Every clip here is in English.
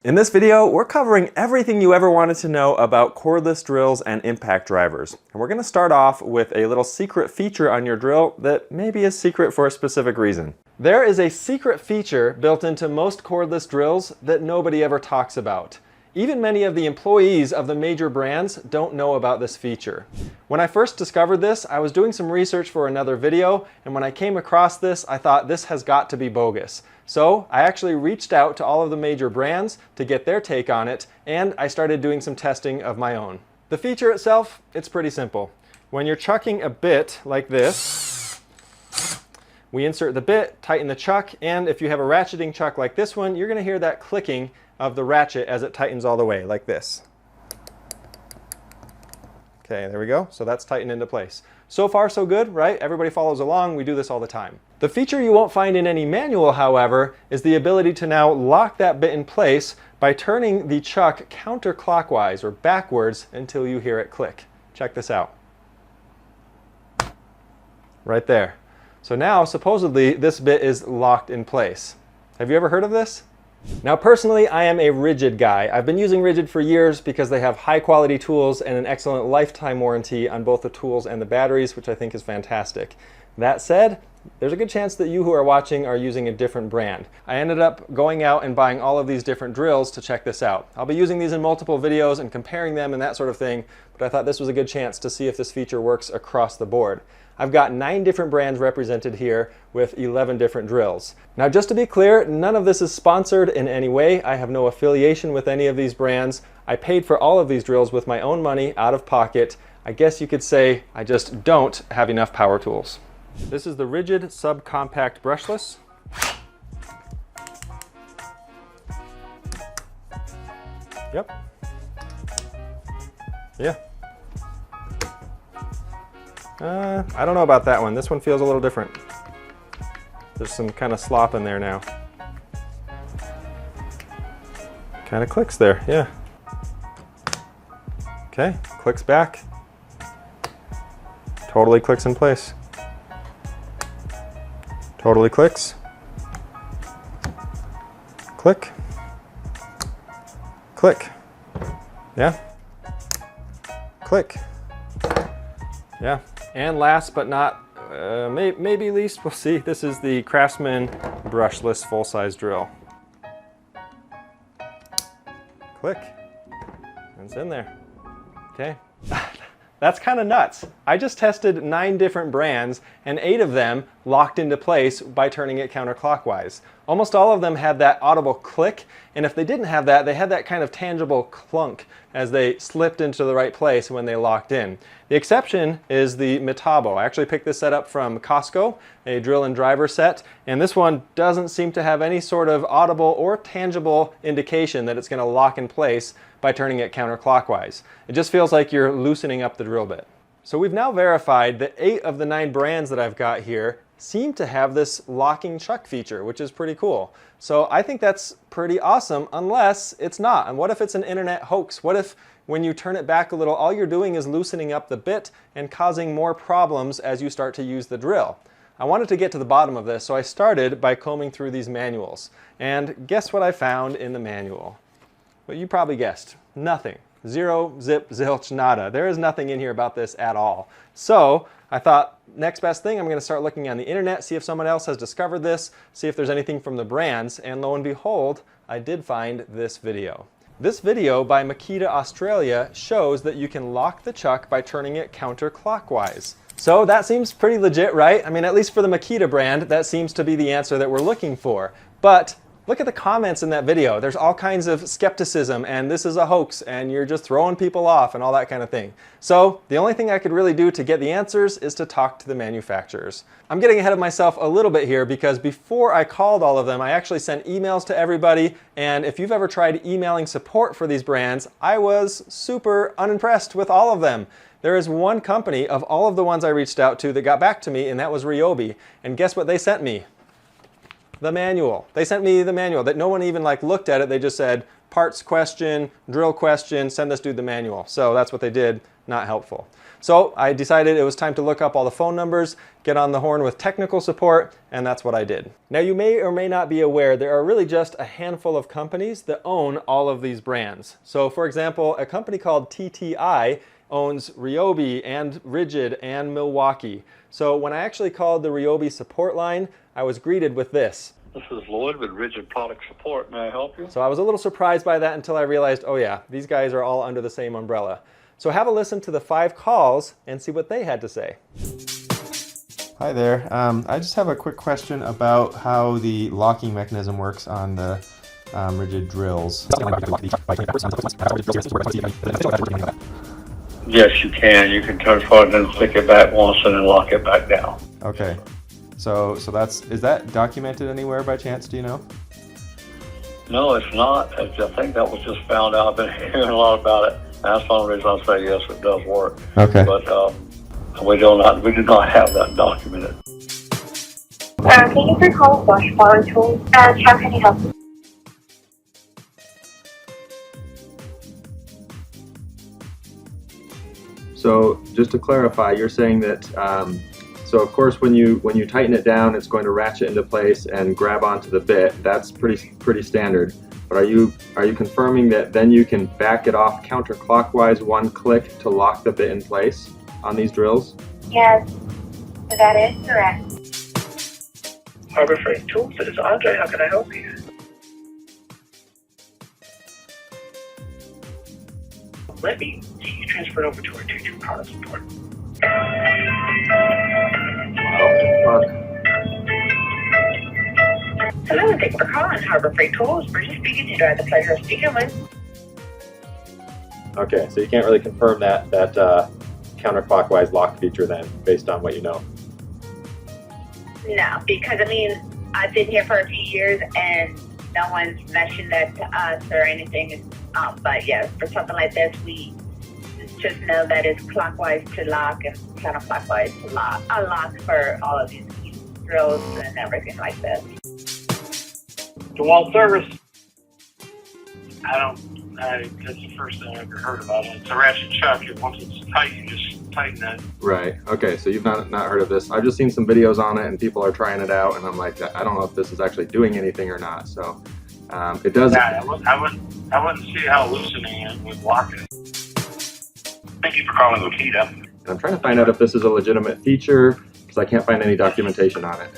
In this video, we're covering everything you ever wanted to know about cordless drills and impact drivers. And we're going to start off with a little secret feature on your drill that maybe is secret for a specific reason. There is a secret feature built into most cordless drills that nobody ever talks about. Even many of the employees of the major brands don't know about this feature. When I first discovered this, I was doing some research for another video, and when I came across this, I thought this has got to be bogus. So I actually reached out to all of the major brands to get their take on it, and I started doing some testing of my own. The feature itself, it's pretty simple. When you're chucking a bit like this, we insert the bit, tighten the chuck, and if you have a ratcheting chuck like this one, you're going to hear that clicking of the ratchet as it tightens all the way, like this. Okay, there we go. So that's tightened into place. So far, so good, right? Everybody follows along. We do this all the time. The feature you won't find in any manual, however, is the ability to now lock that bit in place by turning the chuck counterclockwise or backwards until you hear it click. Check this out. Right there. So now, supposedly, this bit is locked in place. Have you ever heard of this? Now personally, I am a Rigid guy. I've been using Rigid for years because they have high quality tools and an excellent lifetime warranty on both the tools and the batteries, which I think is fantastic. That said, there's a good chance that you who are watching are using a different brand. I ended up going out and buying all of these different drills to check this out. I'll be using these in multiple videos and comparing them and that sort of thing, but I thought this was a good chance to see if this feature works across the board. I've got 9 different brands represented here with 11 different drills. Now just to be clear, none of this is sponsored in any way. I have no affiliation with any of these brands. I paid for all of these drills with my own money out of pocket. I guess you could say I just don't have enough power tools. This is the Rigid Subcompact Brushless. Yep. Yeah. I don't know about that one. This one feels a little different. There's some kind of slop in there now. Kind of clicks there, yeah. Okay, clicks back. Totally clicks in place. Totally clicks. Click. Click. Yeah. Click. Yeah. And last but not, maybe least, we'll see, this is the Craftsman brushless full-size drill. Click. And it's in there. Okay. That's kind of nuts. I just tested 9 different brands and 8 of them locked into place by turning it counterclockwise. Almost all of them had that audible click, and if they didn't have that, they had that kind of tangible clunk as they slipped into the right place when they locked in. The exception is the Metabo. I actually picked this set up from Costco, a drill and driver set, and this one doesn't seem to have any sort of audible or tangible indication that it's going to lock in place by turning it counterclockwise. It just feels like you're loosening up the drill bit. So we've now verified that 8 of the 9 brands that I've got here seem to have this locking chuck feature, which is pretty cool. So I think that's pretty awesome, unless it's not. And what if it's an internet hoax? What if when you turn it back a little, all you're doing is loosening up the bit and causing more problems as you start to use the drill? I wanted to get to the bottom of this, so I started by combing through these manuals. And guess what I found in the manual? Well, you probably guessed. Nothing. Zero, zip, zilch, nada. There is nothing in here about this at all. So I thought, next best thing, I'm going to start looking on the internet, see if someone else has discovered this, see if there's anything from the brands, and lo and behold, I did find this video. This video by Makita Australia shows that you can lock the chuck by turning it counterclockwise. So that seems pretty legit, right? I mean, at least for the Makita brand, that seems to be the answer that we're looking for. But look at the comments in that video. There's all kinds of skepticism and this is a hoax and you're just throwing people off and all that kind of thing. So the only thing I could really do to get the answers is to talk to the manufacturers. I'm getting ahead of myself a little bit here because before I called all of them, I actually sent emails to everybody, and if you've ever tried emailing support for these brands, I was super unimpressed with all of them. There is one company of all of the ones I reached out to that got back to me, and that was Ryobi. And guess what they sent me? The manual. They sent me the manual that no one even looked at it. They just said, parts question, drill question, send this dude the manual. So that's what they did. not helpful. So I decided it was time to look up all the phone numbers, get on the horn with technical support, and that's what I did. Now you may or may not be aware there are really just a handful of companies that own all of these brands. So for example, a company called TTI owns Ryobi and Rigid and Milwaukee. So when I actually called the Ryobi support line, I was greeted with this. This is Lowe with Rigid Product Support. May I help you? So I was a little surprised by that until I realized, oh yeah, these guys are all under the same umbrella. So have a listen to the 5 calls and see what they had to say. Hi there. I just have a quick question about how the locking mechanism works on the rigid drills. Yes, you can. You can turn forward and then click it back once and then lock it back down. Okay. So is that documented anywhere by chance, do you know? No, it's not. I think that was just found out. I've been hearing a lot about it. That's the only reason I say yes, it does work. Okay. But we do not have that documented. Thank you for calling Bosch Power Tools, and how can I help you? So just to clarify, you're saying that so of course when you tighten it down, it's going to ratchet into place and grab onto the bit. That's pretty standard. But are you confirming that then you can back it off counterclockwise 1 click to lock the bit in place on these drills? Yes, that is correct. Harbor Freight Tools, this is Andre. How can I help you? Let me get you transferred over to our Tier 2 product support. Hello, and thank you for calling Harbor Freight Tools. Bridget speaking. You have the pleasure of speaking with. Okay, so you can't really confirm that counterclockwise lock feature then, based on what you know. No, because I mean, I've been here for a few years and no one's mentioned that to us or anything. But yeah, for something like this, we just know that it's clockwise to lock and counterclockwise to lock. Unlock for all of these drills and everything like this. DeWalt service. That's the first thing I ever heard about it. It's a ratchet chuck. Once it's tight, you just tighten it. Right. Okay. So you've not heard of this. I've just seen some videos on it, and people are trying it out, and I'm like, I don't know if this is actually doing anything or not. So it does. Yeah, I wouldn't see how loosening it would lock it. Thank you for calling Makita. And I'm trying to find out if this is a legitimate feature because I can't find any documentation on it.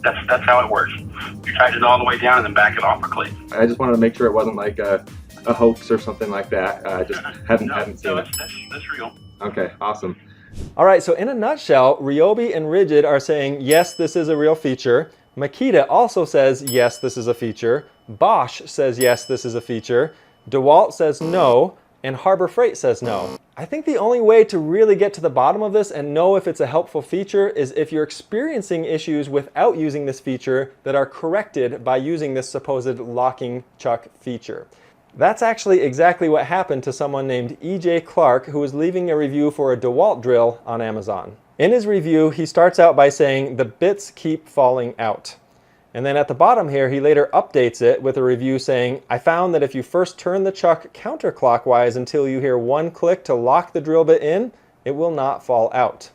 That's how it works. You tighten it all the way down and then back it off a click. I just wanted to make sure it wasn't like a hoax or something like that. I just hadn't seen it. That's real. Okay, awesome. All right, so in a nutshell, Ryobi and Rigid are saying, yes, this is a real feature. Makita also says, yes, this is a feature. Bosch says, yes, this is a feature. DeWalt says no, and Harbor Freight says no. I think the only way to really get to the bottom of this and know if it's a helpful feature is if you're experiencing issues without using this feature that are corrected by using this supposed locking chuck feature. That's actually exactly what happened to someone named EJ Clark, who was leaving a review for a DeWalt drill on Amazon. In his review, he starts out by saying the bits keep falling out. And then at the bottom here, he later updates it with a review saying, I found that if you first turn the chuck counterclockwise until you hear 1 click to lock the drill bit in, it will not fall out.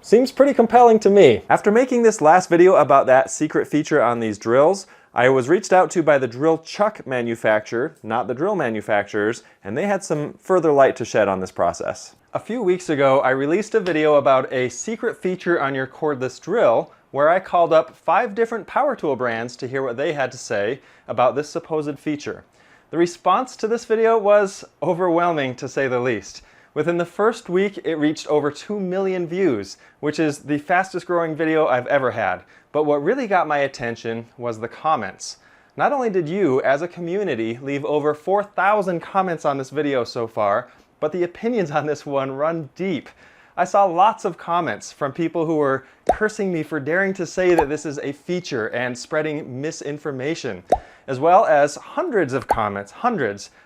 Seems pretty compelling to me. After making this last video about that secret feature on these drills, I was reached out to by the drill chuck manufacturer, not the drill manufacturers, and they had some further light to shed on this process. A few weeks ago, I released a video about a secret feature on your cordless drill where I called up 5 different power tool brands to hear what they had to say about this supposed feature. The response to this video was overwhelming, to say the least. Within the first week, it reached over 2 million views, which is the fastest growing video I've ever had. But what really got my attention was the comments. Not only did you, as a community, leave over 4,000 comments on this video so far, but the opinions on this one run deep. I saw lots of comments from people who were cursing me for daring to say that this is a feature and spreading misinformation, as well as hundreds of comments,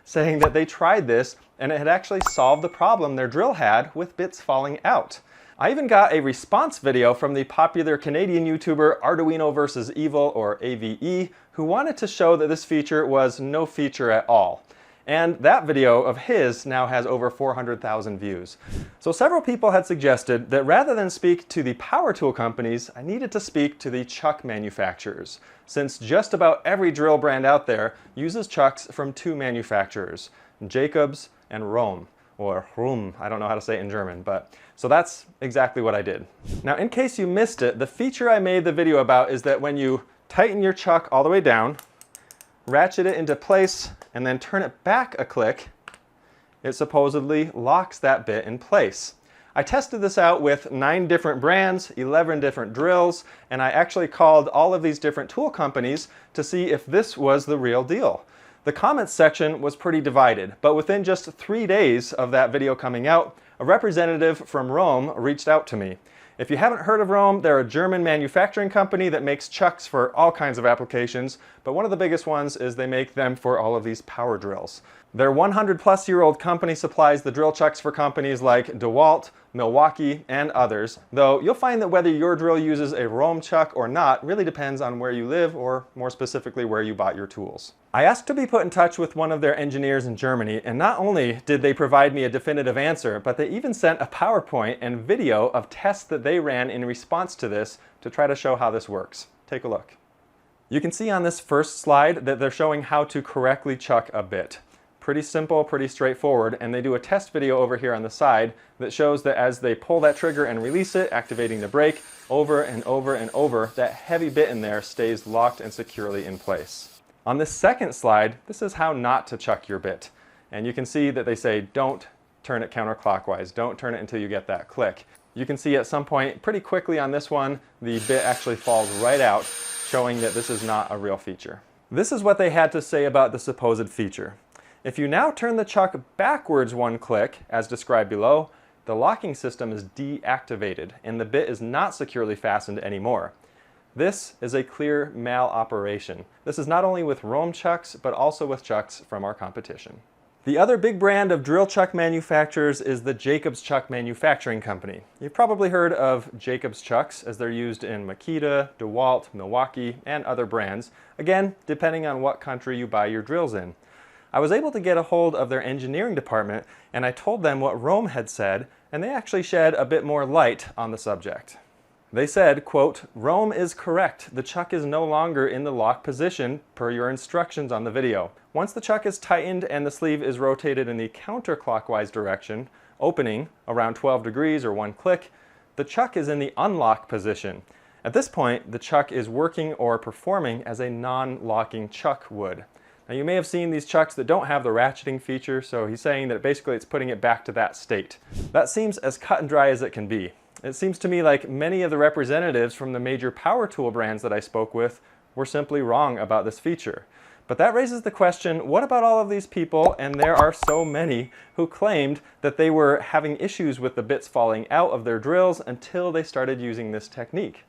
saying that they tried this and it had actually solved the problem their drill had with bits falling out. I even got a response video from the popular Canadian YouTuber Arduino vs. Evil, or AVE, who wanted to show that this feature was no feature at all. And that video of his now has over 400,000 views. So several people had suggested that rather than speak to the power tool companies, I needed to speak to the chuck manufacturers, since just about every drill brand out there uses chucks from two manufacturers, Jacobs and Rohm, or Rum, I don't know how to say it in German, but so that's exactly what I did. Now, in case you missed it, the feature I made the video about is that when you tighten your chuck all the way down, ratchet it into place, and then turn it back a click, it supposedly locks that bit in place. I tested this out with 9 different brands, 11 different drills, and I actually called all of these different tool companies to see if this was the real deal. The comments section was pretty divided, but within just 3 days of that video coming out, a representative from Rohm reached out to me. If you haven't heard of Rohm, they're a German manufacturing company that makes chucks for all kinds of applications, but one of the biggest ones is they make them for all of these power drills. Their 100-plus-year-old company supplies the drill chucks for companies like DeWalt, Milwaukee, and others, though you'll find that whether your drill uses a Rohm chuck or not really depends on where you live, or more specifically where you bought your tools. I asked to be put in touch with one of their engineers in Germany, and not only did they provide me a definitive answer, but they even sent a PowerPoint and video of tests that they ran in response to this to try to show how this works. Take a look. You can see on this first slide that they're showing how to correctly chuck a bit. Pretty simple, pretty straightforward, and they do a test video over here on the side that shows that as they pull that trigger and release it, activating the brake, over and over and over, that heavy bit in there stays locked and securely in place. On this second slide, this is how not to chuck your bit. And you can see that they say don't turn it counterclockwise, don't turn it until you get that click. You can see at some point pretty quickly on this one, the bit actually falls right out, showing that this is not a real feature. This is what they had to say about the supposed feature. If you now turn the chuck backwards 1 click, as described below, the locking system is deactivated and the bit is not securely fastened anymore. This is a clear maloperation. This is not only with Rohm chucks, but also with chucks from our competition. The other big brand of drill chuck manufacturers is the Jacobs Chuck Manufacturing Company. You've probably heard of Jacobs chucks as they're used in Makita, DeWalt, Milwaukee, and other brands, again, depending on what country you buy your drills in. I was able to get a hold of their engineering department and I told them what Rohm had said, and they actually shed a bit more light on the subject. They said, quote, "Rohm is correct. The chuck is no longer in the lock position per your instructions on the video. Once the chuck is tightened and the sleeve is rotated in the counterclockwise direction, opening around 12 degrees or 1 click, the chuck is in the unlock position. At this point, the chuck is working or performing as a non-locking chuck would." Now you may have seen these chucks that don't have the ratcheting feature, so he's saying that basically it's putting it back to that state. That seems as cut and dry as it can be. It seems to me like many of the representatives from the major power tool brands that I spoke with were simply wrong about this feature. But that raises the question, what about all of these people, and there are so many, who claimed that they were having issues with the bits falling out of their drills until they started using this technique?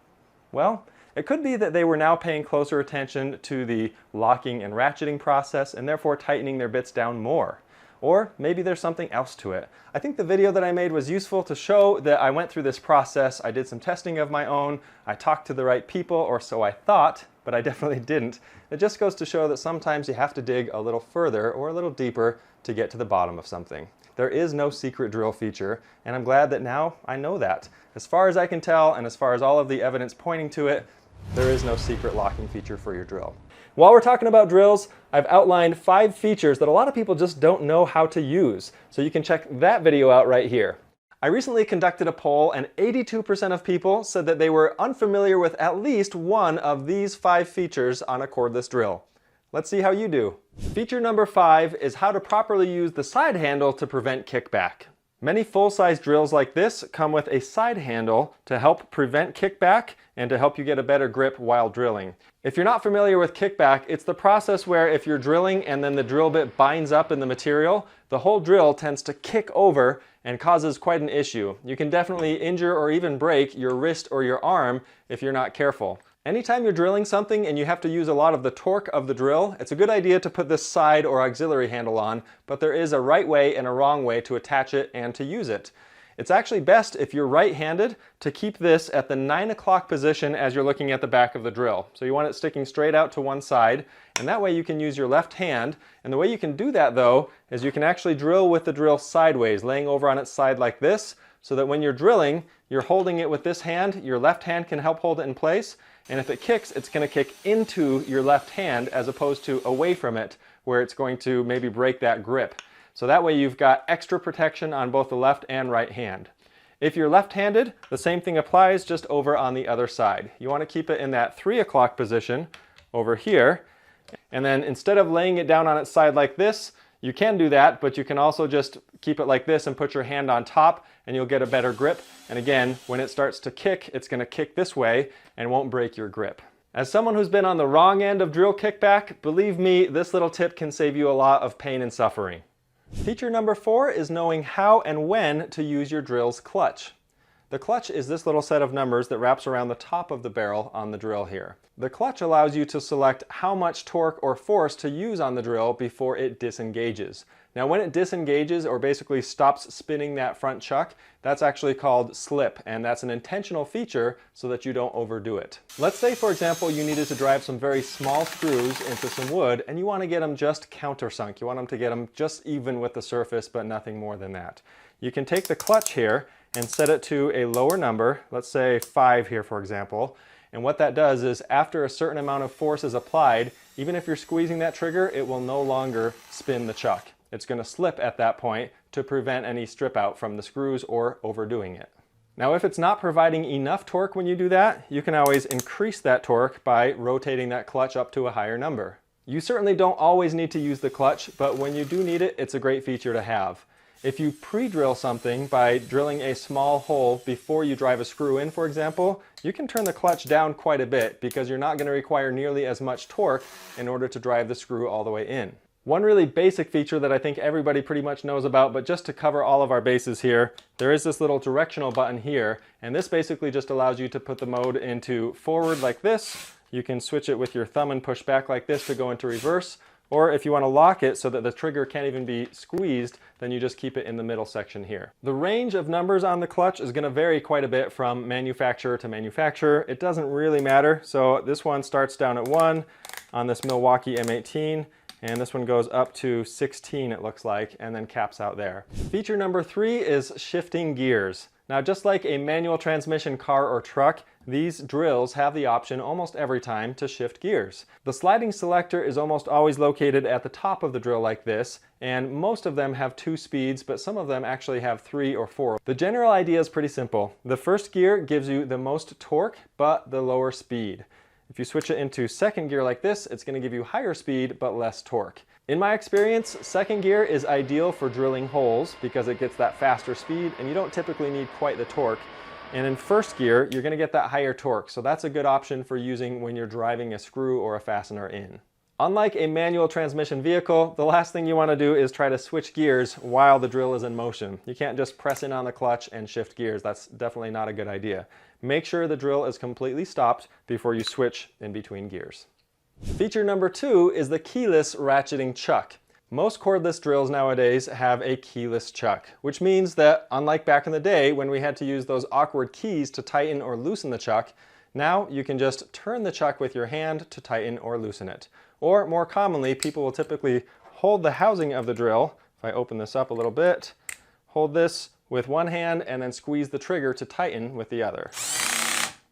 Well, it could be that they were now paying closer attention to the locking and ratcheting process and therefore tightening their bits down more. Or maybe there's something else to it. I think the video that I made was useful to show that I went through this process, I did some testing of my own, I talked to the right people, or so I thought, but I definitely didn't. It just goes to show that sometimes you have to dig a little further or a little deeper to get to the bottom of something. There is no secret drill feature, and I'm glad that now I know that. As far as I can tell, and as far as all of the evidence pointing to it, there is no secret locking feature for your drill. While we're talking about drills, I've outlined 5 features that a lot of people just don't know how to use, so you can check that video out right here. I recently conducted a poll and 82% of people said that they were unfamiliar with at least one of these 5 features on a cordless drill. Let's see how you do. Feature number 5 is how to properly use the side handle to prevent kickback. Many full-size drills like this come with a side handle to help prevent kickback and to help you get a better grip while drilling. If you're not familiar with kickback, it's the process where if you're drilling and then the drill bit binds up in the material, the whole drill tends to kick over and causes quite an issue. You can definitely injure or even break your wrist or your arm if you're not careful. Anytime you're drilling something and you have to use a lot of the torque of the drill, it's a good idea to put this side or auxiliary handle on, but there is a right way and a wrong way to attach it and to use it. It's actually best if you're right-handed to keep this at the 9 o'clock position as you're looking at the back of the drill. So you want it sticking straight out to one side, and that way you can use your left hand. And the way you can do that though is you can actually drill with the drill sideways, laying over on its side like this, so that when you're drilling, you're holding it with this hand, your left hand can help hold it in place, and if it kicks, it's going to kick into your left hand as opposed to away from it, where it's going to maybe break that grip. So that way you've got extra protection on both the left and right hand. If you're left-handed, the same thing applies, just over on the other side. You want to keep it in that 3 o'clock position over here, and then instead of laying it down on its side like this, you can do that, but you can also just keep it like this and put your hand on top and you'll get a better grip. And again, when it starts to kick, it's going to kick this way and won't break your grip. As someone who's been on the wrong end of drill kickback, believe me, this little tip can save you a lot of pain and suffering. Feature number 4 is knowing how and when to use your drill's clutch. The clutch is this little set of numbers that wraps around the top of the barrel on the drill here. The clutch allows you to select how much torque or force to use on the drill before it disengages. Now when it disengages or basically stops spinning that front chuck, that's actually called slip, and that's an intentional feature so that you don't overdo it. Let's say, for example, you needed to drive some very small screws into some wood and you want to get them just countersunk. You want them to get them just even with the surface, but nothing more than that. You can take the clutch here and set it to a lower number, let's say 5 here for example, and what that does is after a certain amount of force is applied, even if you're squeezing that trigger, it will no longer spin the chuck. It's going to slip at that point to prevent any strip out from the screws or overdoing it. Now if it's not providing enough torque when you do that, you can always increase that torque by rotating that clutch up to a higher number. You certainly don't always need to use the clutch, but when you do need it, it's a great feature to have. If you pre-drill something by drilling a small hole before you drive a screw in, for example, you can turn the clutch down quite a bit because you're not going to require nearly as much torque in order to drive the screw all the way in. One really basic feature that I think everybody pretty much knows about, but just to cover all of our bases here, there is this little directional button here, and this basically just allows you to put the mode into forward like this. You can switch it with your thumb and push back like this to go into reverse. Or if you want to lock it so that the trigger can't even be squeezed, then you just keep it in the middle section here. The range of numbers on the clutch is going to vary quite a bit from manufacturer to manufacturer. It doesn't really matter. So this one starts down at 1 on this Milwaukee M18, and this one goes up to 16 it looks like, and then caps out there. Feature number 3 is shifting gears. Now just like a manual transmission car or truck, these drills have the option almost every time to shift gears. The sliding selector is almost always located at the top of the drill like this, and most of them have 2 speeds, but some of them actually have 3 or 4. The general idea is pretty simple. The first gear gives you the most torque, but the lower speed. If you switch it into second gear like this, it's going to give you higher speed, but less torque. In my experience, second gear is ideal for drilling holes because it gets that faster speed and you don't typically need quite the torque. And in first gear, you're going to get that higher torque, so that's a good option for using when you're driving a screw or a fastener in. Unlike a manual transmission vehicle, the last thing you want to do is try to switch gears while the drill is in motion. You can't just press in on the clutch and shift gears. That's definitely not a good idea. Make sure the drill is completely stopped before you switch in between gears. Feature number 2 is the keyless ratcheting chuck. Most cordless drills nowadays have a keyless chuck, which means that unlike back in the day when we had to use those awkward keys to tighten or loosen the chuck, now you can just turn the chuck with your hand to tighten or loosen it. Or more commonly, people will typically hold the housing of the drill. If I open this up a little bit, hold this with one hand and then squeeze the trigger to tighten with the other.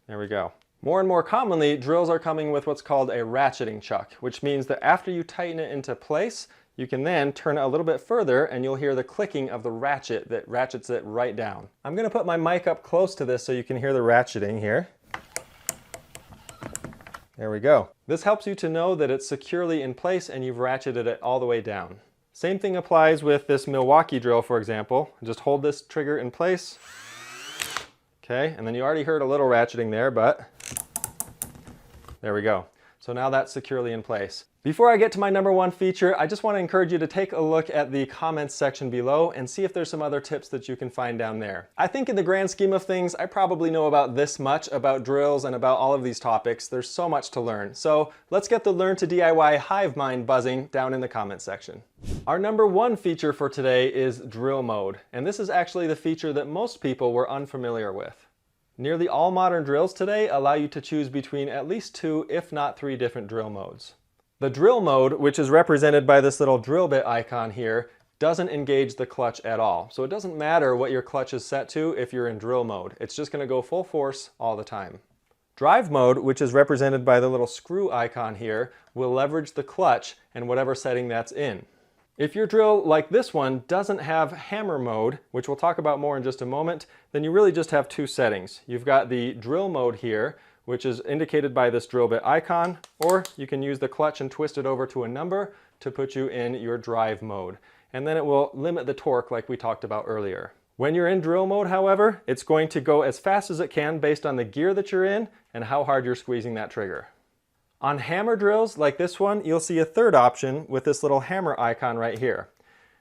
There we go. More and more commonly, drills are coming with what's called a ratcheting chuck, which means that after you tighten it into place, you can then turn it a little bit further and you'll hear the clicking of the ratchet that ratchets it right down. I'm going to put my mic up close to this so you can hear the ratcheting here. There we go. This helps you to know that it's securely in place and you've ratcheted it all the way down. Same thing applies with this Milwaukee drill, for example. Just hold this trigger in place. Okay, and then you already heard a little ratcheting there, but there we go. So now that's securely in place. Before I get to my number one feature, I just want to encourage you to take a look at the comments section below and see if there's some other tips that you can find down there. I think in the grand scheme of things, I probably know about this much about drills and about all of these topics. There's so much to learn. So let's get the Learn to DIY hive mind buzzing down in the comments section. Our number one feature for today is drill mode, and this is actually the feature that most people were unfamiliar with. Nearly all modern drills today allow you to choose between at least 2, if not 3 different drill modes. The drill mode, which is represented by this little drill bit icon here, doesn't engage the clutch at all. So it doesn't matter what your clutch is set to if you're in drill mode. It's just going to go full force all the time. Drive mode, which is represented by the little screw icon here, will leverage the clutch and whatever setting that's in. If your drill, like this one, doesn't have hammer mode, which we'll talk about more in just a moment, then you really just have 2 settings. You've got the drill mode here, which is indicated by this drill bit icon, or you can use the clutch and twist it over to a number to put you in your drive mode. And then it will limit the torque like we talked about earlier. When you're in drill mode, however, it's going to go as fast as it can based on the gear that you're in and how hard you're squeezing that trigger. On hammer drills like this one, you'll see a third option with this little hammer icon right here.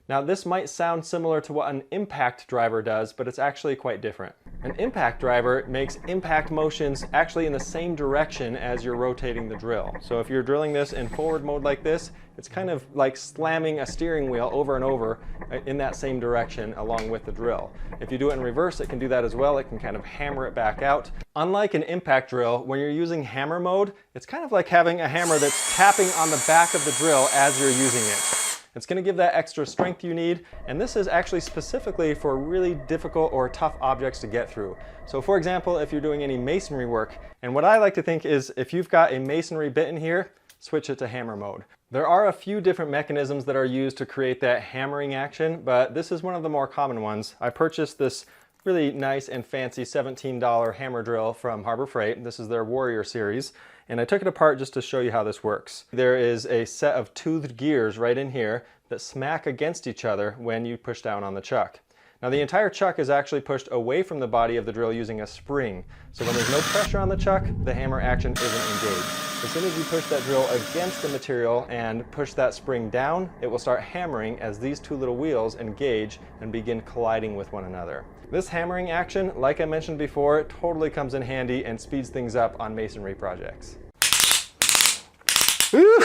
Now this might sound similar to what an impact driver does, but it's actually quite different. An impact driver makes impact motions actually in the same direction as you're rotating the drill. So if you're drilling this in forward mode like this, it's kind of like slamming a steering wheel over and over in that same direction along with the drill. If you do it in reverse, it can do that as well. It can kind of hammer it back out. Unlike an impact drill, when you're using hammer mode, it's kind of like having a hammer that's tapping on the back of the drill as you're using it. It's going to give that extra strength you need, and this is actually specifically for really difficult or tough objects to get through. So for example, if you're doing any masonry work, and what I like to think is if you've got a masonry bit in here, switch it to hammer mode. There are a few different mechanisms that are used to create that hammering action, but this is one of the more common ones. I purchased this really nice and fancy $17 hammer drill from Harbor Freight. This is their Warrior series, and I took it apart just to show you how this works. There is a set of toothed gears right in here that smack against each other when you push down on the chuck. Now the entire chuck is actually pushed away from the body of the drill using a spring. So when there's no pressure on the chuck, the hammer action isn't engaged. As soon as you push that drill against the material and push that spring down, it will start hammering as these 2 little wheels engage and begin colliding with one another. This hammering action, like I mentioned before, totally comes in handy and speeds things up on masonry projects. Woo!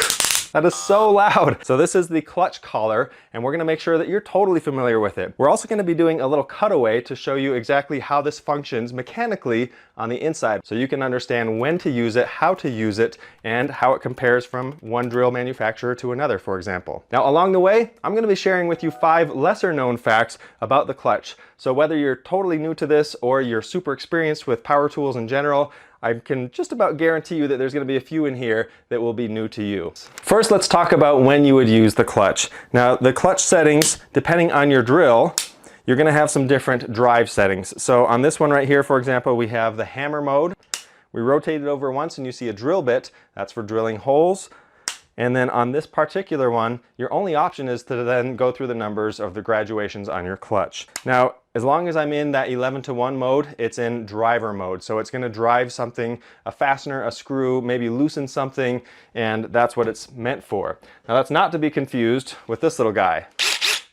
That is so loud. So this is the clutch collar, and we're gonna make sure that you're totally familiar with it. We're also gonna be doing a little cutaway to show you exactly how this functions mechanically on the inside, so you can understand when to use it, how to use it, and how it compares from one drill manufacturer to another, for example. Now along the way, I'm gonna be sharing with you 5 lesser known facts about the clutch. So whether you're totally new to this or you're super experienced with power tools in general, I can just about guarantee you that there's going to be a few in here that will be new to you. First, let's talk about when you would use the clutch. Now, the clutch settings, depending on your drill, you're going to have some different drive settings. So on this one right here, for example, we have the hammer mode. We rotate it over once and you see a drill bit. That's for drilling holes. And then on this particular one, your only option is to then go through the numbers of the graduations on your clutch. Now, as long as I'm in that 11-to-1 mode, it's in driver mode. So it's gonna drive something, a fastener, a screw, maybe loosen something, and that's what it's meant for. Now that's not to be confused with this little guy.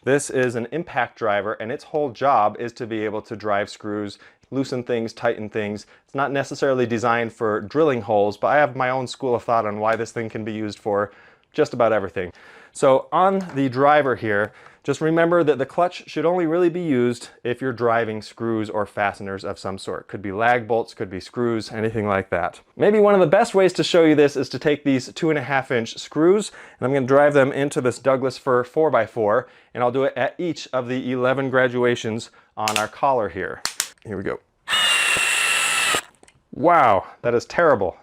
This is an impact driver, and its whole job is to be able to drive screws, loosen things, tighten things. It's not necessarily designed for drilling holes, but I have my own school of thought on why this thing can be used for just about everything. So on the driver here, just remember that the clutch should only really be used if you're driving screws or fasteners of some sort. Could be lag bolts, could be screws, anything like that. Maybe one of the best ways to show you this is to take these 2.5-inch screws, and I'm going to drive them into this Douglas fir 4x4, and I'll do it at each of the 11 graduations on our collar here. Here we go. Wow, that is terrible.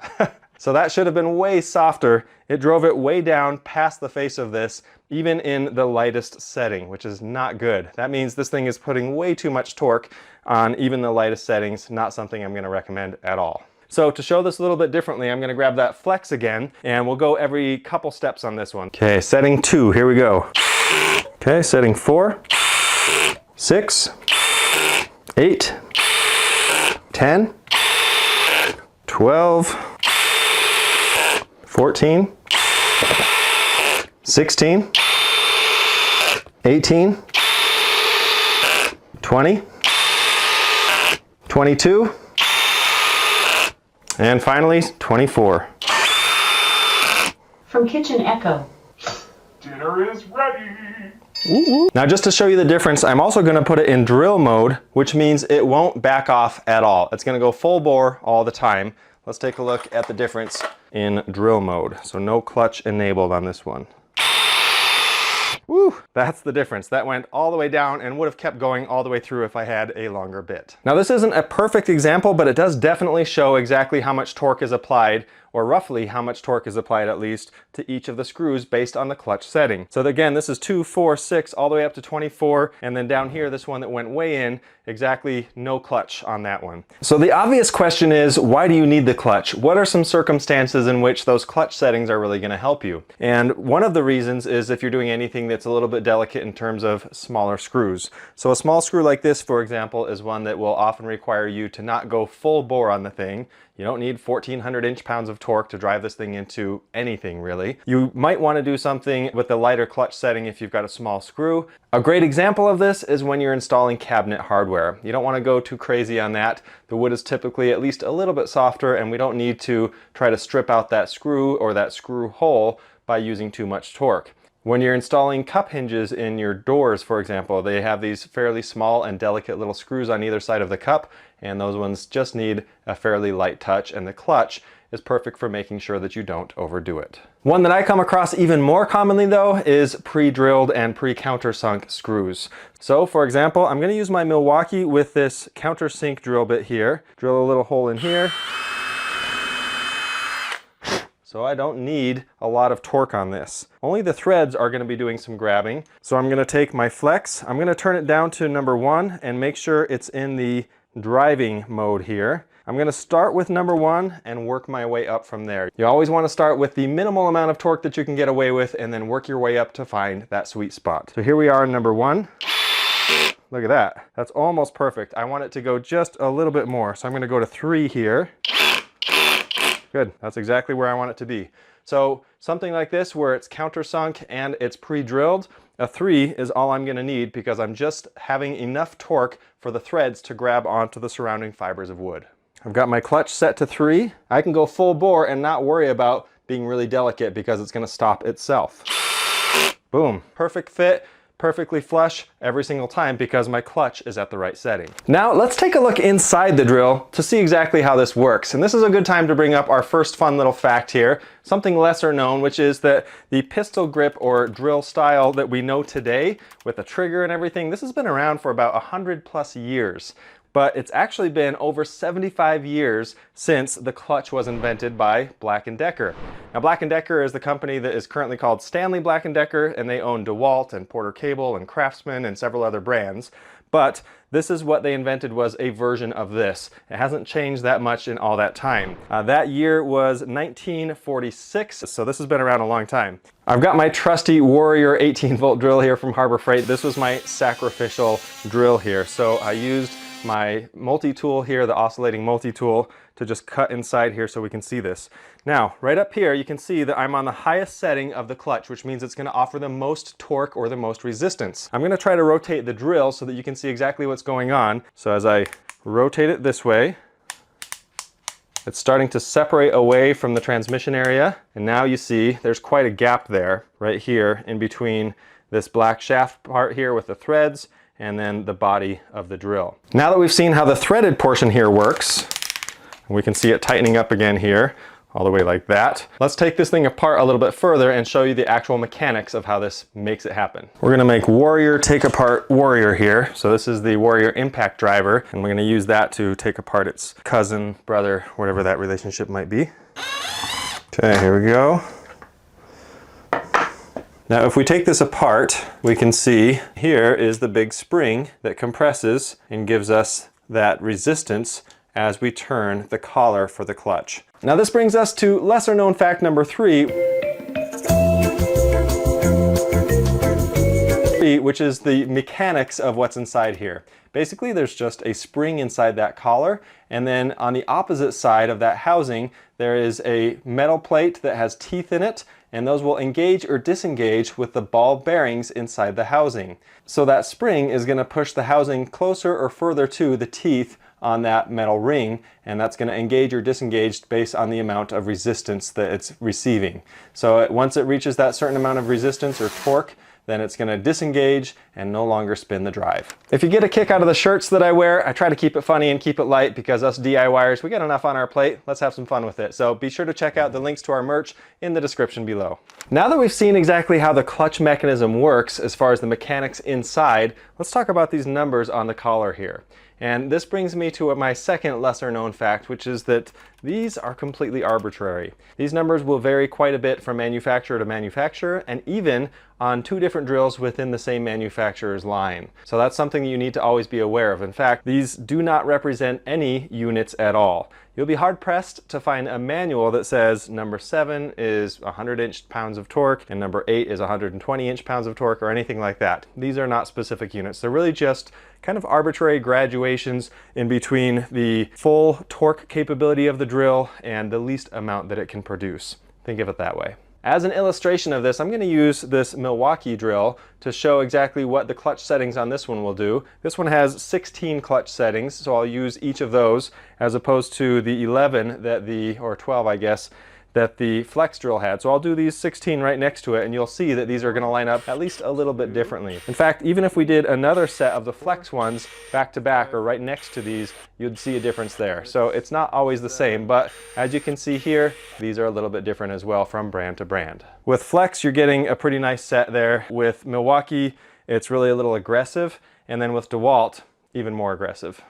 So that should have been way softer. It drove it way down past the face of this, even in the lightest setting, which is not good. That means this thing is putting way too much torque on even the lightest settings, not something I'm gonna recommend at all. So to show this a little bit differently, I'm gonna grab that flex again, and we'll go every couple steps on this one. Okay, setting 2, here we go. Okay, setting 4, 6, 8, 10, 12, 14, 16, 18, 20, 22, and finally 24. From Kitchen Echo. Dinner is ready. Now just to show you the difference, I'm also going to put it in drill mode, which means it won't back off at all. It's going to go full bore all the time. Let's take a look at the difference in drill mode. So no clutch enabled on this one. Woo, that's the difference. That went all the way down and would have kept going all the way through if I had a longer bit. Now this isn't a perfect example, but it does definitely show exactly how much torque is applied, or roughly how much torque is applied at least, to each of the screws based on the clutch setting. So again, this is 2, 4, 6, all the way up to 24, and then down here, this one that went way in, exactly no clutch on that one. So the obvious question is, why do you need the clutch? What are some circumstances in which those clutch settings are really gonna help you? And one of the reasons is if you're doing anything that's a little bit delicate in terms of smaller screws. So a small screw like this, for example, is one that will often require you to not go full bore on the thing. You don't need 1,400 inch-pounds of torque to drive this thing into anything, really. You might want to do something with the lighter clutch setting if you've got a small screw. A great example of this is when you're installing cabinet hardware. You don't want to go too crazy on that. The wood is typically at least a little bit softer, and we don't need to try to strip out that screw or that screw hole by using too much torque. When you're installing cup hinges in your doors, for example, they have these fairly small and delicate little screws on either side of the cup, and those ones just need a fairly light touch, and the clutch is perfect for making sure that you don't overdo it. One that I come across even more commonly though is pre-drilled and pre-countersunk screws. So for example, I'm going to use my Milwaukee with this countersink drill bit here. Drill a little hole in here. So I don't need a lot of torque on this. Only the threads are going to be doing some grabbing. So I'm going to take my flex, I'm going to turn it down to number 1 and make sure it's in the driving mode here. I'm going to start with number 1 and work my way up from there. You always want to start with the minimal amount of torque that you can get away with and then work your way up to find that sweet spot. So here we are in number 1. Look at that. That's almost perfect. I want it to go just a little bit more. So I'm going to go to 3 here. Good, that's exactly where I want it to be. So something like this where it's countersunk and it's pre-drilled, a 3 is all I'm going to need because I'm just having enough torque for the threads to grab onto the surrounding fibers of wood. I've got my clutch set to 3. I can go full bore and not worry about being really delicate because it's going to stop itself. Boom, perfect fit. Perfectly flush every single time because my clutch is at the right setting. Now let's take a look inside the drill to see exactly how this works. And this is a good time to bring up our first fun little fact here, something lesser known, which is that the pistol grip or drill style that we know today with the trigger and everything, this has been around for about 100+ years. But it's actually been over 75 years since the clutch was invented by Black & Decker. Now Black & Decker is the company that is currently called Stanley Black & Decker, and they own DeWalt and Porter Cable and Craftsman and several other brands. But this is what they invented, was a version of this. It hasn't changed that much in all that time. That year was 1946, so this has been around a long time. I've got my trusty Warrior 18-volt drill here from Harbor Freight. This was my sacrificial drill here, so I used my multi-tool here, the oscillating multi-tool, to just cut inside here so we can see this. Now, right up here, you can see that I'm on the highest setting of the clutch, which means it's going to offer the most torque or the most resistance. I'm going to try to rotate the drill so that you can see exactly what's going on. So as I rotate it this way, it's starting to separate away from the transmission area. And now you see there's quite a gap there, right here, in between this black shaft part here with the threads and then the body of the drill. Now that we've seen how the threaded portion here works, we can see it tightening up again here, all the way like that. Let's take this thing apart a little bit further and show you the actual mechanics of how this makes it happen. We're gonna make Warrior take apart Warrior here. So this is the Warrior impact driver, and we're gonna use that to take apart its cousin, brother, whatever that relationship might be. Okay, here we go. Now if we take this apart, we can see here is the big spring that compresses and gives us that resistance as we turn the collar for the clutch. Now this brings us to lesser known fact number 3, which is the mechanics of what's inside here. Basically, there's just a spring inside that collar, and then on the opposite side of that housing, there is a metal plate that has teeth in it, and those will engage or disengage with the ball bearings inside the housing. So that spring is going to push the housing closer or further to the teeth on that metal ring, and that's going to engage or disengage based on the amount of resistance that it's receiving. So once it reaches that certain amount of resistance or torque, then it's going to disengage and no longer spin the drive. If you get a kick out of the shirts that I wear, I try to keep it funny and keep it light because us DIYers, we got enough on our plate. Let's have some fun with it. So be sure to check out the links to our merch in the description below. Now that we've seen exactly how the clutch mechanism works as far as the mechanics inside, let's talk about these numbers on the collar here. And this brings me to my second lesser known fact, which is that these are completely arbitrary. These numbers will vary quite a bit from manufacturer to manufacturer, and even on two different drills within the same manufacturer's line. So that's something you need to always be aware of. In fact, these do not represent any units at all. You'll be hard pressed to find a manual that says number 7 is 100 inch-pounds of torque and number 8 is 120 inch-pounds of torque or anything like that. These are not specific units. They're really just kind of arbitrary graduations in between the full torque capability of the drill and the least amount that it can produce. Think of it that way. As an illustration of this, I'm going to use this Milwaukee drill to show exactly what the clutch settings on this one will do. This one has 16 clutch settings, so I'll use each of those as opposed to the 11 that or 12 I guess, that the flex drill had. So I'll do these 16 right next to it, and you'll see that these are going to line up at least a little bit differently. In fact, even if we did another set of the flex ones back to back or right next to these, you'd see a difference there. So it's not always the same, but as you can see here, these are a little bit different as well from brand to brand. With flex, you're getting a pretty nice set there. With Milwaukee, it's really a little aggressive, and then with DeWalt, even more aggressive.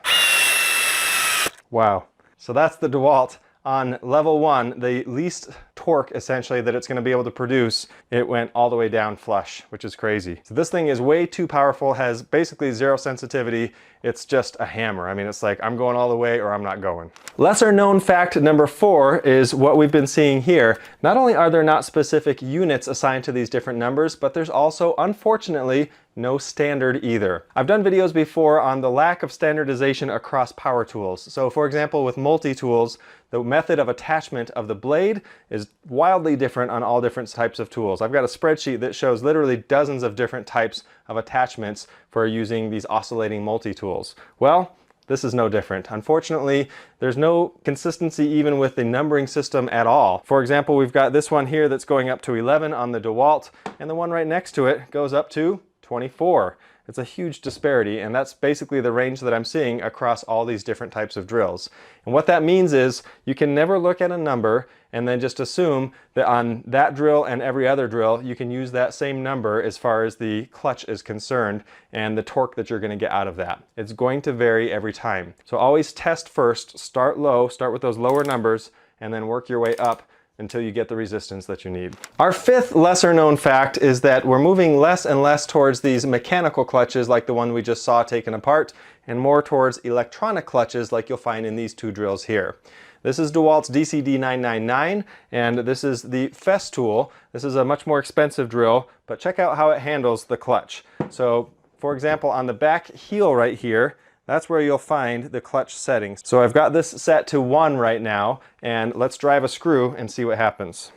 Wow. So that's the DeWalt. On level 1, the least torque essentially that it's going to be able to produce, it went all the way down flush, which is crazy. So this thing is way too powerful, has basically zero sensitivity. It's just a hammer. I mean, it's like I'm going all the way or I'm not going. Lesser known fact number 4 is what we've been seeing here. Not only are there not specific units assigned to these different numbers, but there's also, unfortunately, no standard either. I've done videos before on the lack of standardization across power tools. So for example, with multi-tools, the method of attachment of the blade is wildly different on all different types of tools. I've got a spreadsheet that shows literally dozens of different types of attachments for using these oscillating multi-tools. Well, this is no different. Unfortunately, there's no consistency even with the numbering system at all. For example, we've got this one here that's going up to 11 on the DeWalt, and the one right next to it goes up to 24. It's a huge disparity, and that's basically the range that I'm seeing across all these different types of drills. And what that means is you can never look at a number and then just assume that on that drill and every other drill you can use that same number as far as the clutch is concerned and the torque that you're going to get out of that. It's going to vary every time. So always test first, start low, start with those lower numbers, and then work your way up until you get the resistance that you need. Our 5th lesser known fact is that we're moving less and less towards these mechanical clutches like the one we just saw taken apart, and more towards electronic clutches like you'll find in these two drills here. This is DeWalt's DCD999, and this is the Festool. This is a much more expensive drill, but check out how it handles the clutch. So for example, on the back heel right here, that's where you'll find the clutch settings. So I've got this set to 1 right now, and let's drive a screw and see what happens.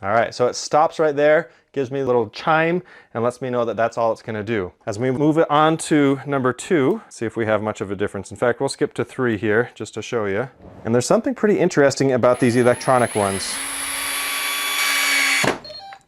All right, so it stops right there, gives me a little chime, and lets me know that that's all it's gonna do. As we move it on to number 2, see if we have much of a difference. In fact, we'll skip to 3 here, just to show you. And there's something pretty interesting about these electronic ones.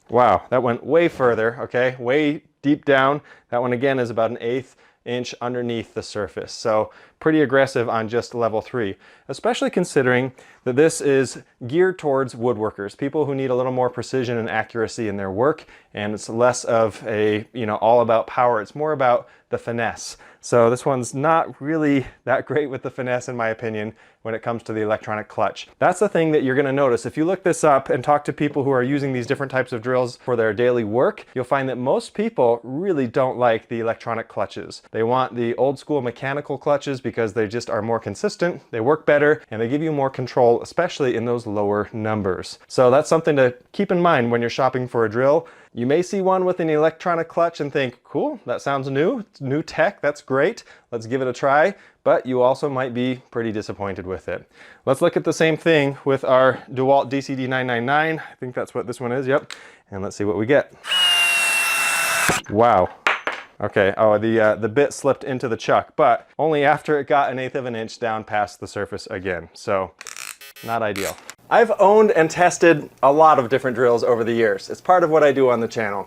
Wow, that went way further, okay? Way deep down. That one again is about 1/8 inch underneath the surface. So pretty aggressive on just level 3, especially considering that this is geared towards woodworkers, people who need a little more precision and accuracy in their work, and it's less of a, all about power. It's more about the finesse. So this one's not really that great with the finesse, in my opinion, when it comes to the electronic clutch. That's the thing that you're gonna notice. If you look this up and talk to people who are using these different types of drills for their daily work, you'll find that most people really don't like the electronic clutches. They want the old school mechanical clutches because they just are more consistent, they work better, and they give you more control, especially in those lower numbers. So that's something to keep in mind when you're shopping for a drill. You may see one with an electronic clutch and think, cool, that sounds new, it's new tech, that's great, let's give it a try, but you also might be pretty disappointed with it. Let's look at the same thing with our DeWalt DCD999. I think that's what this one is, yep. And let's see what we get. Wow. Okay, oh, the bit slipped into the chuck, but only after it got 1/8 of an inch down past the surface again, so not ideal. I've owned and tested a lot of different drills over the years. It's part of what I do on the channel.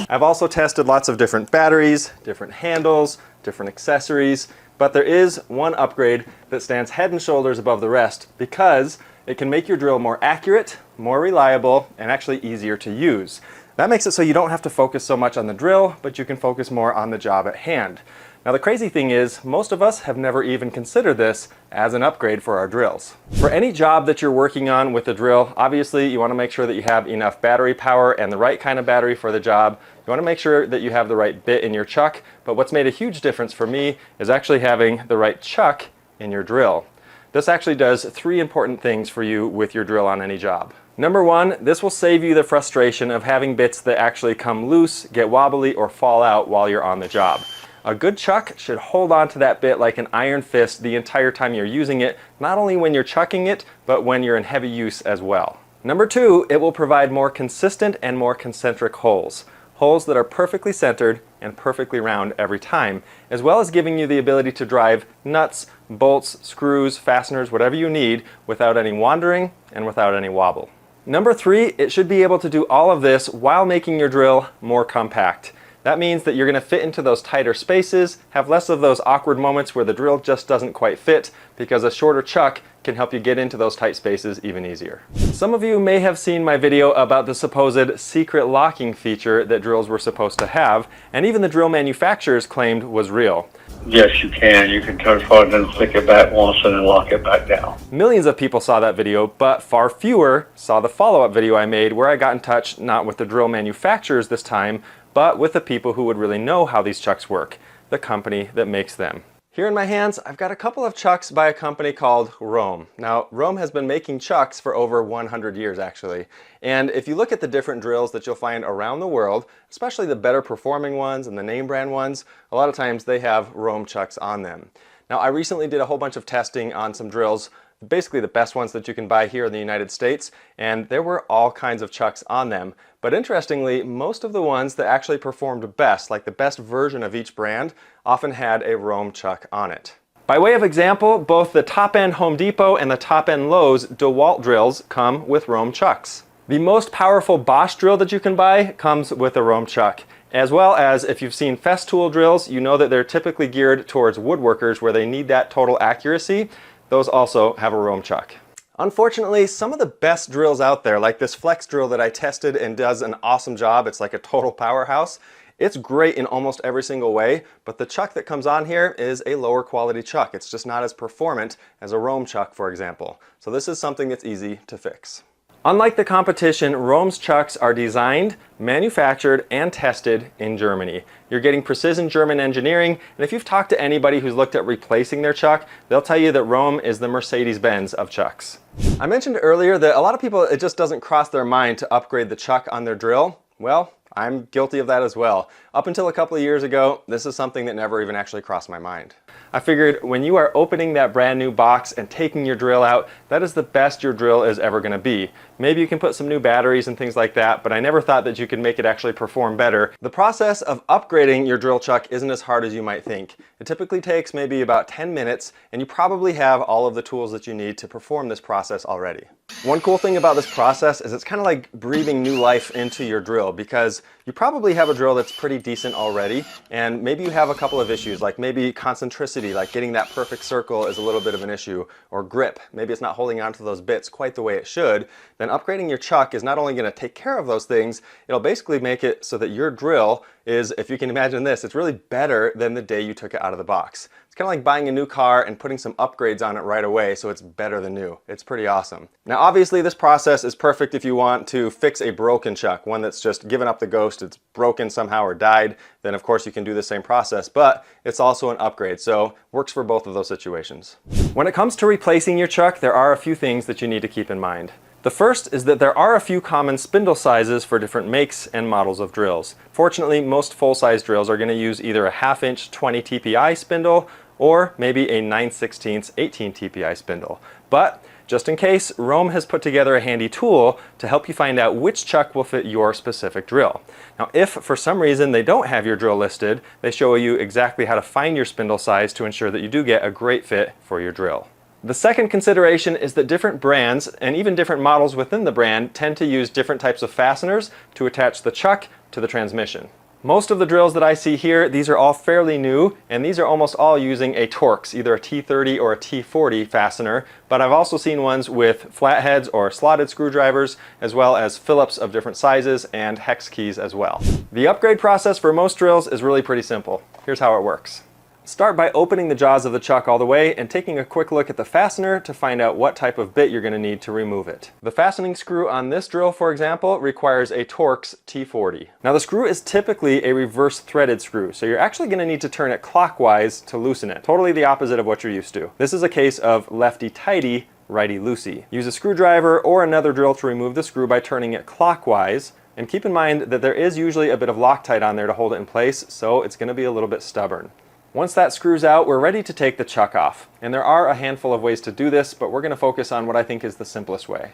I've also tested lots of different batteries, different handles, different accessories, but there is one upgrade that stands head and shoulders above the rest because it can make your drill more accurate, more reliable, and actually easier to use. That makes it so you don't have to focus so much on the drill, but you can focus more on the job at hand. Now the crazy thing is, most of us have never even considered this as an upgrade for our drills. For any job that you're working on with a drill, obviously you want to make sure that you have enough battery power and the right kind of battery for the job. You want to make sure that you have the right bit in your chuck, but what's made a huge difference for me is actually having the right chuck in your drill. This actually does 3 important things for you with your drill on any job. Number 1, this will save you the frustration of having bits that actually come loose, get wobbly, or fall out while you're on the job. A good chuck should hold on to that bit like an iron fist the entire time you're using it, not only when you're chucking it, but when you're in heavy use as well. Number 2, it will provide more consistent and more concentric holes. Holes that are perfectly centered and perfectly round every time, as well as giving you the ability to drive nuts, bolts, screws, fasteners, whatever you need without any wandering and without any wobble. Number 3, it should be able to do all of this while making your drill more compact. That means that you're going to fit into those tighter spaces, have less of those awkward moments where the drill just doesn't quite fit, because a shorter chuck can help you get into those tight spaces even easier. Some of you may have seen my video about the supposed secret locking feature that drills were supposed to have, and even the drill manufacturers claimed was real. Yes, you can. You can turn forward and flick it back once and then lock it back down. Millions of people saw that video, but far fewer saw the follow-up video I made where I got in touch not with the drill manufacturers this time, but with the people who would really know how these chucks work, the company that makes them. Here in my hands, I've got a couple of chucks by a company called Lowe. Now, Lowe has been making chucks for over 100 years actually. And if you look at the different drills that you'll find around the world, especially the better performing ones and the name brand ones, a lot of times they have Lowe chucks on them. Now, I recently did a whole bunch of testing on some drills, basically the best ones that you can buy here in the United States, and there were all kinds of chucks on them. But interestingly, most of the ones that actually performed best, like the best version of each brand, often had a Lowe chuck on it. By way of example, both the top-end Home Depot and the top-end Lowe's DeWalt drills come with Lowe chucks. The most powerful Bosch drill that you can buy comes with a Lowe chuck. As well as, if you've seen Festool drills, you know that they're typically geared towards woodworkers where they need that total accuracy. Those also have a Lowe chuck. Unfortunately, some of the best drills out there, like this flex drill that I tested and does an awesome job, it's like a total powerhouse, it's great in almost every single way, but the chuck that comes on here is a lower quality chuck. It's just not as performant as a Lowe chuck, for example. So this is something that's easy to fix. Unlike the competition, Lowe's chucks are designed, manufactured, and tested in Germany. You're getting precision German engineering, and if you've talked to anybody who's looked at replacing their chuck, they'll tell you that Lowe is the Mercedes-Benz of chucks. I mentioned earlier that a lot of people, it just doesn't cross their mind to upgrade the chuck on their drill. Well, I'm guilty of that as well. Up until a couple of years ago, this is something that never even actually crossed my mind. I figured when you are opening that brand new box and taking your drill out, that is the best your drill is ever going to be. Maybe you can put some new batteries and things like that, but I never thought that you could make it actually perform better. The process of upgrading your drill chuck isn't as hard as you might think. It typically takes maybe about 10 minutes, and you probably have all of the tools that you need to perform this process already. One cool thing about this process is it's kind of like breathing new life into your drill, because you probably have a drill that's pretty decent already, and maybe you have a couple of issues, like maybe concentricity, like getting that perfect circle is a little bit of an issue, or grip, maybe it's not holding onto those bits quite the way it should. Then upgrading your chuck is not only going to take care of those things, it'll basically make it so that your drill is, if you can imagine this, it's really better than the day you took it out of the box. It's kind of like buying a new car and putting some upgrades on it right away so it's better than new. It's pretty awesome. Now obviously this process is perfect if you want to fix a broken chuck, one that's just given up the ghost, it's broken somehow or died, then of course you can do the same process, but it's also an upgrade, so works for both of those situations. When it comes to replacing your chuck, there are a few things that you need to keep in mind. The first is that there are a few common spindle sizes for different makes and models of drills. Fortunately, most full-size drills are going to use either a 1/2 inch 20 TPI spindle or maybe a 9/16 18 TPI spindle. But just in case, Rome has put together a handy tool to help you find out which chuck will fit your specific drill. Now, if for some reason they don't have your drill listed, they show you exactly how to find your spindle size to ensure that you do get a great fit for your drill. The second consideration is that different brands and even different models within the brand tend to use different types of fasteners to attach the chuck to the transmission. Most of the drills that I see here, these are all fairly new, and these are almost all using a Torx, either a T30 or a T40 fastener, but I've also seen ones with flatheads or slotted screwdrivers, as well as Phillips of different sizes and hex keys as well. The upgrade process for most drills is really pretty simple. Here's how it works. Start by opening the jaws of the chuck all the way and taking a quick look at the fastener to find out what type of bit you're going to need to remove it. The fastening screw on this drill, for example, requires a Torx T40. Now the screw is typically a reverse threaded screw, so you're actually going to need to turn it clockwise to loosen it. Totally the opposite of what you're used to. This is a case of lefty tighty, righty loosey. Use a screwdriver or another drill to remove the screw by turning it clockwise. And keep in mind that there is usually a bit of Loctite on there to hold it in place, so it's going to be a little bit stubborn. Once that screws out, we're ready to take the chuck off. And there are a handful of ways to do this, but we're going to focus on what I think is the simplest way.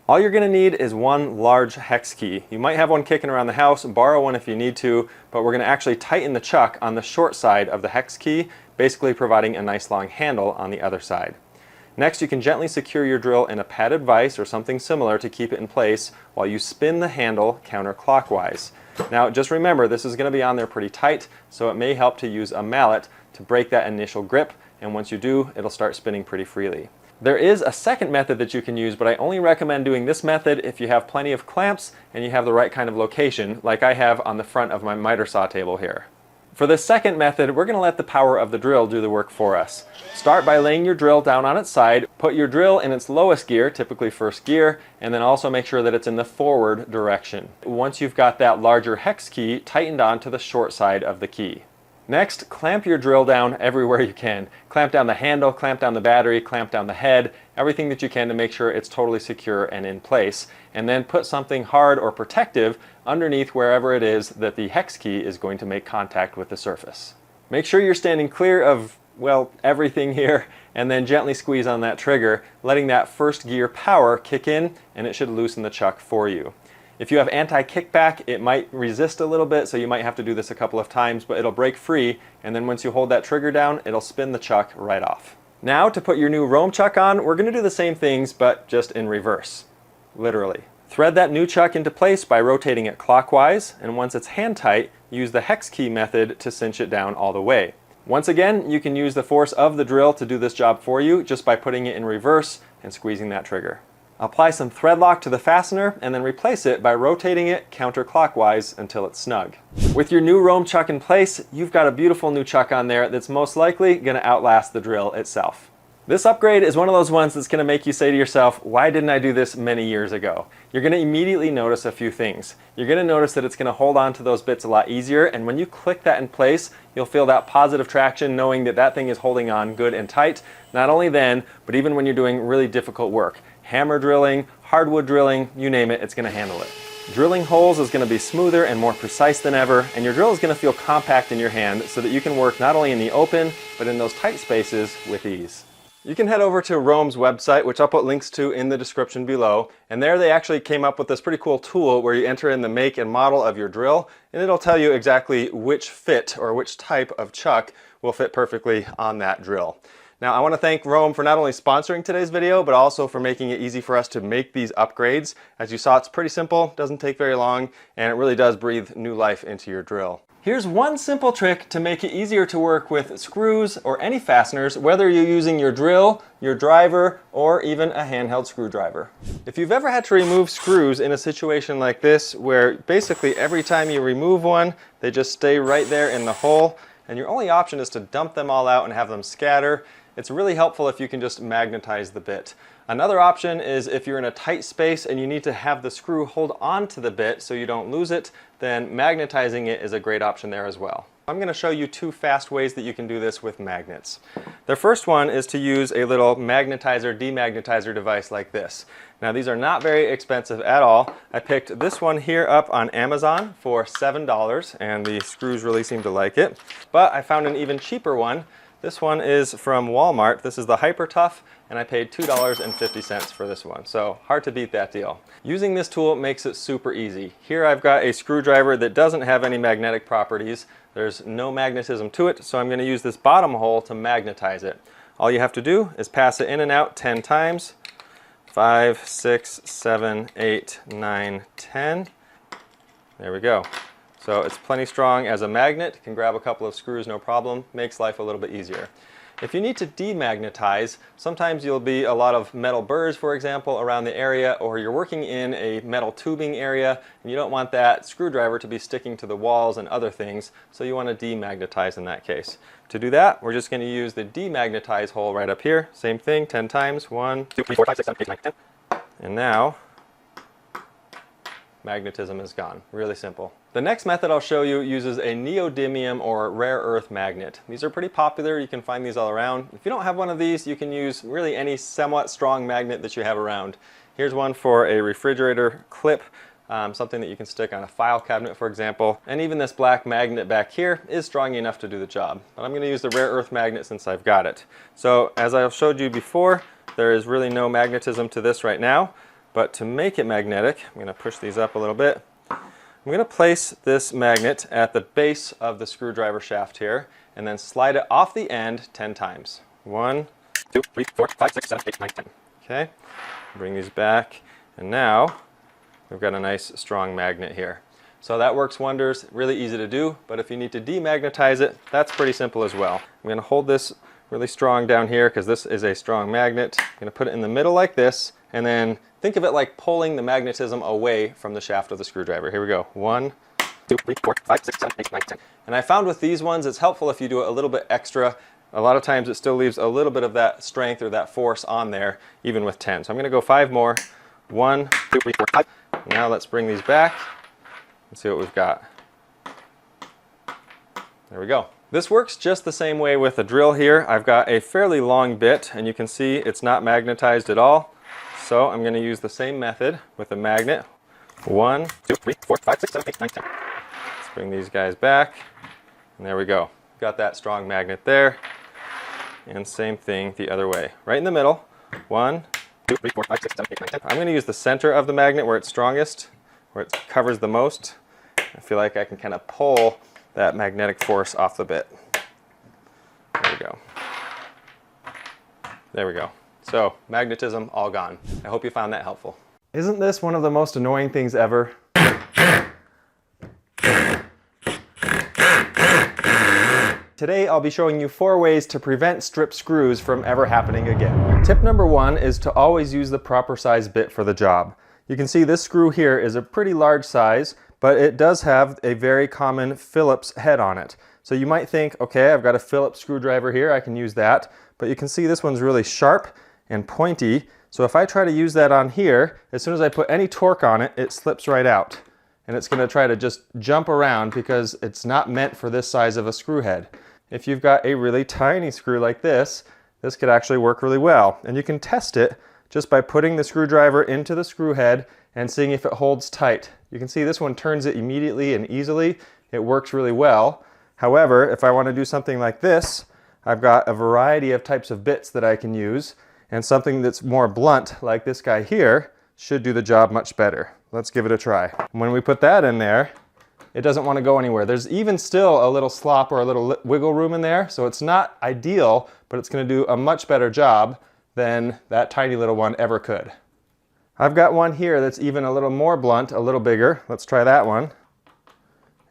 All you're going to need is one large hex key. You might have one kicking around the house, borrow one if you need to, but we're going to actually tighten the chuck on the short side of the hex key, basically providing a nice long handle on the other side. Next, you can gently secure your drill in a padded vise or something similar to keep it in place while you spin the handle counterclockwise. Now just remember, this is going to be on there pretty tight, so it may help to use a mallet to break that initial grip, and once you do, it'll start spinning pretty freely. There is a second method that you can use, but I only recommend doing this method if you have plenty of clamps and you have the right kind of location, like I have on the front of my miter saw table here. For this second method, we're going to let the power of the drill do the work for us. Start by laying your drill down on its side, put your drill in its lowest gear, typically first gear, and then also make sure that it's in the forward direction. Once you've got that larger hex key tightened onto the short side of the key. Next, clamp your drill down everywhere you can. Clamp down the handle, clamp down the battery, clamp down the head, everything that you can to make sure it's totally secure and in place. And then put something hard or protective underneath wherever it is that the hex key is going to make contact with the surface. Make sure you're standing clear of, well, everything here, and then gently squeeze on that trigger, letting that first gear power kick in, and it should loosen the chuck for you. If you have anti-kickback, it might resist a little bit, so you might have to do this a couple of times, but it'll break free, and then once you hold that trigger down, it'll spin the chuck right off. Now, to put your new Rome chuck on, we're going to do the same things, but just in reverse. Literally. Thread that new chuck into place by rotating it clockwise, and once it's hand tight, use the hex key method to cinch it down all the way. Once again, you can use the force of the drill to do this job for you just by putting it in reverse and squeezing that trigger. Apply some thread lock to the fastener and then replace it by rotating it counterclockwise until it's snug. With your new Rome chuck in place, you've got a beautiful new chuck on there that's most likely going to outlast the drill itself. This upgrade is one of those ones that's going to make you say to yourself, why didn't I do this many years ago? You're going to immediately notice a few things. You're going to notice that it's going to hold on to those bits a lot easier, and when you click that in place, you'll feel that positive traction knowing that that thing is holding on good and tight. Not only then, but even when you're doing really difficult work. Hammer drilling, hardwood drilling, you name it, it's going to handle it. Drilling holes is going to be smoother and more precise than ever, and your drill is going to feel compact in your hand so that you can work not only in the open, but in those tight spaces with ease. You can head over to Rome's website, which I'll put links to in the description below, and there they actually came up with this pretty cool tool where you enter in the make and model of your drill, and it'll tell you exactly which fit or which type of chuck will fit perfectly on that drill. Now, I want to thank Rome for not only sponsoring today's video, but also for making it easy for us to make these upgrades. As you saw, it's pretty simple, doesn't take very long, and it really does breathe new life into your drill. Here's one simple trick to make it easier to work with screws or any fasteners, whether you're using your drill, your driver, or even a handheld screwdriver. If you've ever had to remove screws in a situation like this, where basically every time you remove one, they just stay right there in the hole, and your only option is to dump them all out and have them scatter. It's really helpful if you can just magnetize the bit. Another option is if you're in a tight space and you need to have the screw hold on to the bit so you don't lose it, then magnetizing it is a great option there as well. I'm going to show you 2 fast ways that you can do this with magnets. The first one is to use a little magnetizer demagnetizer device like this. Now these are not very expensive at all. I picked this one here up on Amazon for $7 and the screws really seem to like it. But I found an even cheaper one. This one is from Walmart. This is the Hyper Tough, and I paid $2.50 for this one. So hard to beat that deal. Using this tool makes it super easy. Here I've got a screwdriver that doesn't have any magnetic properties. There's no magnetism to it, so I'm going to use this bottom hole to magnetize it. All you have to do is pass it in and out 10 times. 5, 6, 7, 8, 9, 10. There we go. So it's plenty strong as a magnet, can grab a couple of screws no problem, makes life a little bit easier. If you need to demagnetize, sometimes you'll be a lot of metal burrs, for example, around the area, or you're working in a metal tubing area and you don't want that screwdriver to be sticking to the walls and other things, so you want to demagnetize in that case. To do that, we're just going to use the demagnetize hole right up here. Same thing, 10 times. 1, 2, 3, 4, 5, 6, 7, 8, 9, 10. And now, magnetism is gone. Really simple. The next method I'll show you uses a neodymium or rare earth magnet. These are pretty popular. You can find these all around. If you don't have one of these, you can use really any somewhat strong magnet that you have around. Here's one for a refrigerator clip, something that you can stick on a file cabinet, for example. And even this black magnet back here is strong enough to do the job. But I'm going to use the rare earth magnet since I've got it. So as I showed you before, there is really no magnetism to this right now. But to make it magnetic, I'm going to push these up a little bit. I'm going to place this magnet at the base of the screwdriver shaft here and then slide it off the end 10 times. 1, 2, 3, 4, 5, 6, 7, 8, 9, 10. Okay, bring these back, and now we've got a nice strong magnet here. So that works wonders, really easy to do, but if you need to demagnetize it, that's pretty simple as well. I'm going to hold this really strong down here because this is a strong magnet. I'm going to put it in the middle like this, and then think of it like pulling the magnetism away from the shaft of the screwdriver. Here we go. 1, 2, 3, 4, 5, 6, 7, 8, 9, 10. And I found with these ones, it's helpful if you do it a little bit extra. A lot of times it still leaves a little bit of that strength or that force on there, even with 10. So I'm going to go 5 more. 1, 2, 3, 4, 5. Now let's bring these back and see what we've got. There we go. This works just the same way with the drill here. I've got a fairly long bit, and you can see it's not magnetized at all. So I'm going to use the same method with a magnet. 1, 2, 3, 4, 5, 6, 7, 8, 9, 10. Let's bring these guys back. And there we go. Got that strong magnet there. And same thing the other way. Right in the middle. 1, 2, 3, 4, 5, 6, 7, 8, 9, 10. I'm going to use the center of the magnet where it's strongest, where it covers the most. I feel like I can kind of pull that magnetic force off the bit. There we go. There we go. So, magnetism all gone. I hope you found that helpful. Isn't this one of the most annoying things ever? Today I'll be showing you 4 ways to prevent strip screws from ever happening again. Tip number 1 is to always use the proper size bit for the job. You can see this screw here is a pretty large size, but it does have a very common Phillips head on it. So you might think, okay, I've got a Phillips screwdriver here, I can use that. But you can see this one's really sharp and pointy. So if I try to use that on here, as soon as I put any torque on it, it slips right out. And it's going to try to just jump around because it's not meant for this size of a screw head. If you've got a really tiny screw like this could actually work really well. And you can test it just by putting the screwdriver into the screw head and seeing if it holds tight. You can see this one turns it immediately and easily. It works really well. However, if I want to do something like this, I've got a variety of types of bits that I can use, and something that's more blunt, like this guy here, should do the job much better. Let's give it a try. When we put that in there, it doesn't want to go anywhere. There's even still a little slop or a little wiggle room in there, so it's not ideal, but it's going to do a much better job than that tiny little one ever could. I've got one here that's even a little more blunt, a little bigger. Let's try that one.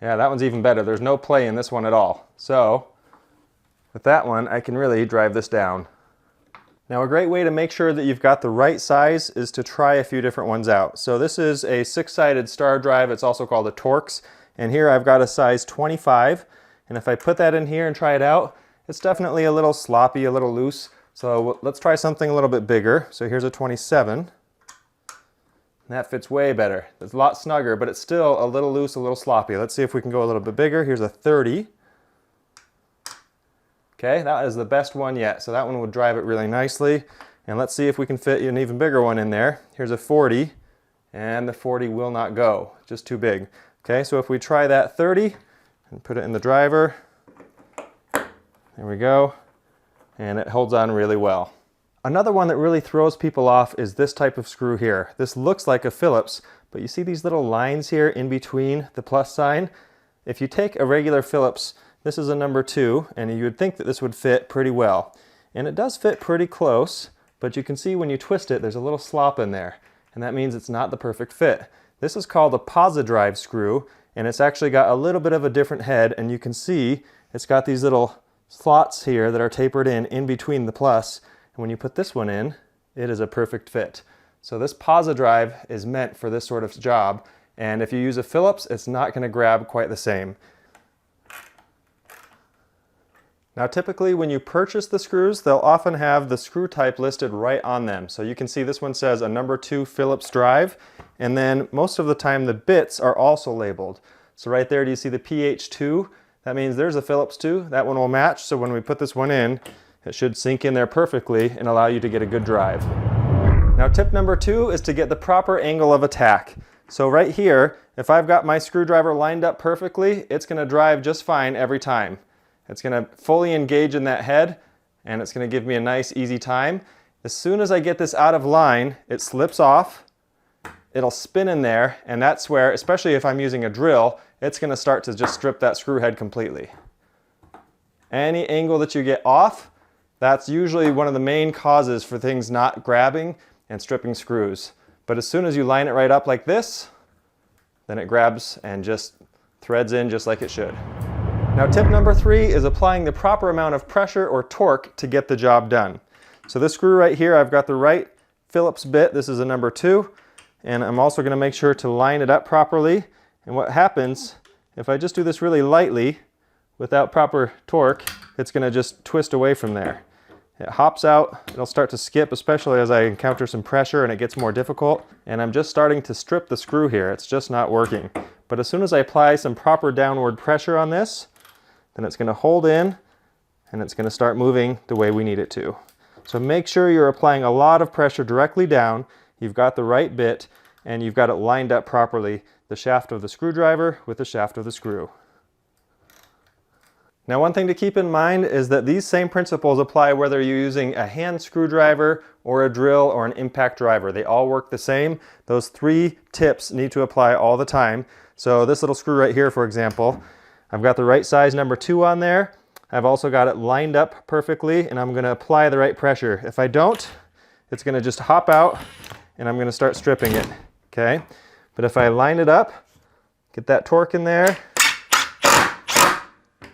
Yeah, that one's even better. There's no play in this one at all. So, with that one, I can really drive this down. Now a great way to make sure that you've got the right size is to try a few different ones out. So this is a 6-sided star drive. It's also called a Torx. And here I've got a size 25. And if I put that in here and try it out, it's definitely a little sloppy, a little loose. So let's try something a little bit bigger. So here's a 27. That fits way better. It's a lot snugger, but it's still a little loose, a little sloppy. Let's see if we can go a little bit bigger. Here's a 30. Okay, that is the best one yet. So that one would drive it really nicely. And let's see if we can fit an even bigger one in there. Here's a 40, and the 40 will not go, just too big. Okay, so if we try that 30 and put it in the driver, there we go, and it holds on really well. Another one that really throws people off is this type of screw here. This looks like a Phillips, but you see these little lines here in between the plus sign? If you take a regular Phillips, this is a number 2, and you would think that this would fit pretty well. And it does fit pretty close, but you can see when you twist it, there's a little slop in there, and that means it's not the perfect fit. This is called a Posi-Drive screw, and it's actually got a little bit of a different head, and you can see it's got these little slots here that are tapered in between the plus, and when you put this one in, it is a perfect fit. So this Posi-Drive is meant for this sort of job, and if you use a Phillips, it's not going to grab quite the same. Now typically when you purchase the screws, they'll often have the screw type listed right on them. So you can see this one says a number 2 Phillips drive, and then most of the time the bits are also labeled. So right there, do you see the PH2? That means there's a Phillips 2, that one will match, so when we put this one in, it should sink in there perfectly and allow you to get a good drive. Now tip number 2 is to get the proper angle of attack. So right here, if I've got my screwdriver lined up perfectly, it's going to drive just fine every time. It's going to fully engage in that head, and it's going to give me a nice easy time. As soon as I get this out of line, it slips off, it'll spin in there, and that's where, especially if I'm using a drill, it's going to start to just strip that screw head completely. Any angle that you get off, that's usually one of the main causes for things not grabbing and stripping screws. But as soon as you line it right up like this, then it grabs and just threads in just like it should. Now tip number 3 is applying the proper amount of pressure or torque to get the job done. So this screw right here, I've got the right Phillips bit, this is a number 2, and I'm also going to make sure to line it up properly. And what happens, if I just do this really lightly, without proper torque, it's going to just twist away from there. It hops out, it'll start to skip, especially as I encounter some pressure and it gets more difficult. And I'm just starting to strip the screw here, it's just not working. But as soon as I apply some proper downward pressure on this, then it's going to hold in and it's going to start moving the way we need it to. So make sure you're applying a lot of pressure directly down, you've got the right bit, and you've got it lined up properly, the shaft of the screwdriver with the shaft of the screw. Now one thing to keep in mind is that these same principles apply whether you're using a hand screwdriver or a drill or an impact driver. They all work the same. Those 3 tips need to apply all the time. So this little screw right here, for example, I've got the right size number 2 on there. I've also got it lined up perfectly, and I'm going to apply the right pressure. If I don't, it's going to just hop out and I'm going to start stripping it. Okay? But if I line it up, get that torque in there,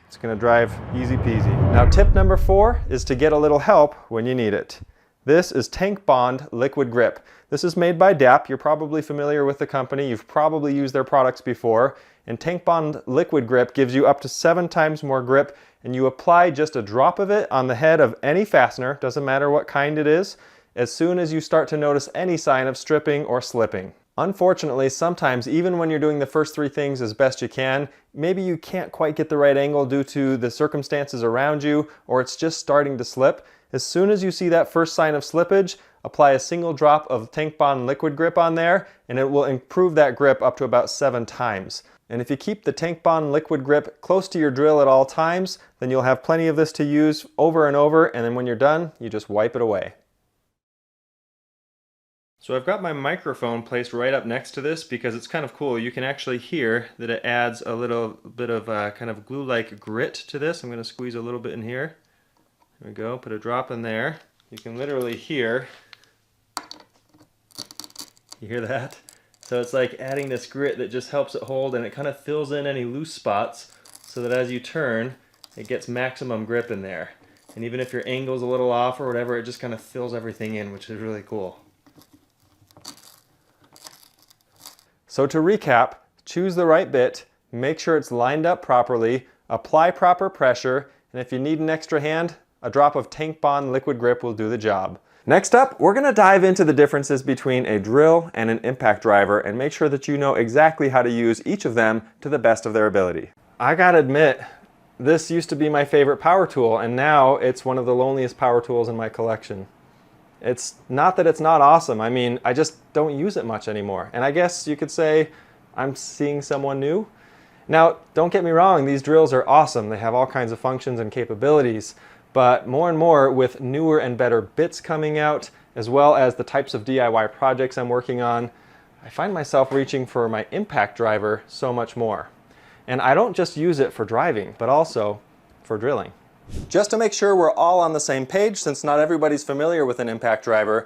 it's going to drive easy peasy. Now tip number 4 is to get a little help when you need it. This is Tank Bond Liquid Grip. This is made by DAP. You're probably familiar with the company. You've probably used their products before. And Tank Bond Liquid Grip gives you up to 7 times more grip, and you apply just a drop of it on the head of any fastener, doesn't matter what kind it is, as soon as you start to notice any sign of stripping or slipping. Unfortunately, sometimes even when you're doing the first 3 things as best you can, maybe you can't quite get the right angle due to the circumstances around you, or it's just starting to slip. As soon as you see that first sign of slippage, apply a single drop of Tank Bond Liquid Grip on there, and it will improve that grip up to about 7 times. And if you keep the Tank Bond Liquid Grip close to your drill at all times, then you'll have plenty of this to use over and over, and then when you're done, you just wipe it away. So I've got my microphone placed right up next to this because it's kind of cool. You can actually hear that it adds a little bit of kind of glue-like grit to this. I'm going to squeeze a little bit in here. There we go, put a drop in there. You can literally hear, you hear that? So it's like adding this grit that just helps it hold, and it kind of fills in any loose spots so that as you turn, it gets maximum grip in there. And even if your angle's a little off or whatever, it just kind of fills everything in, which is really cool. So to recap, choose the right bit, make sure it's lined up properly, Apply proper pressure, and if you need an extra hand, a drop of Tank Bond liquid grip will do the job. Next up, we're going to dive into the differences between a drill and an impact driver and make sure that you know exactly how to use each of them to the best of their ability. I gotta admit, this used to be my favorite power tool, and now it's one of the loneliest power tools in my collection. It's not that it's not awesome, I mean, I just don't use it much anymore. And I guess you could say I'm seeing someone new. Now, don't get me wrong, these drills are awesome. They have all kinds of functions and capabilities, but more and more with newer and better bits coming out, as well as the types of DIY projects I'm working on, I find myself reaching for my impact driver so much more. And I don't just use it for driving, but also for drilling. Just to make sure we're all on the same page, since not everybody's familiar with an impact driver,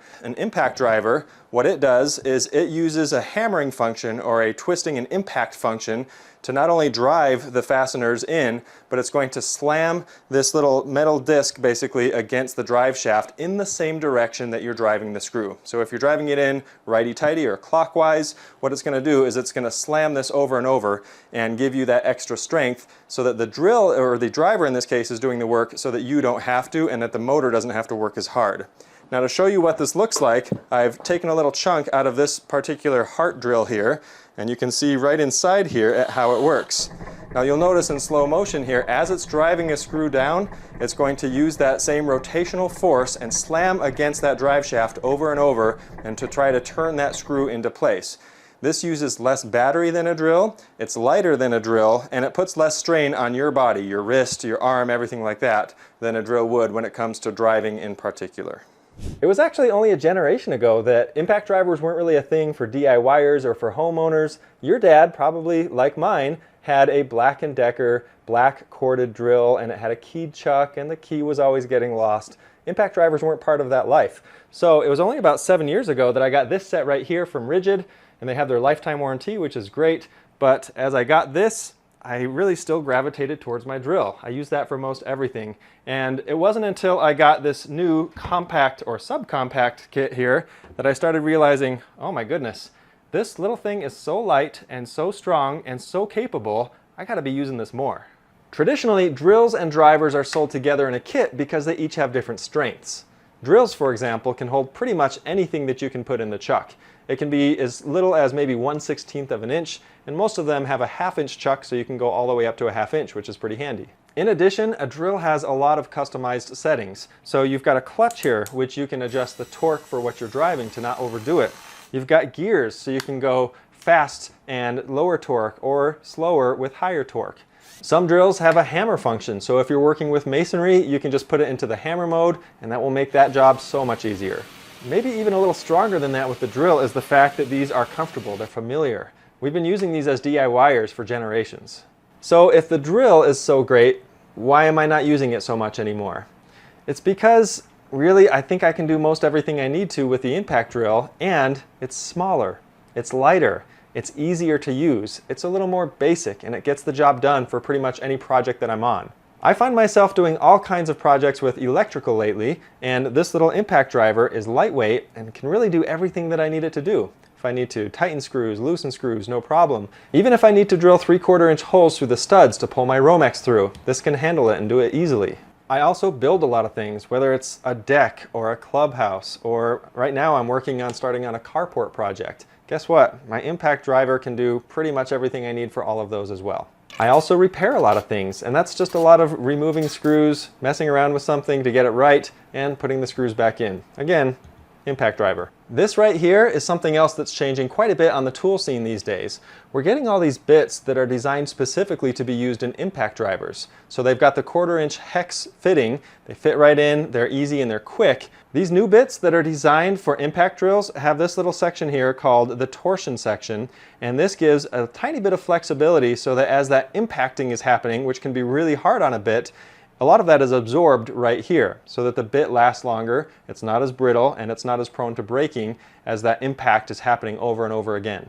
what it does is it uses a hammering function or a twisting and impact function to not only drive the fasteners in, but it's going to slam this little metal disc basically against the drive shaft in the same direction that you're driving the screw. So if you're driving it in righty-tighty or clockwise, what it's going to do is it's going to slam this over and over and give you that extra strength so that the drill, or the driver in this case, is doing the work so that you don't have to and that the motor doesn't have to work as hard. Now to show you what this looks like, I've taken a little chunk out of this particular heart drill here, and you can see right inside here at how it works. Now you'll notice in slow motion here, as it's driving a screw down, it's going to use that same rotational force and slam against that drive shaft over and over and to try to turn that screw into place. This uses less battery than a drill, it's lighter than a drill, and it puts less strain on your body, your wrist, your arm, everything like that, than a drill would when it comes to driving in particular. It was actually only a generation ago that impact drivers weren't really a thing for DIYers or for homeowners. Your dad, probably like mine, had a Black & Decker black corded drill, and it had a keyed chuck, and the key was always getting lost. Impact drivers weren't part of that life. So it was only about 7 years ago that I got this set right here from Rigid, and they have their lifetime warranty, which is great. But as I got this, I really still gravitated towards my drill. I use that for most everything. And it wasn't until I got this new compact or subcompact kit here that I started realizing, oh my goodness, this little thing is so light and so strong and so capable, I gotta be using this more. Traditionally, drills and drivers are sold together in a kit because they each have different strengths. Drills, for example, can hold pretty much anything that you can put in the chuck. It can be as little as maybe 1/16 of an inch, and most of them have a 1/2 inch chuck, so you can go all the way up to a 1/2 inch, which is pretty handy. In addition, a drill has a lot of customized settings. So you've got a clutch here, which you can adjust the torque for what you're driving to not overdo it. You've got gears, so you can go fast and lower torque, or slower with higher torque. Some drills have a hammer function, so if you're working with masonry, you can just put it into the hammer mode, and that will make that job so much easier. Maybe even a little stronger than that with the drill is the fact that these are comfortable, they're familiar. We've been using these as DIYers for generations. So if the drill is so great, why am I not using it so much anymore? It's because really I think I can do most everything I need to with the impact drill, and it's smaller, it's lighter, it's easier to use, it's a little more basic, and it gets the job done for pretty much any project that I'm on. I find myself doing all kinds of projects with electrical lately, and this little impact driver is lightweight and can really do everything that I need it to do. If I need to tighten screws, loosen screws, no problem. Even if I need to drill 3/4 inch holes through the studs to pull my Romex through, this can handle it and do it easily. I also build a lot of things, whether it's a deck or a clubhouse, or right now I'm working on starting on a carport project. Guess what? My impact driver can do pretty much everything I need for all of those as well. I also repair a lot of things, and that's just a lot of removing screws, messing around with something to get it right, and putting the screws back in. Again, impact driver. This right here is something else that's changing quite a bit on the tool scene these days. We're getting all these bits that are designed specifically to be used in impact drivers. So they've got the 1/4 inch hex fitting, they fit right in, they're easy and they're quick. These new bits that are designed for impact drills have this little section here called the torsion section, and this gives a tiny bit of flexibility so that as that impacting is happening, which can be really hard on a bit, a lot of that is absorbed right here so that the bit lasts longer, it's not as brittle, and it's not as prone to breaking as that impact is happening over and over again.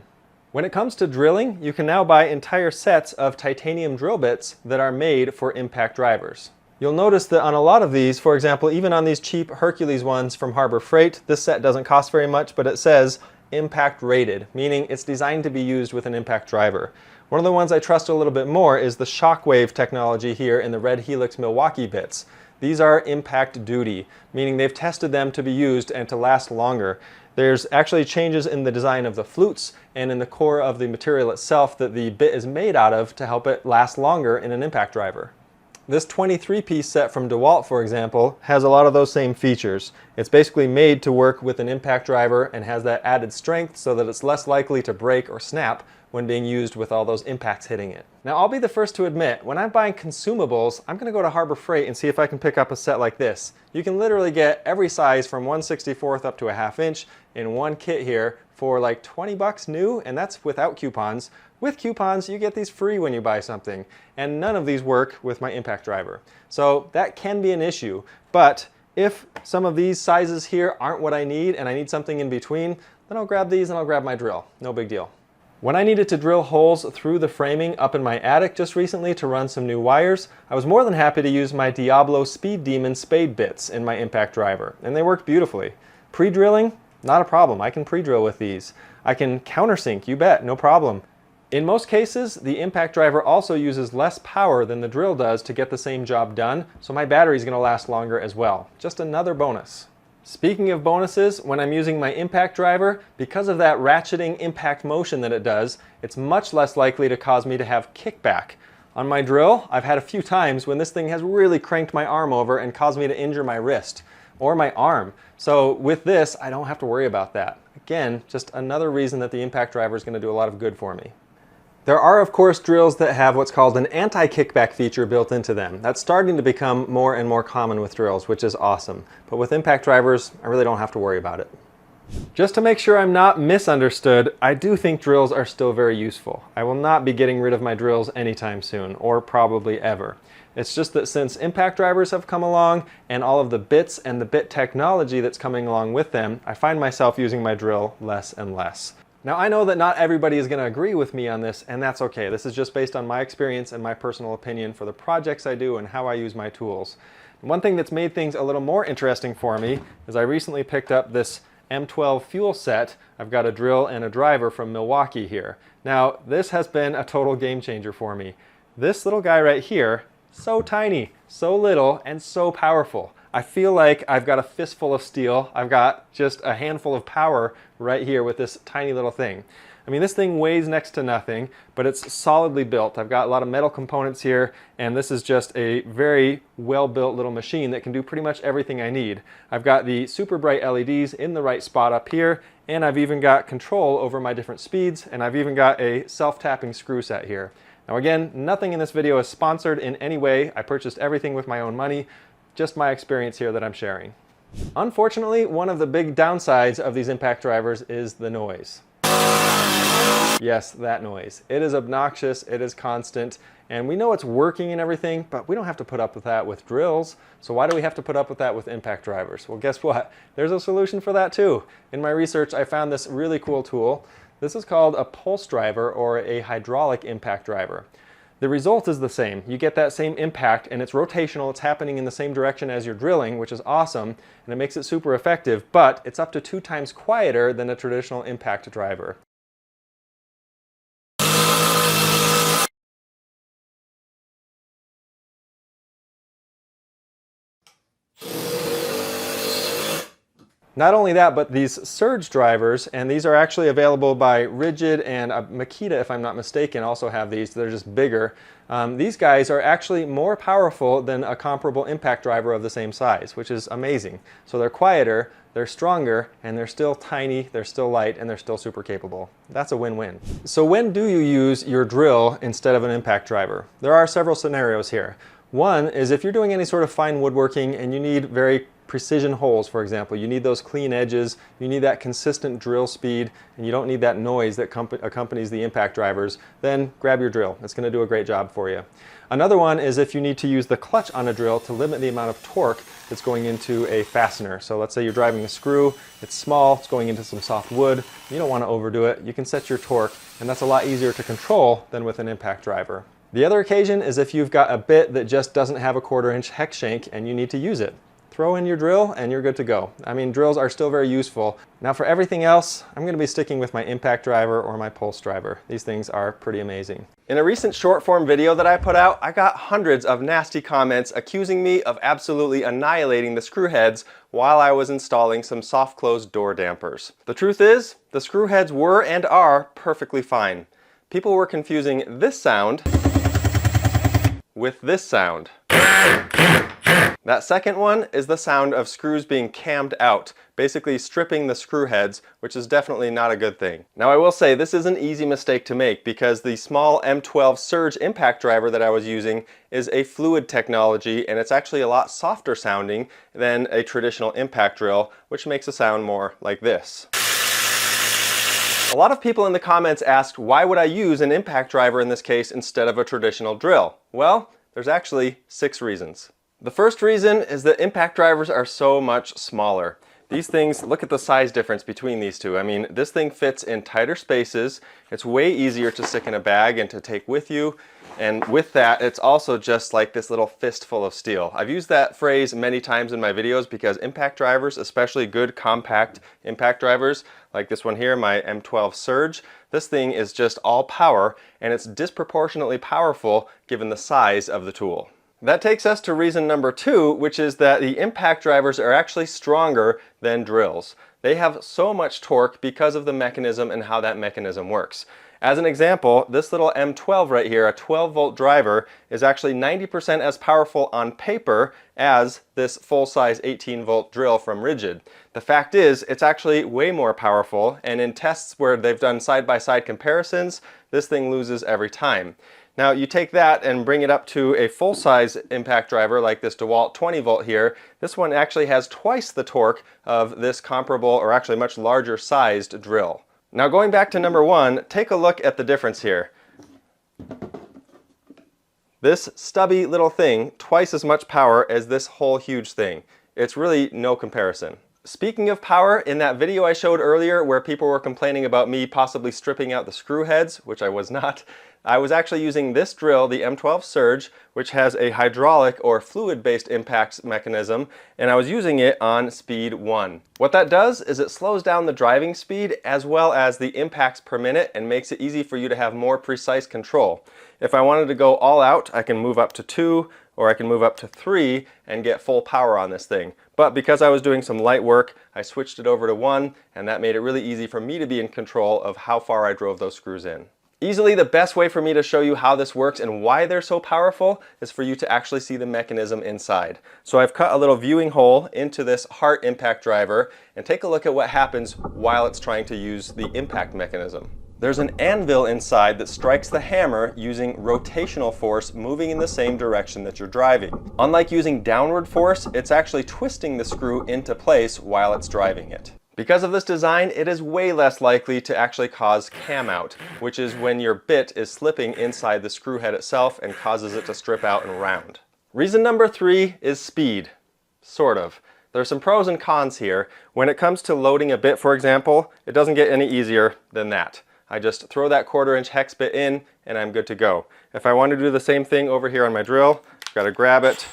When it comes to drilling, you can now buy entire sets of titanium drill bits that are made for impact drivers. You'll notice that on a lot of these, for example, even on these cheap Hercules ones from Harbor Freight, this set doesn't cost very much, but it says impact rated, meaning it's designed to be used with an impact driver. One of the ones I trust a little bit more is the Shockwave technology here in the Red Helix Milwaukee bits. These are impact duty, meaning they've tested them to be used and to last longer. There's actually changes in the design of the flutes and in the core of the material itself that the bit is made out of to help it last longer in an impact driver. This 23-piece set from DeWalt, for example, has a lot of those same features. It's basically made to work with an impact driver and has that added strength so that it's less likely to break or snap when being used with all those impacts hitting it. Now, I'll be the first to admit, when I'm buying consumables, I'm gonna go to Harbor Freight and see if I can pick up a set like this. You can literally get every size from 1/64 up to a 1/2 inch in one kit here for like 20 bucks new, and that's without coupons. With coupons, you get these free when you buy something, and none of these work with my impact driver. So that can be an issue, but if some of these sizes here aren't what I need and I need something in between, then I'll grab these and I'll grab my drill. No big deal. When I needed to drill holes through the framing up in my attic just recently to run some new wires, I was more than happy to use my Diablo Speed Demon spade bits in my impact driver, and they worked beautifully. Pre-drilling, not a problem. I can pre-drill with these. I can countersink, you bet, no problem. In most cases, the impact driver also uses less power than the drill does to get the same job done, so my battery is going to last longer as well. Just another bonus. Speaking of bonuses, when I'm using my impact driver, because of that ratcheting impact motion that it does, it's much less likely to cause me to have kickback. On my drill, I've had a few times when this thing has really cranked my arm over and caused me to injure my wrist or my arm. So with this, I don't have to worry about that. Again, just another reason that the impact driver is going to do a lot of good for me. There are, of course, drills that have what's called an anti-kickback feature built into them. That's starting to become more and more common with drills, which is awesome. But with impact drivers, I really don't have to worry about it. Just to make sure I'm not misunderstood, I do think drills are still very useful. I will not be getting rid of my drills anytime soon, or probably ever. It's just that since impact drivers have come along and all of the bits and the bit technology that's coming along with them, I find myself using my drill less and less. Now, I know that not everybody is going to agree with me on this, and that's okay. This is just based on my experience and my personal opinion for the projects I do and how I use my tools. And one thing that's made things a little more interesting for me is I recently picked up this M12 fuel set. I've got a drill and a driver from Milwaukee here. Now, this has been a total game changer for me. This little guy right here, so tiny, so little, and so powerful. I feel like I've got a fistful of steel. I've got just a handful of power right here with this tiny little thing. I mean, this thing weighs next to nothing, but it's solidly built. I've got a lot of metal components here, and this is just a very well-built little machine that can do pretty much everything I need. I've got the super bright LEDs in the right spot up here, and I've even got control over my different speeds, and I've even got a self-tapping screw set here. Now again, nothing in this video is sponsored in any way. I purchased everything with my own money. Just my experience here that I'm sharing. Unfortunately, one of the big downsides of these impact drivers is the noise. Yes, that noise. It is obnoxious, it is constant, and we know it's working and everything, but we don't have to put up with that with drills. So why do we have to put up with that with impact drivers? Well, guess what? There's a solution for that too. In my research, I found this really cool tool. This is called a pulse driver or a hydraulic impact driver. The result is the same. You get that same impact and it's rotational, it's happening in the same direction as you're drilling, which is awesome, and it makes it super effective, but it's up to 2 times quieter than a traditional impact driver. Not only that, but these surge drivers, and these are actually available by Rigid and Makita, if I'm not mistaken, also have these. They're just bigger. These guys are actually more powerful than a comparable impact driver of the same size, which is amazing. So they're quieter, they're stronger, and they're still tiny, they're still light, and they're still super capable. That's a win-win. So when do you use your drill instead of an impact driver? There are several scenarios here. One is if you're doing any sort of fine woodworking and you need very precision holes, for example. You need those clean edges, you need that consistent drill speed, and you don't need that noise that accompanies the impact drivers, then grab your drill. It's going to do a great job for you. Another one is if you need to use the clutch on a drill to limit the amount of torque that's going into a fastener. So let's say you're driving a screw, it's small, it's going into some soft wood, you don't want to overdo it, you can set your torque, and that's a lot easier to control than with an impact driver. The other occasion is if you've got a bit that just doesn't have a 1/4 inch hex shank and you need to use it. throw in your drill and you're good to go. I mean, drills are still very useful. Now for everything else, I'm going to be sticking with my impact driver or my pulse driver. These things are pretty amazing. In a recent short form video that I put out, I got hundreds of nasty comments accusing me of absolutely annihilating the screw heads while I was installing some soft close door dampers. The truth is, the screw heads were and are perfectly fine. People were confusing this sound with this sound. That second one is the sound of screws being cammed out, basically stripping the screw heads, which is definitely not a good thing. Now I will say this is an easy mistake to make because the small M12 surge impact driver that I was using is a fluid technology, and it's actually a lot softer sounding than a traditional impact drill, which makes a sound more like this. A lot of people in the comments asked why would I use an impact driver in this case instead of a traditional drill? Well, there's actually 6 reasons. The first reason is that impact drivers are so much smaller. These things, look at the size difference between these two. I mean, this thing fits in tighter spaces. It's way easier to stick in a bag and to take with you. And with that, it's also just like this little fistful of steel. I've used that phrase many times in my videos because impact drivers, especially good compact impact drivers, like this one here, my M12 Surge, this thing is just all power and it's disproportionately powerful given the size of the tool. That takes us to reason number 2, which is that the impact drivers are actually stronger than drills. They have so much torque because of the mechanism and how that mechanism works. As an example, this little M12 right here, a 12-volt driver, is actually 90% as powerful on paper as this full-size 18-volt drill from Rigid. The fact is, it's actually way more powerful, and in tests where they've done side-by-side comparisons, this thing loses every time. Now you take that and bring it up to a full-size impact driver like this DeWalt 20-volt here. This one actually has twice the torque of this comparable, or actually much larger sized drill. Now going back to number 1, take a look at the difference here. This stubby little thing, twice as much power as this whole huge thing. It's really no comparison. Speaking of power, in that video I showed earlier where people were complaining about me possibly stripping out the screw heads, which I was not, I was actually using this drill, the M12 Surge, which has a hydraulic or fluid-based impact mechanism, and I was using it on speed 1. What that does is it slows down the driving speed as well as the impacts per minute and makes it easy for you to have more precise control. If I wanted to go all out, I can move up to 2 or I can move up to 3 and get full power on this thing. But because I was doing some light work, I switched it over to 1, and that made it really easy for me to be in control of how far I drove those screws in. Easily the best way for me to show you how this works and why they're so powerful is for you to actually see the mechanism inside. So I've cut a little viewing hole into this heart impact driver, and take a look at what happens while it's trying to use the impact mechanism. There's an anvil inside that strikes the hammer using rotational force moving in the same direction that you're driving. Unlike using downward force, it's actually twisting the screw into place while it's driving it. Because of this design, it is way less likely to actually cause cam out, which is when your bit is slipping inside the screw head itself and causes it to strip out and round. Reason number 3 is speed. Sort of. There's some pros and cons here. When it comes to loading a bit, for example, it doesn't get any easier than that. I just throw that 1/4-inch hex bit in and I'm good to go. If I want to do the same thing over here on my drill, I've got to grab it,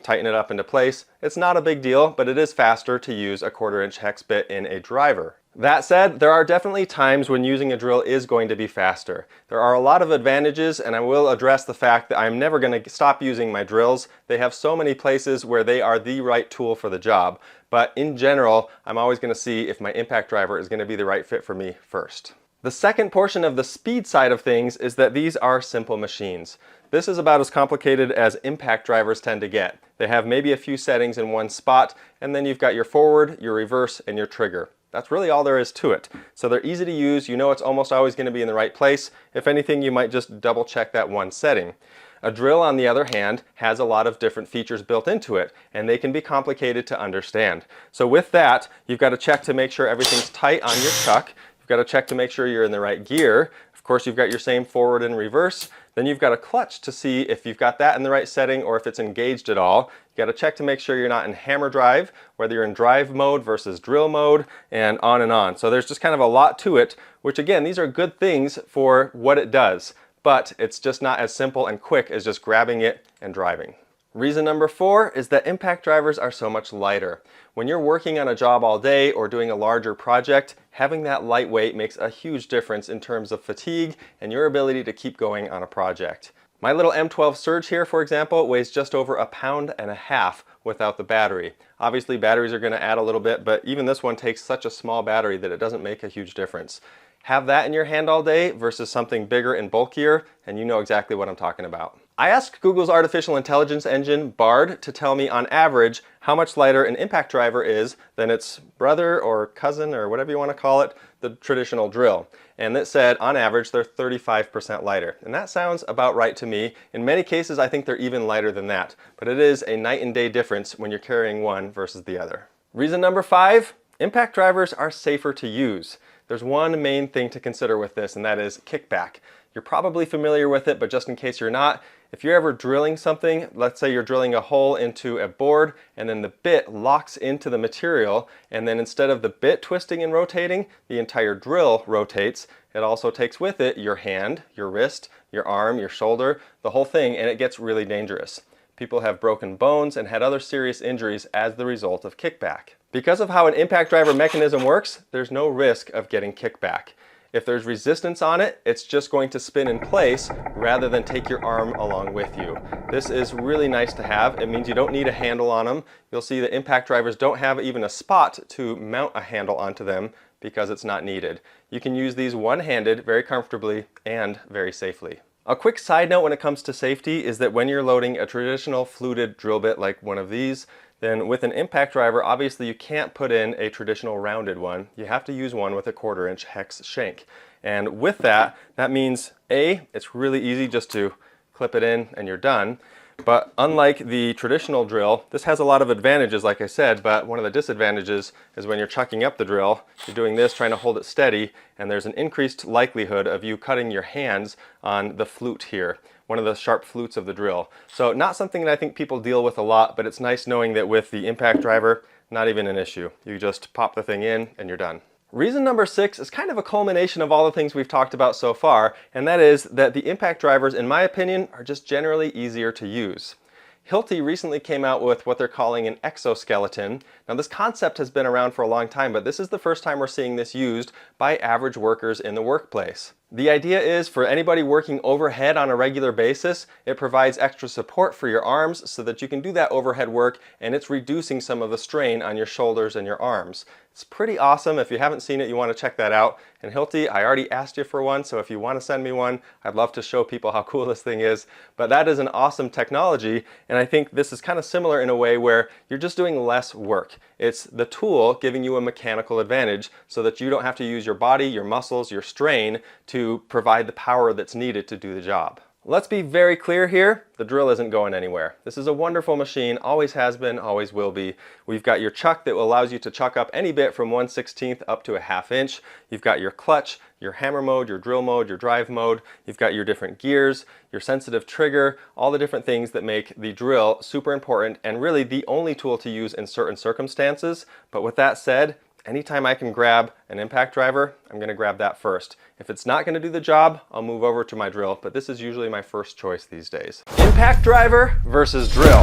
tighten it up into place. It's not a big deal, but it is faster to use a 1/4-inch hex bit in a driver. That said, there are definitely times when using a drill is going to be faster. There are a lot of advantages, and I will address the fact that I'm never going to stop using my drills. They have so many places where they are the right tool for the job. But in general, I'm always going to see if my impact driver is going to be the right fit for me first. The second portion of the speed side of things is that these are simple machines. This is about as complicated as impact drivers tend to get. They have maybe a few settings in one spot, and then you've got your forward, your reverse, and your trigger. That's really all there is to it. So they're easy to use. You know it's almost always going to be in the right place. If anything, you might just double check that one setting. A drill, on the other hand, has a lot of different features built into it, and they can be complicated to understand. So with that, you've got to check to make sure everything's tight on your chuck. You've got to check to make sure you're in the right gear. Of course, you've got your same forward and reverse. Then you've got a clutch to see if you've got that in the right setting or if it's engaged at all. You've got to check to make sure you're not in hammer drive, whether you're in drive mode versus drill mode, and on and on. So there's just kind of a lot to it, which again, these are good things for what it does. But it's just not as simple and quick as just grabbing it and driving. Reason number 4 is that impact drivers are so much lighter. When you're working on a job all day or doing a larger project, having that lightweight makes a huge difference in terms of fatigue and your ability to keep going on a project. My little M12 Surge here, for example, weighs just over 1.5 pounds without the battery. Obviously batteries are going to add a little bit, but even this one takes such a small battery that it doesn't make a huge difference. Have that in your hand all day versus something bigger and bulkier, and you know exactly what I'm talking about. I asked Google's artificial intelligence engine, Bard, to tell me on average how much lighter an impact driver is than its brother or cousin or whatever you want to call it, the traditional drill. And it said on average they're 35% lighter. And that sounds about right to me. In many cases I think they're even lighter than that. But it is a night and day difference when you're carrying one versus the other. Reason number 5, impact drivers are safer to use. There's one main thing to consider with this, and that is kickback. You're probably familiar with it, but just in case you're not, if you're ever drilling something, let's say you're drilling a hole into a board and then the bit locks into the material, and then instead of the bit twisting and rotating, the entire drill rotates. It also takes with it your hand, your wrist, your arm, your shoulder, the whole thing, and it gets really dangerous. People have broken bones and had other serious injuries as the result of kickback. Because of how an impact driver mechanism works, there's no risk of getting kickback. If there's resistance on it, it's just going to spin in place rather than take your arm along with you. This is really nice to have. It means you don't need a handle on them. You'll see that impact drivers don't have even a spot to mount a handle onto them because it's not needed. You can use these one-handed very comfortably and very safely. A quick side note when it comes to safety is that when you're loading a traditional fluted drill bit like one of these, then with an impact driver, obviously you can't put in a traditional rounded one. You have to use one with a 1/4 inch hex shank. And with that, that means A, it's really easy just to clip it in and you're done. But unlike the traditional drill, this has a lot of advantages, like I said, but one of the disadvantages is when you're chucking up the drill, you're doing this, trying to hold it steady, and there's an increased likelihood of you cutting your hands on the flute here, one of the sharp flutes of the drill. So not something that I think people deal with a lot, but it's nice knowing that with the impact driver, not even an issue. You just pop the thing in and you're done. Reason number 6 is kind of a culmination of all the things we've talked about so far, and that is that the impact drivers, in my opinion, are just generally easier to use. Hilti recently came out with what they're calling an exoskeleton. Now this concept has been around for a long time, but this is the first time we're seeing this used by average workers in the workplace. The idea is for anybody working overhead on a regular basis, it provides extra support for your arms so that you can do that overhead work, and it's reducing some of the strain on your shoulders and your arms. It's pretty awesome. If you haven't seen it, you want to check that out. And Hilti, I already asked you for one, so if you want to send me one, I'd love to show people how cool this thing is. But that is an awesome technology, and I think this is kind of similar in a way where you're just doing less work. It's the tool giving you a mechanical advantage so that you don't have to use your body, your muscles, your strain to provide the power that's needed to do the job. Let's be very clear here, the drill isn't going anywhere. This is a wonderful machine, always has been, always will be. We've got your chuck that allows you to chuck up any bit from 1/16 up to 1/2 inch. You've got your clutch, your hammer mode, your drill mode, your drive mode. You've got your different gears, your sensitive trigger, all the different things that make the drill super important and really the only tool to use in certain circumstances. But with that said, anytime I can grab an impact driver, I'm going to grab that first. If it's not going to do the job, I'll move over to my drill, but this is usually my first choice these days. Impact driver versus drill.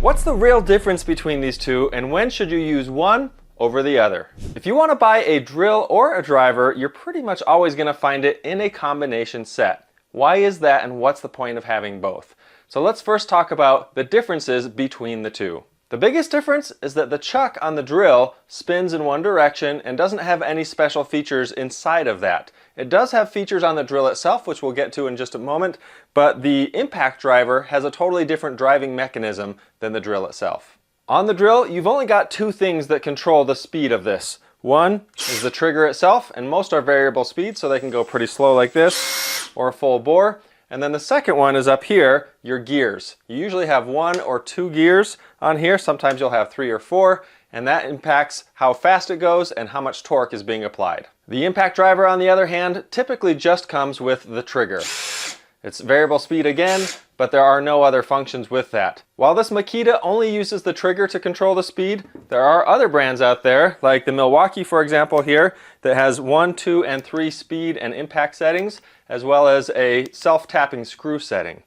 What's the real difference between these two, and when should you use one over the other? If you want to buy a drill or a driver, you're pretty much always going to find it in a combination set. Why is that, and what's the point of having both? So let's first talk about the differences between the two. The biggest difference is that the chuck on the drill spins in one direction and doesn't have any special features inside of that. It does have features on the drill itself, which we'll get to in just a moment, but the impact driver has a totally different driving mechanism than the drill itself. On the drill, you've only got two things that control the speed of this. One is the trigger itself, and most are variable speed, so they can go pretty slow like this, or full bore. And then the second one is up here, your gears. You usually have 1 or 2 gears on here. Sometimes you'll have 3 or 4, and that impacts how fast it goes and how much torque is being applied. The impact driver, on the other hand, typically just comes with the trigger. It's variable speed again, but there are no other functions with that. While this Makita only uses the trigger to control the speed, there are other brands out there, like the Milwaukee, for example, here, that has 1, 2, and 3 speed and impact settings, as well as a self-tapping screw setting.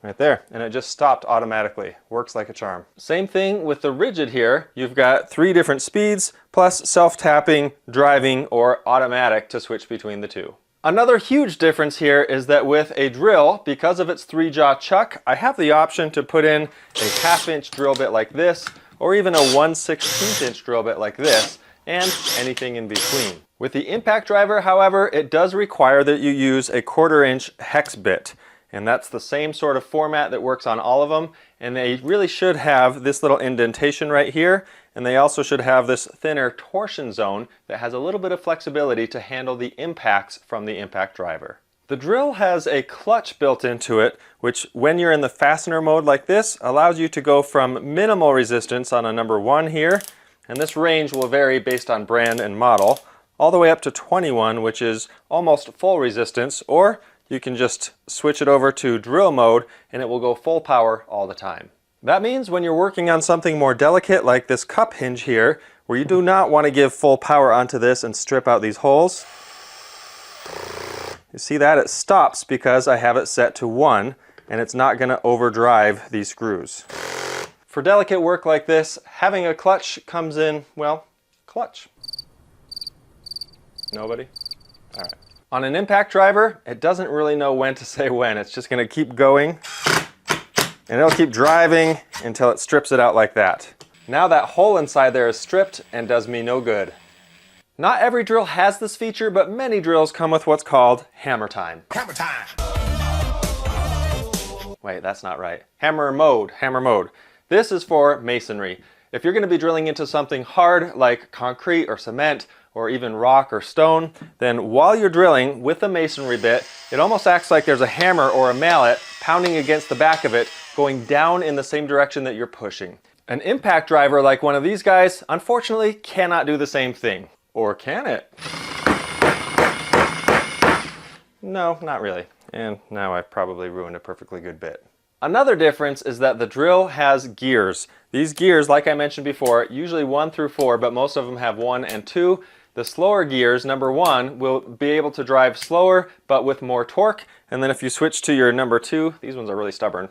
Right there, and it just stopped automatically. Works like a charm. Same thing with the rigid here. You've got 3 different speeds, plus self-tapping, driving, or automatic to switch between the 2. Another huge difference here is that with a drill, because of its 3-jaw chuck, I have the option to put in a 1/2-inch drill bit like this, or even a 1/16-inch drill bit like this, and anything in between. With the impact driver, however, it does require that you use a 1/4-inch hex bit. And that's the same sort of format that works on all of them. And they really should have this little indentation right here. And they also should have this thinner torsion zone that has a little bit of flexibility to handle the impacts from the impact driver. The drill has a clutch built into it, which when you're in the fastener mode like this, allows you to go from minimal resistance on a number 1 here, and this range will vary based on brand and model, all the way up to 21, which is almost full resistance, or you can just switch it over to drill mode and it will go full power all the time. That means when you're working on something more delicate like this cup hinge here, where you do not want to give full power onto this and strip out these holes, you see that? It stops because I have it set to 1 and it's not going to overdrive these screws. For delicate work like this, having a clutch comes in, well, clutch. Nobody? All right. On an impact driver, it doesn't really know when to say when. It's just going to keep going, and it'll keep driving until it strips it out like that. Now that hole inside there is stripped and does me no good. Not every drill has this feature, but many drills come with what's called hammer time. Hammer time! Wait, that's not right. Hammer mode, hammer mode. This is for masonry. If you're going to be drilling into something hard like concrete or cement, or even rock or stone, then while you're drilling with the masonry bit, it almost acts like there's a hammer or a mallet pounding against the back of it, going down in the same direction that you're pushing. An impact driver like one of these guys, unfortunately, cannot do the same thing. Or can it? No, not really. And now I've probably ruined a perfectly good bit. Another difference is that the drill has gears. These gears, like I mentioned before, usually 1 through 4, but most of them have 1 and 2. The slower gears, number 1, will be able to drive slower, but with more torque. And then if you switch to your number 2, these ones are really stubborn,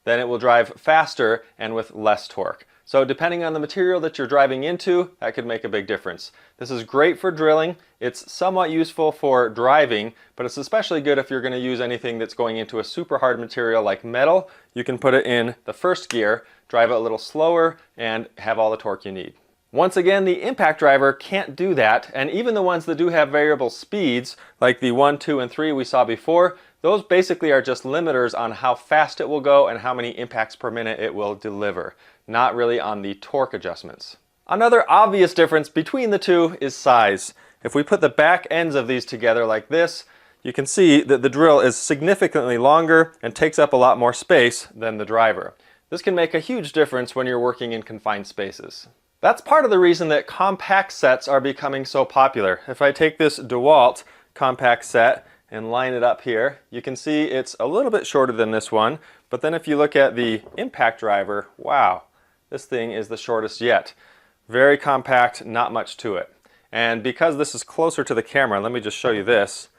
then it will drive faster and with less torque. So depending on the material that you're driving into, that could make a big difference. This is great for drilling. It's somewhat useful for driving, but it's especially good if you're going to use anything that's going into a super hard material like metal. You can put it in the first gear, drive it a little slower, and have all the torque you need. Once again, the impact driver can't do that, and even the ones that do have variable speeds, like the 1, 2, and 3 we saw before, those basically are just limiters on how fast it will go and how many impacts per minute it will deliver, not really on the torque adjustments. Another obvious difference between the two is size. If we put the back ends of these together like this, you can see that the drill is significantly longer and takes up a lot more space than the driver. This can make a huge difference when you're working in confined spaces. That's part of the reason that compact sets are becoming so popular. If I take this DeWalt compact set and line it up here, you can see it's a little bit shorter than this one, but then if you look at the impact driver, wow, this thing is the shortest yet. Very compact, not much to it. And because this is closer to the camera, let me just show you this.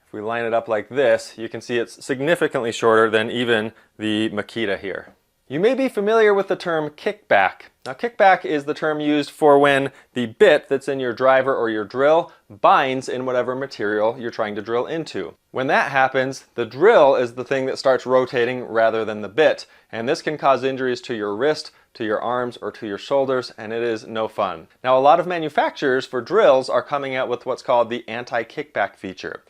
If we line it up like this, you can see it's significantly shorter than even the Makita here. You may be familiar with the term kickback. Now, kickback is the term used for when the bit that's in your driver or your drill binds in whatever material you're trying to drill into. When that happens, the drill is the thing that starts rotating rather than the bit, and this can cause injuries to your wrist, to your arms, or to your shoulders, and it is no fun. Now, a lot of manufacturers for drills are coming out with what's called the anti-kickback feature.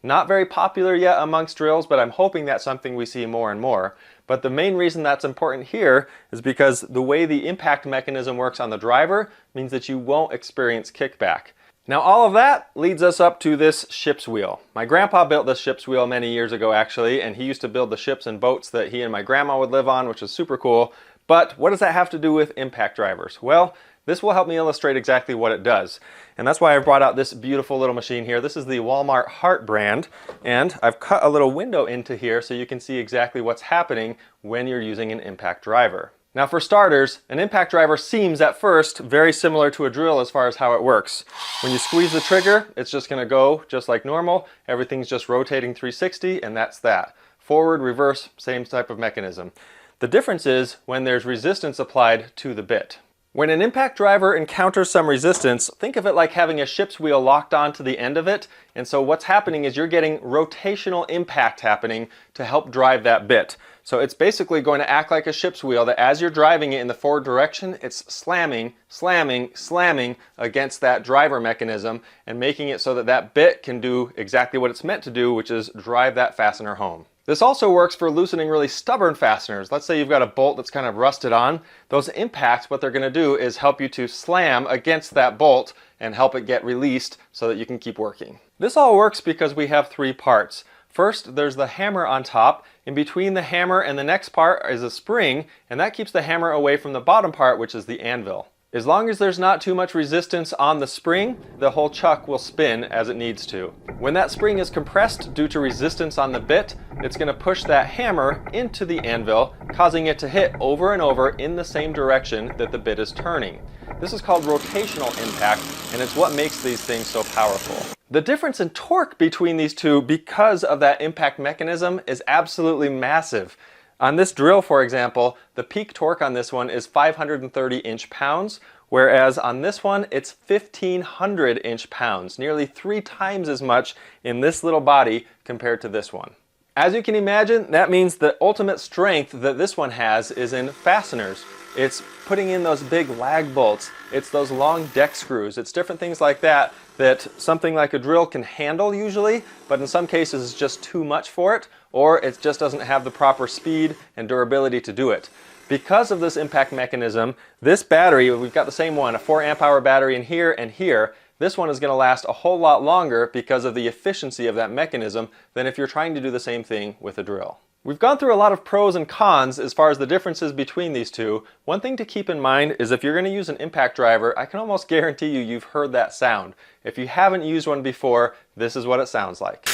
Not very popular yet amongst drills, but I'm hoping that's something we see more and more. But the main reason that's important here is because the way the impact mechanism works on the driver means that you won't experience kickback. Now, all of that leads us up to this ship's wheel. My grandpa built this ship's wheel many years ago, actually, and he used to build the ships and boats that he and my grandma would live on, which is super cool. But what does that have to do with impact drivers? Well, this will help me illustrate exactly what it does. And that's why I brought out this beautiful little machine here. This is the Walmart Heart brand, and I've cut a little window into here so you can see exactly what's happening when you're using an impact driver. Now, for starters, an impact driver seems at first very similar to a drill as far as how it works. When you squeeze the trigger, it's just going to go just like normal. Everything's just rotating 360, and that's that. Forward, reverse, same type of mechanism. The difference is when there's resistance applied to the bit. When an impact driver encounters some resistance, think of it like having a ship's wheel locked onto the end of it. And so what's happening is you're getting rotational impact happening to help drive that bit. So it's basically going to act like a ship's wheel that as you're driving it in the forward direction, it's slamming, slamming, slamming against that driver mechanism and making it so that that bit can do exactly what it's meant to do, which is drive that fastener home. This also works for loosening really stubborn fasteners. Let's say you've got a bolt that's kind of rusted on. Those impacts, what they're going to do is help you to slam against that bolt and help it get released so that you can keep working. This all works because we have three parts. First, there's the hammer on top. In between the hammer and the next part is a spring, and that keeps the hammer away from the bottom part, which is the anvil. As long as there's not too much resistance on the spring, the whole chuck will spin as it needs to. When that spring is compressed due to resistance on the bit, it's going to push that hammer into the anvil, causing it to hit over and over in the same direction that the bit is turning. This is called rotational impact, and it's what makes these things so powerful. The difference in torque between these two because of that impact mechanism is absolutely massive. On this drill, for example, the peak torque on this one is 530 inch-pounds, whereas on this one it's 1,500 inch-pounds, nearly 3 times as much in this little body compared to this one. As you can imagine, that means the ultimate strength that this one has is in fasteners. It's putting in those big lag bolts, it's those long deck screws, it's different things like that that something like a drill can handle usually, but in some cases it's just too much for it, or it just doesn't have the proper speed and durability to do it. Because of this impact mechanism, this battery, we've got the same one, a 4 amp hour battery in here and here, this one is going to last a whole lot longer because of the efficiency of that mechanism than if you're trying to do the same thing with a drill. We've gone through a lot of pros and cons as far as the differences between these two. One thing to keep in mind is if you're going to use an impact driver, I can almost guarantee you've heard that sound. If you haven't used one before, this is what it sounds like.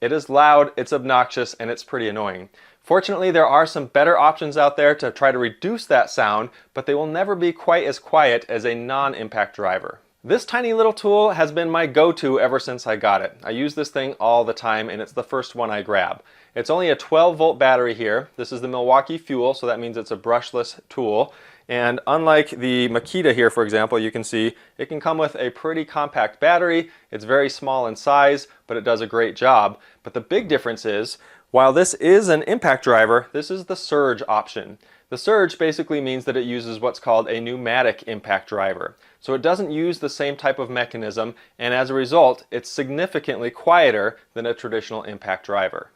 It is loud, it's obnoxious, and it's pretty annoying. Fortunately, there are some better options out there to try to reduce that sound, but they will never be quite as quiet as a non-impact driver. This tiny little tool has been my go-to ever since I got it. I use this thing all the time, and it's the first one I grab. It's only a 12-volt battery here. This is the Milwaukee Fuel, so that means it's a brushless tool. And unlike the Makita here, for example, you can see it can come with a pretty compact battery. It's very small in size, but it does a great job. But the big difference is, while this is an impact driver, this is the surge option. The surge basically means that it uses what's called a pneumatic impact driver. So it doesn't use the same type of mechanism, and as a result, it's significantly quieter than a traditional impact driver.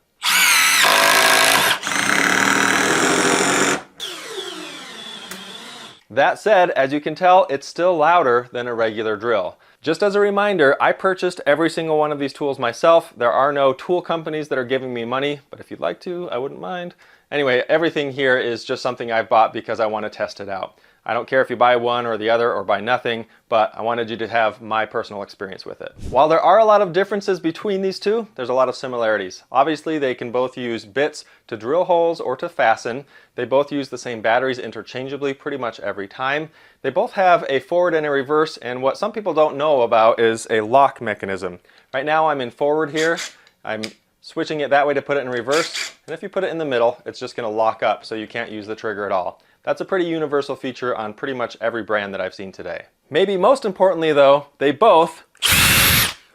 That said, as you can tell, it's still louder than a regular drill. Just as a reminder, I purchased every single one of these tools myself. There are no tool companies that are giving me money, but if you'd like to, I wouldn't mind. Anyway, everything here is just something I bought because I want to test it out. I don't care if you buy one or the other or buy nothing, but I wanted you to have my personal experience with it. While there are a lot of differences between these two, there's a lot of similarities. Obviously, they can both use bits to drill holes or to fasten. They both use the same batteries interchangeably pretty much every time. They both have a forward and a reverse, and what some people don't know about is a lock mechanism. Right now I'm in forward here. I'm switching it that way to put it in reverse, and if you put it in the middle, it's just going to lock up so you can't use the trigger at all. That's a pretty universal feature on pretty much every brand that I've seen today. Maybe most importantly though, they both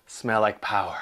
smell like power.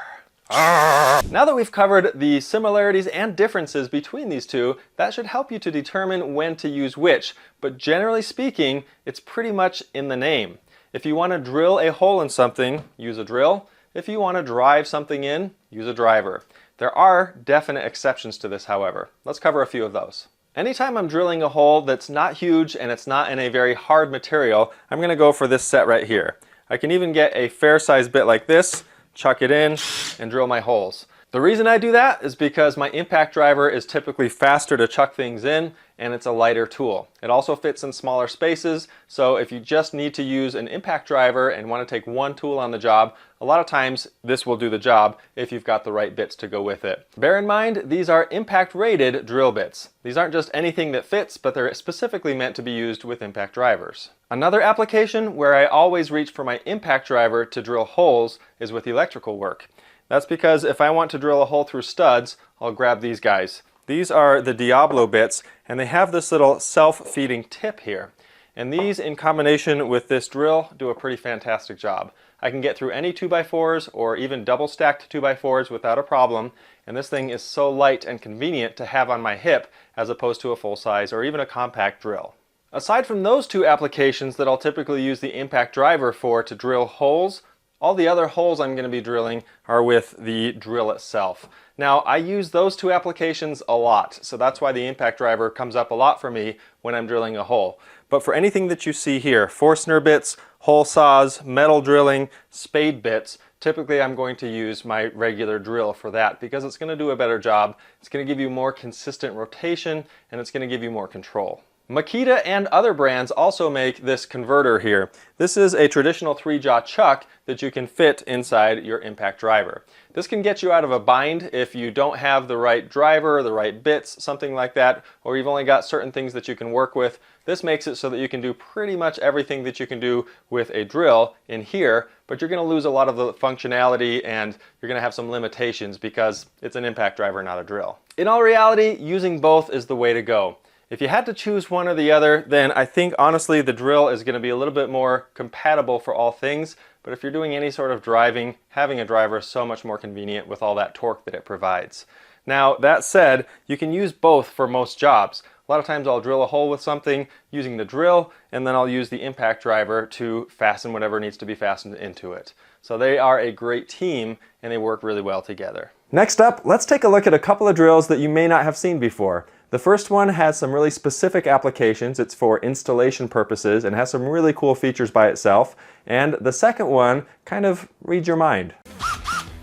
Now that we've covered the similarities and differences between these two, that should help you to determine when to use which, but generally speaking, it's pretty much in the name. If you want to drill a hole in something, use a drill. If you want to drive something in, use a driver. There are definite exceptions to this, however. Let's cover a few of those. Anytime I'm drilling a hole that's not huge and it's not in a very hard material, I'm going to go for this set right here. I can even get a fair sized bit like this, chuck it in, and drill my holes. The reason I do that is because my impact driver is typically faster to chuck things in, and it's a lighter tool. It also fits in smaller spaces, so if you just need to use an impact driver and want to take one tool on the job, a lot of times this will do the job if you've got the right bits to go with it. Bear in mind, these are impact rated drill bits. These aren't just anything that fits, but they're specifically meant to be used with impact drivers. Another application where I always reach for my impact driver to drill holes is with electrical work. That's because if I want to drill a hole through studs, I'll grab these guys. These are the Diablo bits, and they have this little self-feeding tip here. And these, in combination with this drill, do a pretty fantastic job. I can get through any 2x4s or even double-stacked 2x4s without a problem, and this thing is so light and convenient to have on my hip as opposed to a full-size or even a compact drill. Aside from those two applications that I'll typically use the impact driver for to drill holes, all the other holes I'm going to be drilling are with the drill itself. Now, I use those two applications a lot, so that's why the impact driver comes up a lot for me when I'm drilling a hole. But for anything that you see here, Forstner bits, hole saws, metal drilling, spade bits, typically I'm going to use my regular drill for that because it's going to do a better job, it's going to give you more consistent rotation, and it's going to give you more control. Makita and other brands also make this converter here. This is a traditional 3-jaw chuck that you can fit inside your impact driver. This can get you out of a bind if you don't have the right driver, the right bits, something like that, or you've only got certain things that you can work with. This makes it so that you can do pretty much everything that you can do with a drill in here, but you're going to lose a lot of the functionality and you're going to have some limitations because it's an impact driver, not a drill. In all reality, using both is the way to go. If you had to choose one or the other, then I think honestly the drill is going to be a little bit more compatible for all things, but if you're doing any sort of driving, having a driver is so much more convenient with all that torque that it provides. Now, that said, you can use both for most jobs. A lot of times I'll drill a hole with something using the drill, and then I'll use the impact driver to fasten whatever needs to be fastened into it. So they are a great team, and they work really well together. Next up, let's take a look at a couple of drills that you may not have seen before. The first one has some really specific applications. It's for installation purposes and has some really cool features by itself. And the second one kind of reads your mind.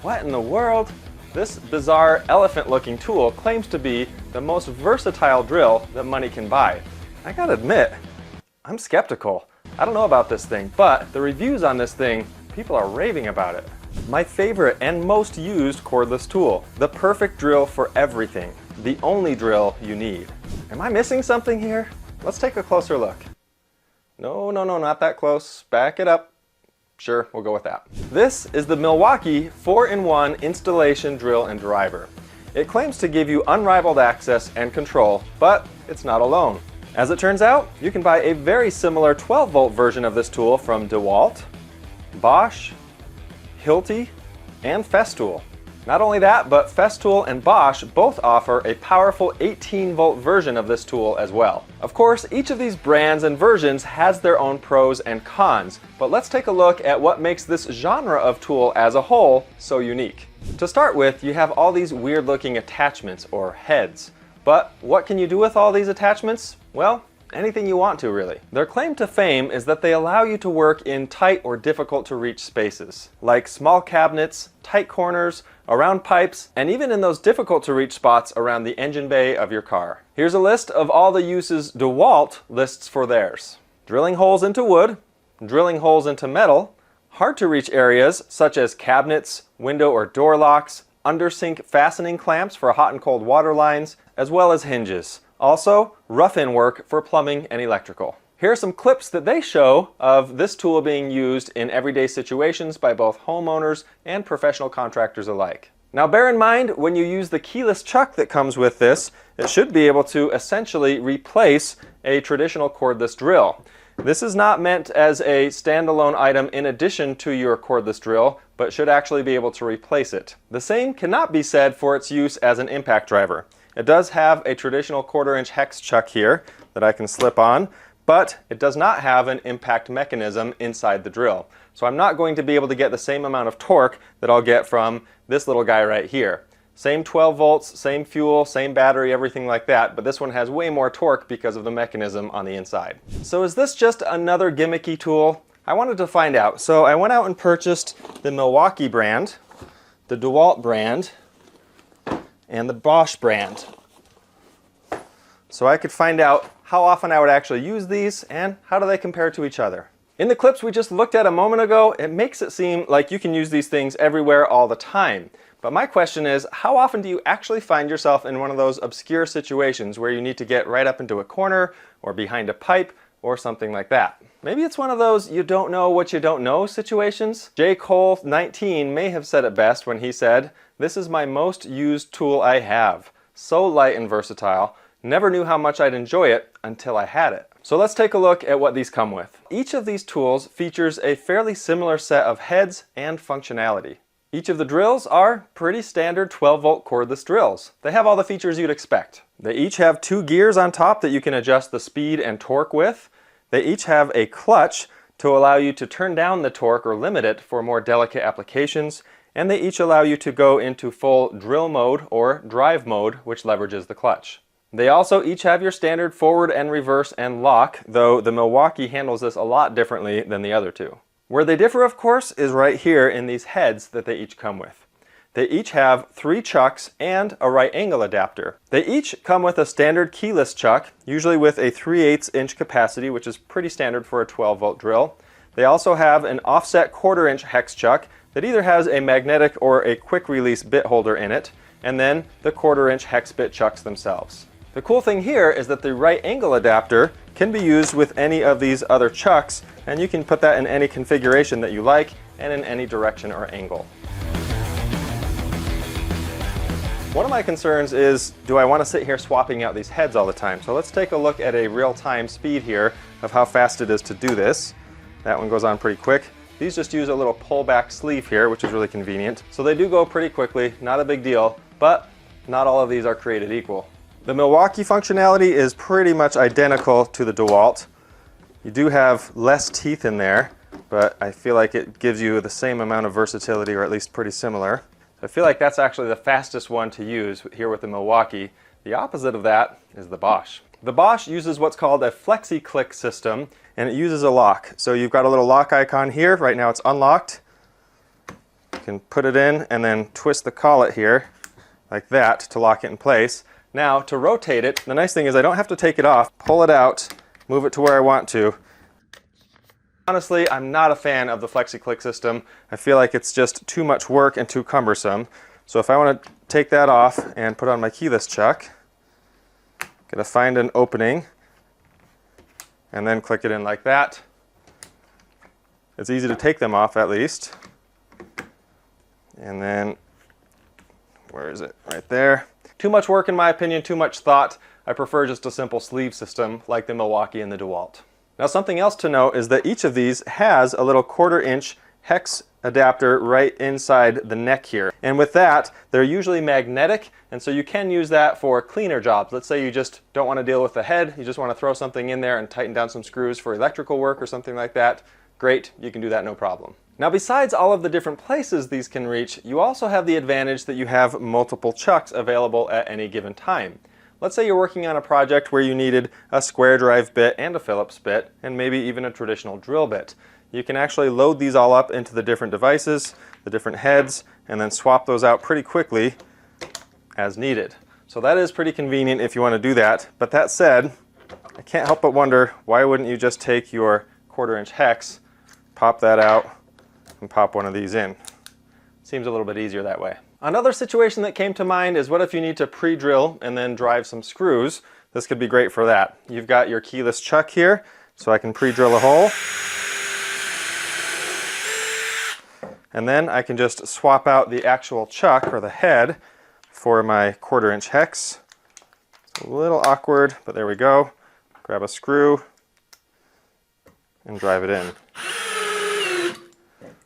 What in the world? This bizarre elephant-looking tool claims to be the most versatile drill that money can buy. I gotta admit, I'm skeptical. I don't know about this thing, but the reviews on this thing, people are raving about it. My favorite and most used cordless tool. The perfect drill for everything. The only drill you need. Am I missing something here? Let's take a closer look. No, not that close. Back it up. Sure, we'll go with that. This is the Milwaukee 4-in-1 installation drill and driver. It claims to give you unrivaled access and control, but it's not alone. As it turns out, you can buy a very similar 12-volt version of this tool from DeWalt, Bosch, Hilti, and Festool. Not only that, but Festool and Bosch both offer a powerful 18-volt version of this tool as well. Of course, each of these brands and versions has their own pros and cons, but let's take a look at what makes this genre of tool as a whole so unique. To start with, you have all these weird-looking attachments, or heads. But what can you do with all these attachments? Well, anything you want to, really. Their claim to fame is that they allow you to work in tight or difficult to reach spaces, like small cabinets, tight corners, around pipes, and even in those difficult to reach spots around the engine bay of your car. Here's a list of all the uses DeWalt lists for theirs. Drilling holes into wood, drilling holes into metal, hard to reach areas such as cabinets, window or door locks, undersink fastening clamps for hot and cold water lines, as well as hinges. Also, rough-in work for plumbing and electrical. Here are some clips that they show of this tool being used in everyday situations by both homeowners and professional contractors alike. Now bear in mind, when you use the keyless chuck that comes with this, it should be able to essentially replace a traditional cordless drill. This is not meant as a standalone item in addition to your cordless drill, but should actually be able to replace it. The same cannot be said for its use as an impact driver. It does have a traditional 1/4-inch hex chuck here that I can slip on, but it does not have an impact mechanism inside the drill. So I'm not going to be able to get the same amount of torque that I'll get from this little guy right here. Same 12 volts, same fuel, same battery, everything like that, but this one has way more torque because of the mechanism on the inside. So is this just another gimmicky tool? I wanted to find out. So I went out and purchased the Milwaukee brand, the DeWalt brand, and the Bosch brand, so I could find out how often I would actually use these and how do they compare to each other. In the clips we just looked at a moment ago, it makes it seem like you can use these things everywhere all the time. But my question is, how often do you actually find yourself in one of those obscure situations where you need to get right up into a corner or behind a pipe or something like that. Maybe it's one of those you don't know what you don't know situations. J. Cole 19 may have said it best when he said, "This is my most used tool I have. So light and versatile. Never knew how much I'd enjoy it until I had it." So let's take a look at what these come with. Each of these tools features a fairly similar set of heads and functionality. Each of the drills are pretty standard 12-volt cordless drills. They have all the features you'd expect. They each have 2 gears on top that you can adjust the speed and torque with. They each have a clutch to allow you to turn down the torque or limit it for more delicate applications. And they each allow you to go into full drill mode or drive mode, which leverages the clutch. They also each have your standard forward and reverse and lock, though the Milwaukee handles this a lot differently than the other two. Where they differ, of course, is right here in these heads that they each come with. They each have 3 chucks and a right angle adapter. They each come with a standard keyless chuck, usually with a 3/8 inch capacity, which is pretty standard for a 12-volt drill. They also have an offset 1/4 inch hex chuck that either has a magnetic or a quick release bit holder in it, and then the 1/4 inch hex bit chucks themselves. The cool thing here is that the right angle adapter can be used with any of these other chucks, and you can put that in any configuration that you like and in any direction or angle. One of my concerns is, do I want to sit here swapping out these heads all the time? So let's take a look at a real-time speed here of how fast it is to do this. That one goes on pretty quick. These just use a little pull-back sleeve here, which is really convenient. So they do go pretty quickly, not a big deal, but not all of these are created equal. The Milwaukee functionality is pretty much identical to the DeWalt. You do have less teeth in there, but I feel like it gives you the same amount of versatility, or at least pretty similar. I feel like that's actually the fastest one to use here with the Milwaukee. The opposite of that is the Bosch. The Bosch uses what's called a flexi-click system, and it uses a lock. So you've got a little lock icon here. Right now it's unlocked. You can put it in and then twist the collet here like that to lock it in place. Now to rotate it, the nice thing is I don't have to take it off, pull it out, move it to where I want to. Honestly, I'm not a fan of the flexi-click system. I feel like it's just too much work and too cumbersome. So if I want to take that off and put on my keyless chuck, I'm going to find an opening and then click it in like that. It's easy to take them off at least. And then, where is it? Right there. Too much work in my opinion, too much thought. I prefer just a simple sleeve system like the Milwaukee and the DeWalt. Now something else to note is that each of these has a little 1/4 inch hex adapter right inside the neck here. And with that, they're usually magnetic, and so you can use that for cleaner jobs. Let's say you just don't want to deal with the head, you just want to throw something in there and tighten down some screws for electrical work or something like that. Great, you can do that no problem. Now besides all of the different places these can reach, you also have the advantage that you have multiple chucks available at any given time. Let's say you're working on a project where you needed a square drive bit and a Phillips bit, and maybe even a traditional drill bit. You can actually load these all up into the different devices, the different heads, and then swap those out pretty quickly as needed. So that is pretty convenient if you want to do that. But that said, I can't help but wonder, why wouldn't you just take your 1/4 inch hex, pop that out, and pop one of these in? Seems a little bit easier that way. Another situation that came to mind is, what if you need to pre-drill and then drive some screws? This could be great for that. You've got your keyless chuck here, so I can pre-drill a hole. And then I can just swap out the actual chuck, or the head, for my 1/4 inch hex. It's a little awkward, but there we go. Grab a screw and drive it in.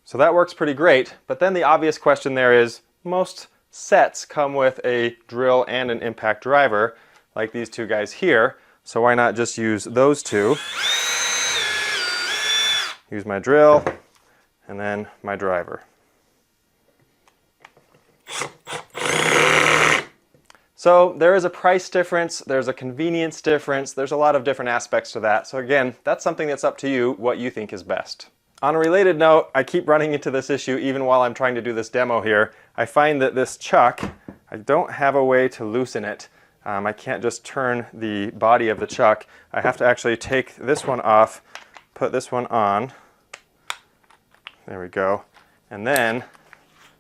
So that works pretty great, but then the obvious question there is, most sets come with a drill and an impact driver, like these two guys here, so why not just use those two? Use my drill, and then my driver. So there is a price difference, there's a convenience difference, there's a lot of different aspects to that. So again, that's something that's up to you, what you think is best. On a related note, I keep running into this issue even while I'm trying to do this demo here. I find that this chuck, I don't have a way to loosen it. I can't just turn the body of the chuck. I have to actually take this one off, put this one on. There we go. And then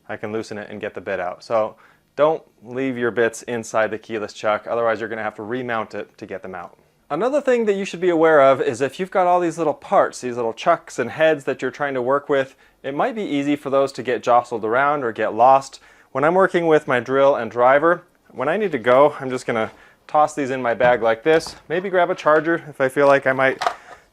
I can loosen it and get the bit out. So don't leave your bits inside the keyless chuck, otherwise you're going to have to remount it to get them out. Another thing that you should be aware of is if you've got all these little parts, these little chucks and heads that you're trying to work with, it might be easy for those to get jostled around or get lost. When I'm working with my drill and driver, when I need to go, I'm just going to toss these in my bag like this, maybe grab a charger if I feel like I might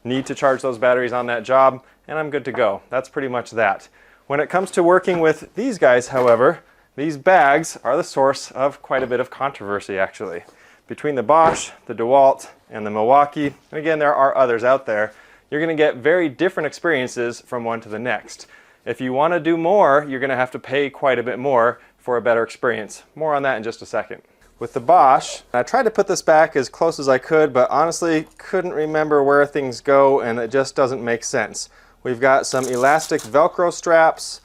need to charge those batteries on that job, and I'm good to go. That's pretty much that. When it comes to working with these guys, however, these bags are the source of quite a bit of controversy actually. Between the Bosch, the DeWalt, and the Milwaukee, and again there are others out there, you're going to get very different experiences from one to the next. If you want to do more, you're going to have to pay quite a bit more for a better experience. More on that in just a second. With the Bosch, I tried to put this back as close as I could, but honestly couldn't remember where things go and it just doesn't make sense. We've got some elastic Velcro straps.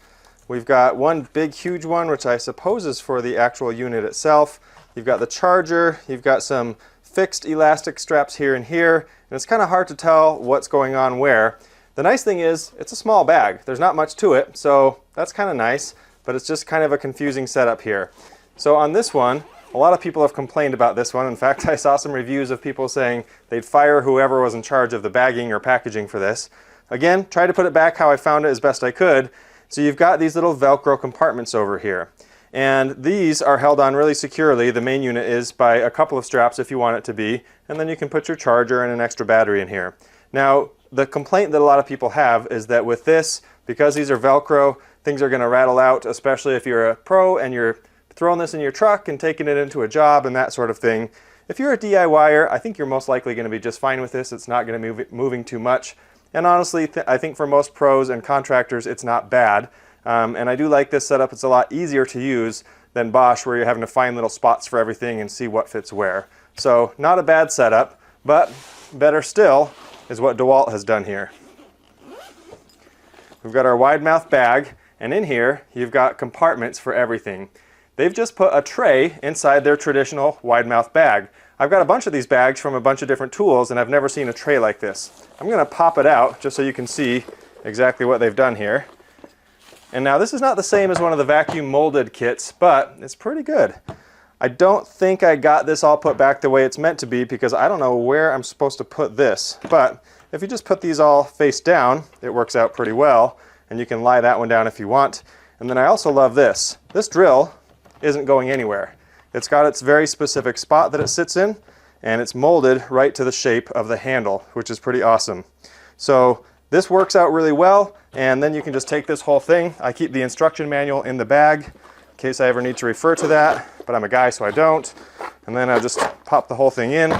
We've got one big huge one, which I suppose is for the actual unit itself. You've got the charger, you've got some fixed elastic straps here and here, and it's kind of hard to tell what's going on where. The nice thing is, it's a small bag. There's not much to it, so that's kind of nice, but it's just kind of a confusing setup here. So on this one, a lot of people have complained about this one. In fact, I saw some reviews of people saying they'd fire whoever was in charge of the bagging or packaging for this. Again, try to put it back how I found it as best I could. So you've got these little Velcro compartments over here. And these are held on really securely, the main unit is, by a couple of straps if you want it to be, and then you can put your charger and an extra battery in here. Now, the complaint that a lot of people have is that with this, because these are Velcro, things are going to rattle out, especially if you're a pro and you're throwing this in your truck and taking it into a job and that sort of thing. If you're a DIYer, I think you're most likely going to be just fine with this. It's not going to be moving too much. And honestly, I think for most pros and contractors, it's not bad. And I do like this setup. It's a lot easier to use than Bosch, where you're having to find little spots for everything and see what fits where. So not a bad setup, but better still is what DeWalt has done here. We've got our wide mouth bag, and in here you've got compartments for everything. They've just put a tray inside their traditional wide mouth bag. I've got a bunch of these bags from a bunch of different tools, and I've never seen a tray like this. I'm going to pop it out just so you can see exactly what they've done here. And now this is not the same as one of the vacuum molded kits, but it's pretty good. I don't think I got this all put back the way it's meant to be because I don't know where I'm supposed to put this. But if you just put these all face down, it works out pretty well, and you can lie that one down if you want. And then I also love this. This drill isn't going anywhere. It's got its very specific spot that it sits in, and it's molded right to the shape of the handle, which is pretty awesome. So this works out really well, and then you can just take this whole thing. I keep the instruction manual in the bag in case I ever need to refer to that, but I'm a guy so I don't. And then I'll just pop the whole thing in,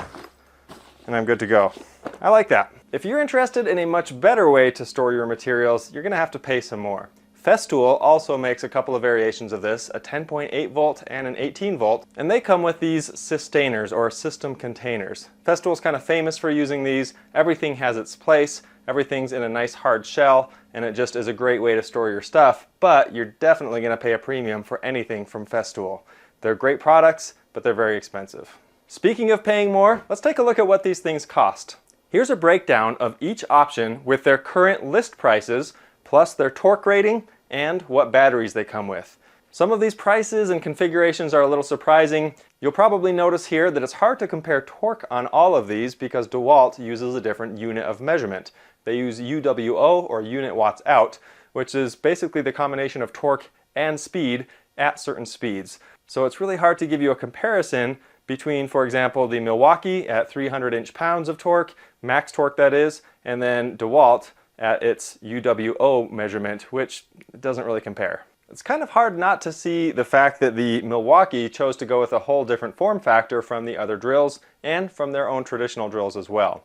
and I'm good to go. I like that. If you're interested in a much better way to store your materials, you're going to have to pay some more. Festool also makes a couple of variations of this, a 10.8 volt and an 18 volt, and they come with these sustainers or system containers. Festool is kind of famous for using these. Everything has its place, everything's in a nice hard shell, and it just is a great way to store your stuff, but you're definitely going to pay a premium for anything from Festool. They're great products, but they're very expensive. Speaking of paying more, let's take a look at what these things cost. Here's a breakdown of each option with their current list prices, plus their torque rating and what batteries they come with. Some of these prices and configurations are a little surprising. You'll probably notice here that it's hard to compare torque on all of these because DeWalt uses a different unit of measurement. They use UWO, or unit watts out, which is basically the combination of torque and speed at certain speeds. So it's really hard to give you a comparison between, for example, the Milwaukee at 300 inch-pounds of torque, max torque that is, and then DeWalt at its UWO measurement, which doesn't really compare. It's kind of hard not to see the fact that the Milwaukee chose to go with a whole different form factor from the other drills and from their own traditional drills as well.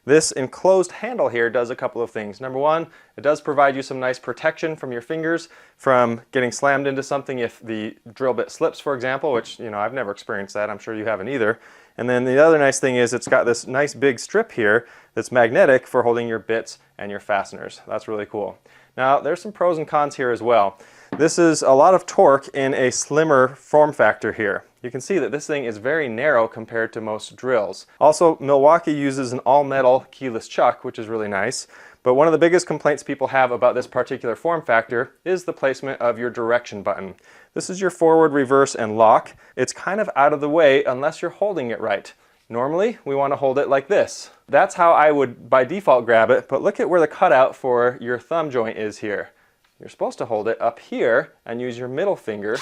This enclosed handle here does a couple of things. Number one, it does provide you some nice protection from your fingers from getting slammed into something if the drill bit slips, for example, which, you know, I've never experienced that. I'm sure you haven't either. And then the other nice thing is it's got this nice big strip here that's magnetic for holding your bits and your fasteners. That's really cool. Now, there's some pros and cons here as well. This is a lot of torque in a slimmer form factor here. You can see that this thing is very narrow compared to most drills. Also, Milwaukee uses an all-metal keyless chuck, which is really nice. But one of the biggest complaints people have about this particular form factor is the placement of your direction button. This is your forward, reverse, and lock. It's kind of out of the way unless you're holding it right. Normally, we want to hold it like this. That's how I would by default grab it, but look at where the cutout for your thumb joint is here. You're supposed to hold it up here and use your middle finger,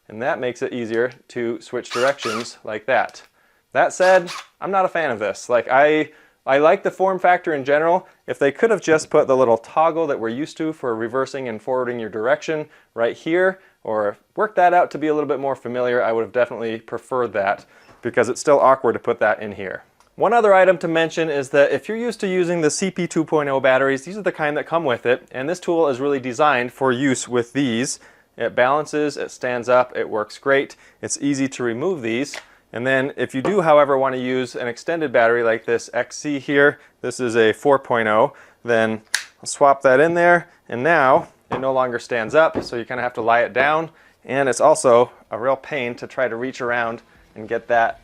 and that makes it easier to switch directions like that. That said, I'm not a fan of this. Like I like the form factor in general. If they could have just put the little toggle that we're used to for reversing and forwarding your direction right here, or worked that out to be a little bit more familiar, I would have definitely preferred that, because it's still awkward to put that in here. One other item to mention is that if you're used to using the CP 2.0 batteries, these are the kind that come with it, and this tool is really designed for use with these. It balances, it stands up, it works great. It's easy to remove these. And then if you do, however, want to use an extended battery like this XC here, this is a 4.0, then I'll swap that in there, and now it no longer stands up, so you kind of have to lie it down, and it's also a real pain to try to reach around and get that,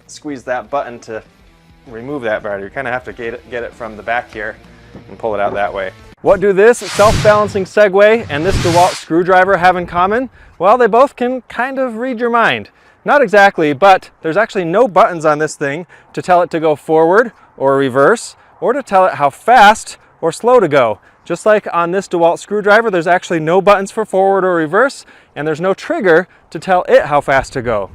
squeeze that button to remove that battery. You kind of have to get it from the back here and pull it out that way. What do this self-balancing Segway and this DeWalt screwdriver have in common? Well, they both can kind of read your mind. Not exactly, but there's actually no buttons on this thing to tell it to go forward or reverse, or to tell it how fast or slow to go. Just like on this DeWalt screwdriver, there's actually no buttons for forward or reverse, and there's no trigger to tell it how fast to go.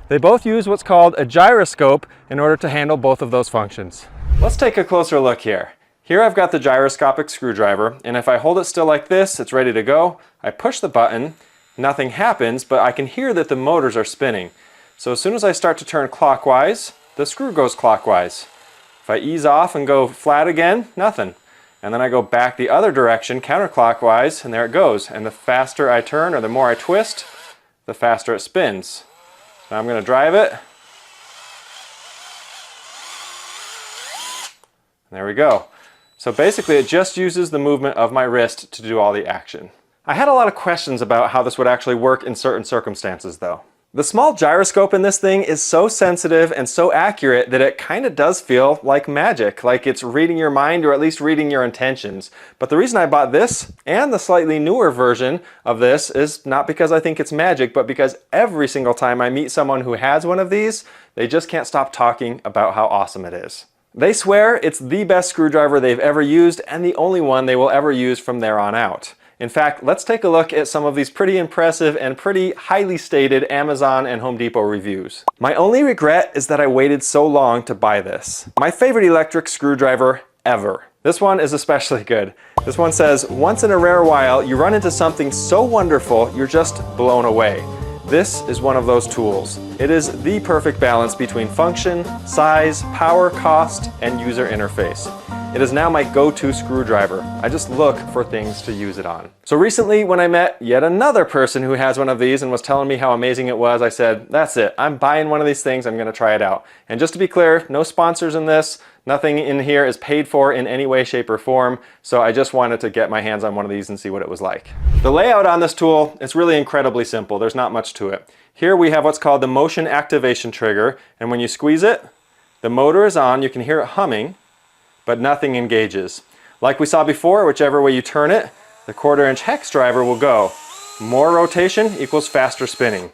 They both use what's called a gyroscope in order to handle both of those functions. Let's take a closer look here. Here I've got the gyroscopic screwdriver, and if I hold it still like this, it's ready to go. I push the button, nothing happens, but I can hear that the motors are spinning. So as soon as I start to turn clockwise, the screw goes clockwise. If I ease off and go flat again, nothing. And then I go back the other direction, counterclockwise, and there it goes. And the faster I turn, or the more I twist, the faster it spins. Now I'm going to drive it. There we go. So basically it just uses the movement of my wrist to do all the action. I had a lot of questions about how this would actually work in certain circumstances though. The small gyroscope in this thing is so sensitive and so accurate that it kind of does feel like magic, like it's reading your mind or at least reading your intentions. But the reason I bought this and the slightly newer version of this is not because I think it's magic, but because every single time I meet someone who has one of these, they just can't stop talking about how awesome it is. They swear it's the best screwdriver they've ever used and the only one they will ever use from there on out. In fact, let's take a look at some of these pretty impressive and pretty highly stated Amazon and Home Depot reviews. My only regret is that I waited so long to buy this. My favorite electric screwdriver ever. This one is especially good. This one says, once in a rare while, you run into something so wonderful, you're just blown away. This is one of those tools. It is the perfect balance between function, size, power, cost, and user interface. It is now my go-to screwdriver. I just look for things to use it on. So recently when I met yet another person who has one of these and was telling me how amazing it was, I said, that's it. I'm buying one of these things. I'm gonna try it out. And just to be clear, no sponsors in this. Nothing in here is paid for in any way, shape, or form. So I just wanted to get my hands on one of these and see what it was like. The layout on this tool is really incredibly simple. There's not much to it. Here we have what's called the motion activation trigger. And when you squeeze it, the motor is on. You can hear it humming, but nothing engages. Like we saw before, whichever way you turn it, the 1/4-inch hex driver will go. More rotation equals faster spinning.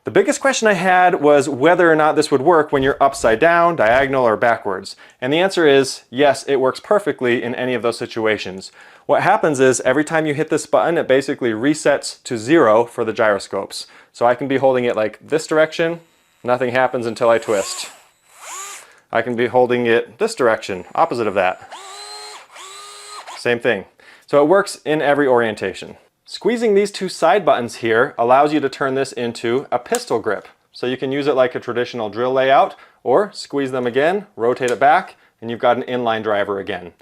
The biggest question I had was whether or not this would work when you're upside down, diagonal, or backwards. And the answer is yes, it works perfectly in any of those situations. What happens is every time you hit this button, it basically resets to 0 for the gyroscopes. So I can be holding it like this direction, nothing happens until I twist. I can be holding it this direction, opposite of that. Same thing. So it works in every orientation. Squeezing these two side buttons here allows you to turn this into a pistol grip. So you can use it like a traditional drill layout, or squeeze them again, rotate it back, and you've got an inline driver again.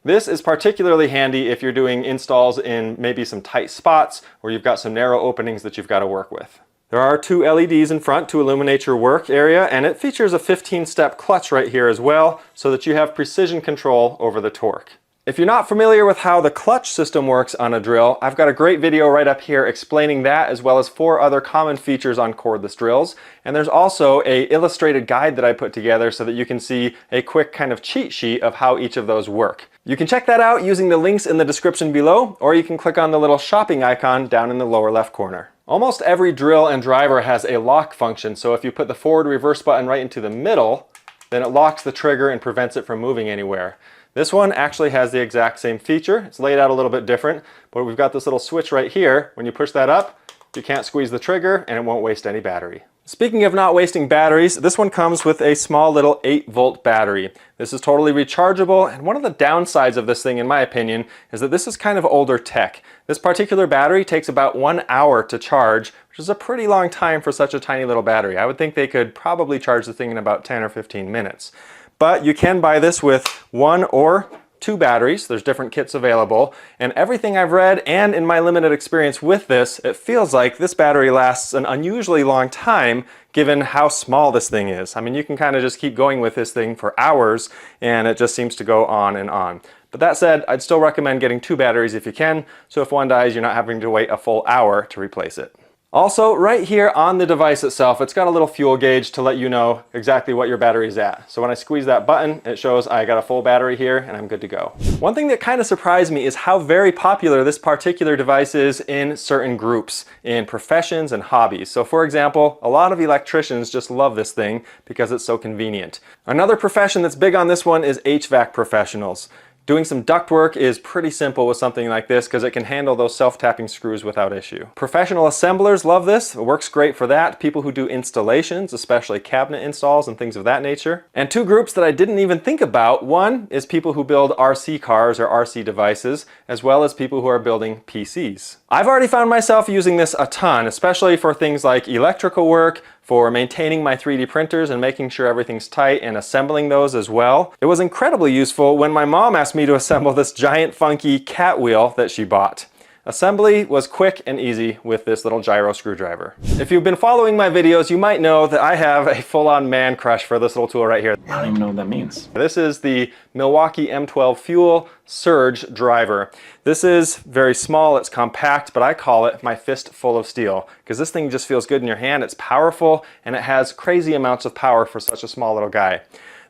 This is particularly handy if you're doing installs in maybe some tight spots, or you've got some narrow openings that you've got to work with. There are 2 LEDs in front to illuminate your work area, and it features a 15-step clutch right here as well, so that you have precision control over the torque. If you're not familiar with how the clutch system works on a drill, I've got a great video right up here explaining that, as well as 4 other common features on cordless drills. And there's also an illustrated guide that I put together so that you can see a quick kind of cheat sheet of how each of those work. You can check that out using the links in the description below, or you can click on the little shopping icon down in the lower left corner. Almost every drill and driver has a lock function, so if you put the forward reverse button right into the middle, then it locks the trigger and prevents it from moving anywhere. This one actually has the exact same feature. It's laid out a little bit different, but we've got this little switch right here. When you push that up, you can't squeeze the trigger and it won't waste any battery. Speaking of not wasting batteries, this one comes with a small little 8-volt battery. This is totally rechargeable, and one of the downsides of this thing, in my opinion, is that this is kind of older tech. This particular battery takes about 1 hour to charge, which is a pretty long time for such a tiny little battery. I would think they could probably charge the thing in about 10 or 15 minutes. But you can buy this with 1 or 2 batteries. There's different kits available, and everything I've read and in my limited experience with this, it feels like this battery lasts an unusually long time given how small this thing is. I mean, you can kind of just keep going with this thing for hours and it just seems to go on and on. But that said, I'd still recommend getting 2 batteries if you can, so if one dies, you're not having to wait a full hour to replace it. Also, right here on the device itself, it's got a little fuel gauge to let you know exactly what your battery's at. So when I squeeze that button, it shows I got a full battery here and I'm good to go. One thing that kind of surprised me is how very popular this particular device is in certain groups, in professions and hobbies. So for example, a lot of electricians just love this thing because it's so convenient. Another profession that's big on this one is HVAC professionals. Doing some ductwork is pretty simple with something like this because it can handle those self-tapping screws without issue. Professional assemblers love this. It works great for that. People who do installations, especially cabinet installs and things of that nature. And 2 groups that I didn't even think about. One is people who build RC cars or RC devices, as well as people who are building PCs. I've already found myself using this a ton, especially for things like electrical work, for maintaining my 3D printers and making sure everything's tight and assembling those as well. It was incredibly useful when my mom asked me to assemble this giant funky cat wheel that she bought. Assembly was quick and easy with this little gyro screwdriver. If you've been following my videos, you might know that I have a full-on man crush for this little tool right here. I don't even know what that means. This is the Milwaukee M12 Fuel Surge Driver. This is very small, it's compact, but I call it my fist full of steel because this thing just feels good in your hand. It's powerful and it has crazy amounts of power for such a small little guy.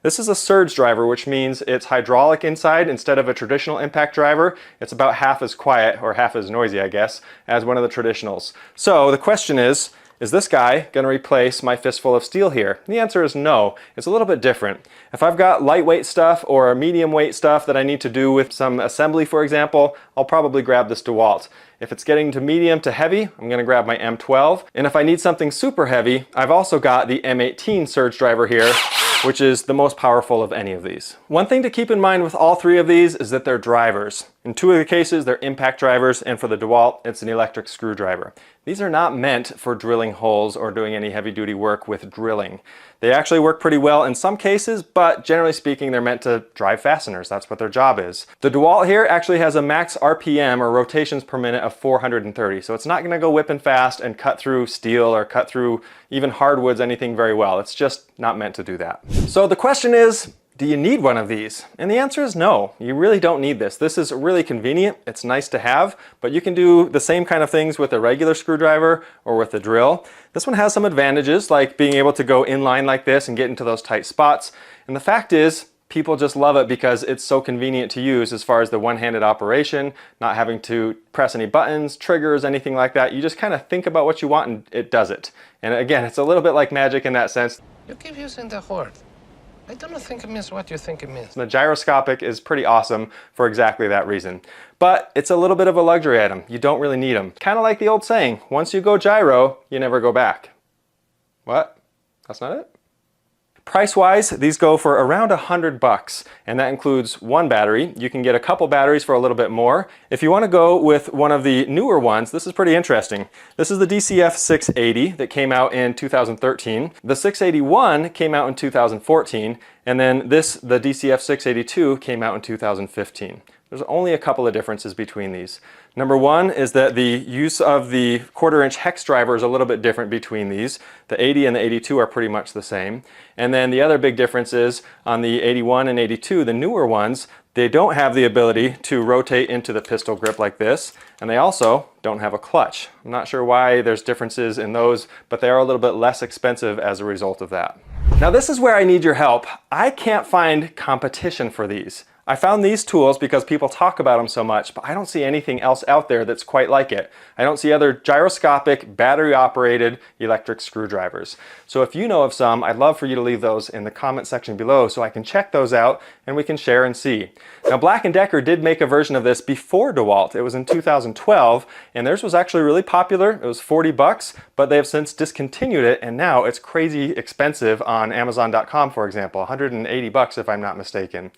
This is a surge driver, which means it's hydraulic inside instead of a traditional impact driver. It's about half as quiet, or half as noisy, I guess, as one of the traditionals. So the question is this guy going to replace my fistful of steel here? And the answer is no. It's a little bit different. If I've got lightweight stuff or medium weight stuff that I need to do with some assembly, for example, I'll probably grab this DeWalt. If it's getting to medium to heavy, I'm going to grab my M12. And if I need something super heavy, I've also got the M18 surge driver here, which is the most powerful of any of these. One thing to keep in mind with all 3 of these is that they're drivers. In 2 of the cases, they're impact drivers, and for the DeWalt, it's an electric screwdriver. These are not meant for drilling holes or doing any heavy-duty work with drilling. They actually work pretty well in some cases, but generally speaking, they're meant to drive fasteners. That's what their job is. The DeWalt here actually has a max RPM, or rotations per minute, of 430, so it's not going to go whipping fast and cut through steel or cut through even hardwoods, anything very well. It's just not meant to do that. So the question is, do you need one of these? And the answer is no, you really don't need this. This is really convenient, it's nice to have, but you can do the same kind of things with a regular screwdriver or with a drill. This one has some advantages, like being able to go inline like this and get into those tight spots. And the fact is, people just love it because it's so convenient to use as far as the one-handed operation, not having to press any buttons, triggers, anything like that. You just kind of think about what you want and it does it. And again, it's a little bit like magic in that sense. You keep using the word. I don't think it means what you think it means. The gyroscopic is pretty awesome for exactly that reason. But it's a little bit of a luxury item. You don't really need them. Kind of like the old saying, once you go gyro, you never go back. What? That's not it? Price-wise, these go for around $100, and that includes 1 battery. You can get a couple batteries for a little bit more. If you want to go with one of the newer ones, this is pretty interesting. This is the DCF 680 that came out in 2013. The 681 came out in 2014, and then the DCF 682 came out in 2015. There's only a couple of differences between these. Number one is that the use of the 1/4-inch hex driver is a little bit different between these. The 80 and the 82 are pretty much the same. And then the other big difference is on the 81 and 82, the newer ones, they don't have the ability to rotate into the pistol grip like this, and they also don't have a clutch. I'm not sure why there's differences in those, but they are a little bit less expensive as a result of that. Now this is where I need your help. I can't find competition for these. I found these tools because people talk about them so much, but I don't see anything else out there that's quite like it. I don't see other gyroscopic, battery-operated electric screwdrivers. So if you know of some, I'd love for you to leave those in the comment section below so I can check those out and we can share and see. Now, Black & Decker did make a version of this before DeWalt. It was in 2012, and theirs was actually really popular. It was 40 bucks, but they have since discontinued it, and now it's crazy expensive on Amazon.com, for example, 180 bucks if I'm not mistaken.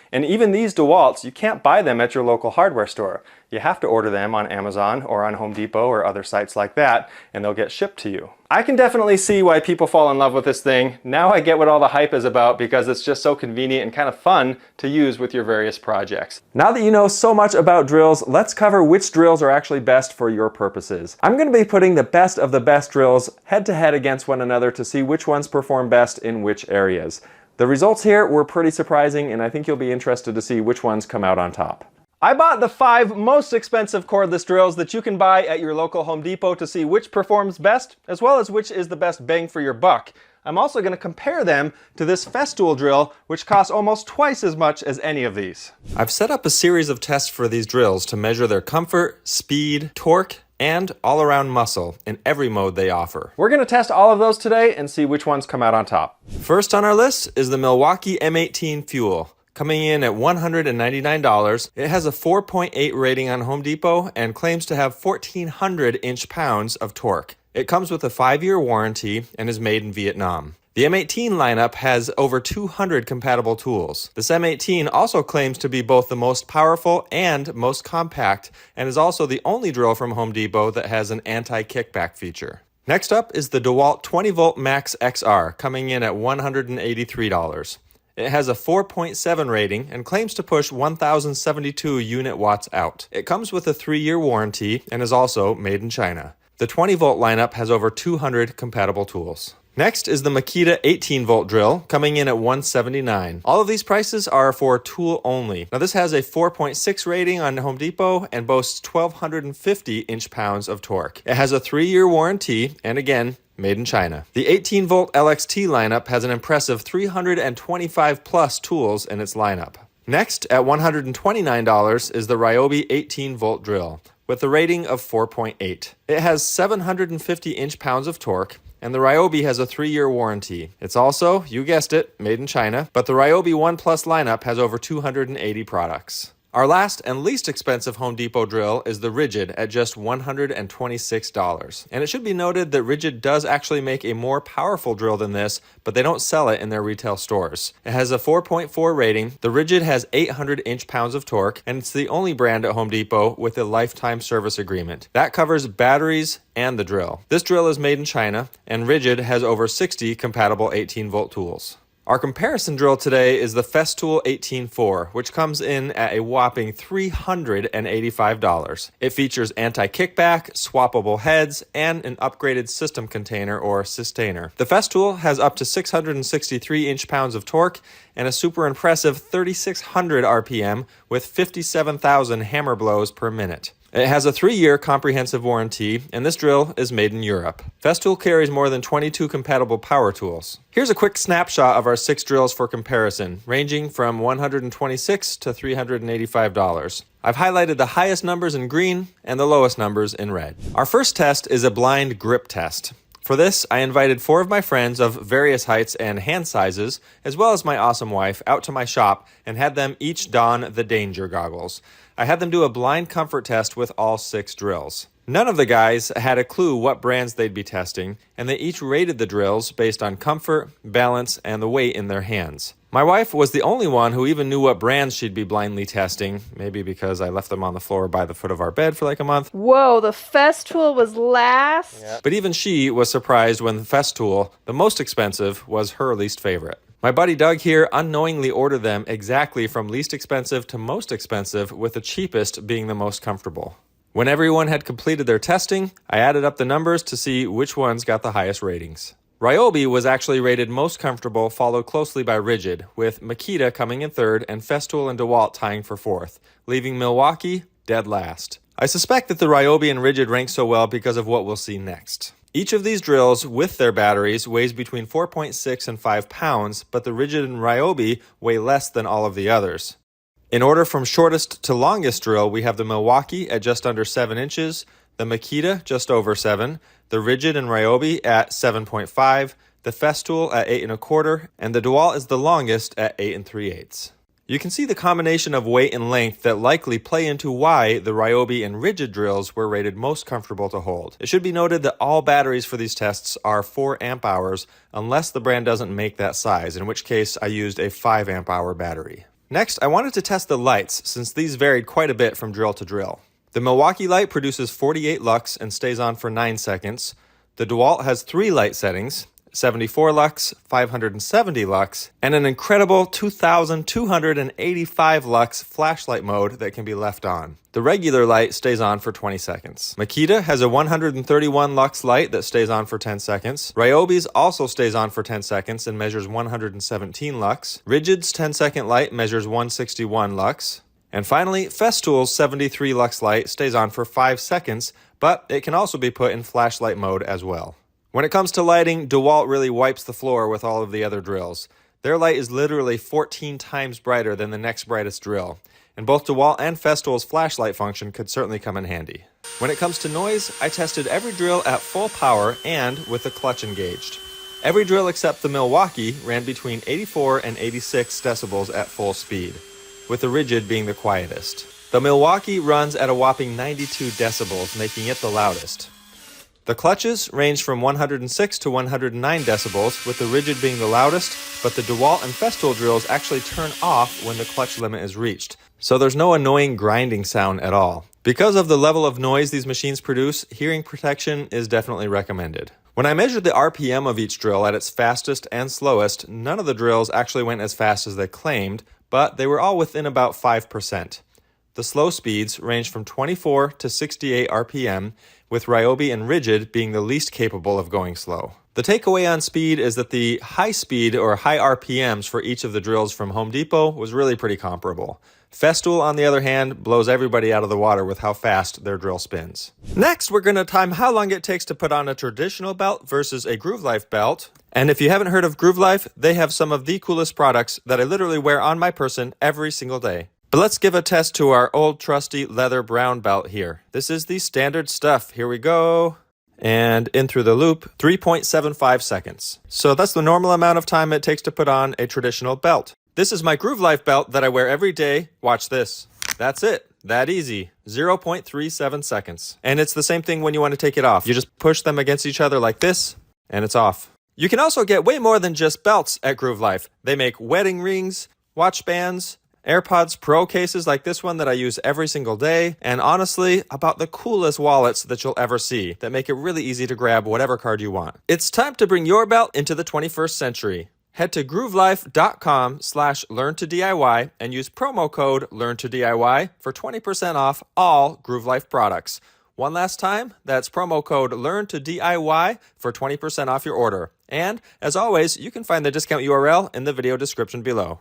And even these DeWalts, you can't buy them at your local hardware store. You have to order them on Amazon or on Home Depot or other sites like that, and they'll get shipped to you. I can definitely see why people fall in love with this thing. Now I get what all the hype is about because it's just so convenient and kind of fun to use with your various projects. Now that you know so much about drills, let's cover which drills are actually best for your purposes. I'm going to be putting the best of the best drills head to head against one another to see which ones perform best in which areas. The results here were pretty surprising, and I think you'll be interested to see which ones come out on top. I bought the 5 most expensive cordless drills that you can buy at your local Home Depot to see which performs best, as well as which is the best bang for your buck. I'm also going to compare them to this Festool drill, which costs almost twice as much as any of these. I've set up a series of tests for these drills to measure their comfort, speed, torque, and all-around muscle in every mode they offer. We're going to test all of those today and see which ones come out on top. First on our list is the Milwaukee M18 Fuel. Coming in at $199, it has a 4.8 rating on Home Depot and claims to have 1,400 inch-pounds of torque. It comes with a 5-year warranty and is made in Vietnam. The M18 lineup has over 200 compatible tools. This M18 also claims to be both the most powerful and most compact, and is also the only drill from Home Depot that has an anti-kickback feature. Next up is the DeWalt 20V Max XR, coming in at $183. It has a 4.7 rating and claims to push 1,072 unit watts out. It comes with a 3-year warranty and is also made in China. The 20V lineup has over 200 compatible tools. Next is the Makita 18V drill, coming in at $179. All of these prices are for tool only. Now this has a 4.6 rating on Home Depot and boasts 1,250 inch-pounds of torque. It has a 3-year warranty and again, made in China. The 18V LXT lineup has an impressive 325 plus tools in its lineup. Next, at $129 is the Ryobi 18V drill, with a rating of 4.8. It has 750 inch-pounds of torque, and the Ryobi has a 3-year warranty. It's also, you guessed it, made in China, but the Ryobi One Plus lineup has over 280 products. Our last and least expensive Home Depot drill is the Ridgid at just $126. And it should be noted that Ridgid does actually make a more powerful drill than this, but they don't sell it in their retail stores. It has a 4.4 rating, the Ridgid has 800 inch-pounds of torque, and it's the only brand at Home Depot with a lifetime service agreement. That covers batteries and the drill. This drill is made in China, and Ridgid has over 60 compatible 18V tools. Our comparison drill today is the Festool 18.4, which comes in at a whopping $385. It features anti-kickback, swappable heads, and an upgraded system container or sustainer. The Festool has up to 663 inch-pounds of torque and a super impressive 3,600 RPM with 57,000 hammer blows per minute. It has a 3-year comprehensive warranty, and this drill is made in Europe. Festool carries more than 22 compatible power tools. Here's a quick snapshot of our 6 drills for comparison, ranging from $126 to $385. I've highlighted the highest numbers in green and the lowest numbers in red. Our first test is a blind grip test. For this, I invited 4 of my friends of various heights and hand sizes, as well as my awesome wife, out to my shop and had them each don the danger goggles. I had them do a blind comfort test with all 6 drills. None of the guys had a clue what brands they'd be testing, and they each rated the drills based on comfort, balance, and the weight in their hands. My wife was the only one who even knew what brands she'd be blindly testing, maybe because I left them on the floor by the foot of our bed for like a month. Whoa, the Festool was last? Yeah. But even she was surprised when the Festool, the most expensive, was her least favorite. My buddy Doug here unknowingly ordered them exactly from least expensive to most expensive, with the cheapest being the most comfortable. When everyone had completed their testing, I added up the numbers to see which ones got the highest ratings. Ryobi was actually rated most comfortable, followed closely by Ridgid, with Makita coming in 3rd and Festool and DeWalt tying for 4th, leaving Milwaukee dead last. I suspect that the Ryobi and Ridgid rank so well because of what we'll see next. Each of these drills with their batteries weighs between 4.6 and 5 pounds, but the Ridgid and Ryobi weigh less than all of the others. In order from shortest to longest drill, we have the Milwaukee at just under 7 inches, the Makita just over 7, the Rigid and Ryobi at 7.5, the Festool at 8 1/4, and the DeWalt is the longest at 8 3/8. You can see the combination of weight and length that likely play into why the Ryobi and Rigid drills were rated most comfortable to hold. It should be noted that all batteries for these tests are 4 amp hours unless the brand doesn't make that size, in which case I used a 5 amp hour battery. Next, I wanted to test the lights since these varied quite a bit from drill to drill. The Milwaukee light produces 48 lux and stays on for 9 seconds. The DeWalt has 3 light settings, 74 lux, 570 lux, and an incredible 2,285 lux flashlight mode that can be left on. The regular light stays on for 20 seconds. Makita has a 131 lux light that stays on for 10 seconds. Ryobi's also stays on for 10 seconds and measures 117 lux. Rigid's 10-second light measures 161 lux. And finally, Festool's 73 lux light stays on for 5 seconds, but it can also be put in flashlight mode as well. When it comes to lighting, DeWalt really wipes the floor with all of the other drills. Their light is literally 14 times brighter than the next brightest drill, and both DeWalt and Festool's flashlight function could certainly come in handy. When it comes to noise, I tested every drill at full power and with the clutch engaged. Every drill except the Milwaukee ran between 84 and 86 decibels at full speed, with the Rigid being the quietest. The Milwaukee runs at a whopping 92 decibels, making it the loudest. The clutches range from 106 to 109 decibels, with the Rigid being the loudest, but the DeWalt and Festool drills actually turn off when the clutch limit is reached, so there's no annoying grinding sound at all. Because of the level of noise these machines produce, hearing protection is definitely recommended. When I measured the RPM of each drill at its fastest and slowest, none of the drills actually went as fast as they claimed, but they were all within about 5%. The slow speeds range from 24 to 68 RPM, with Ryobi and Rigid being the least capable of going slow. The takeaway on speed is that the high speed or high RPMs for each of the drills from Home Depot was really pretty comparable. Festool, on the other hand, blows everybody out of the water with how fast their drill spins. Next, we're going to time how long it takes to put on a traditional belt versus a Groove Life belt. And if you haven't heard of Groove Life, they have some of the coolest products that I literally wear on my person every single day. But let's give a test to our old trusty leather brown belt here. This is the standard stuff. Here we go. And in through the loop, 3.75 seconds. So that's the normal amount of time it takes to put on a traditional belt. This is my Groove Life belt that I wear every day. Watch this. That's it. That easy. 0.37 seconds. And it's the same thing when you want to take it off. You just push them against each other like this, and it's off. You can also get way more than just belts at Groove Life. They make wedding rings, watch bands, AirPods Pro cases like this one that I use every single day, and honestly, about the coolest wallets that you'll ever see that make it really easy to grab whatever card you want. It's time to bring your belt into the 21st century. Head to groovelife.com/learn-to-DIY and use promo code LEARN-to-DIY for 20% off all Groove Life products. One last time, that's promo code LEARN-to-DIY for 20% off your order. And as always, you can find the discount URL in the video description below.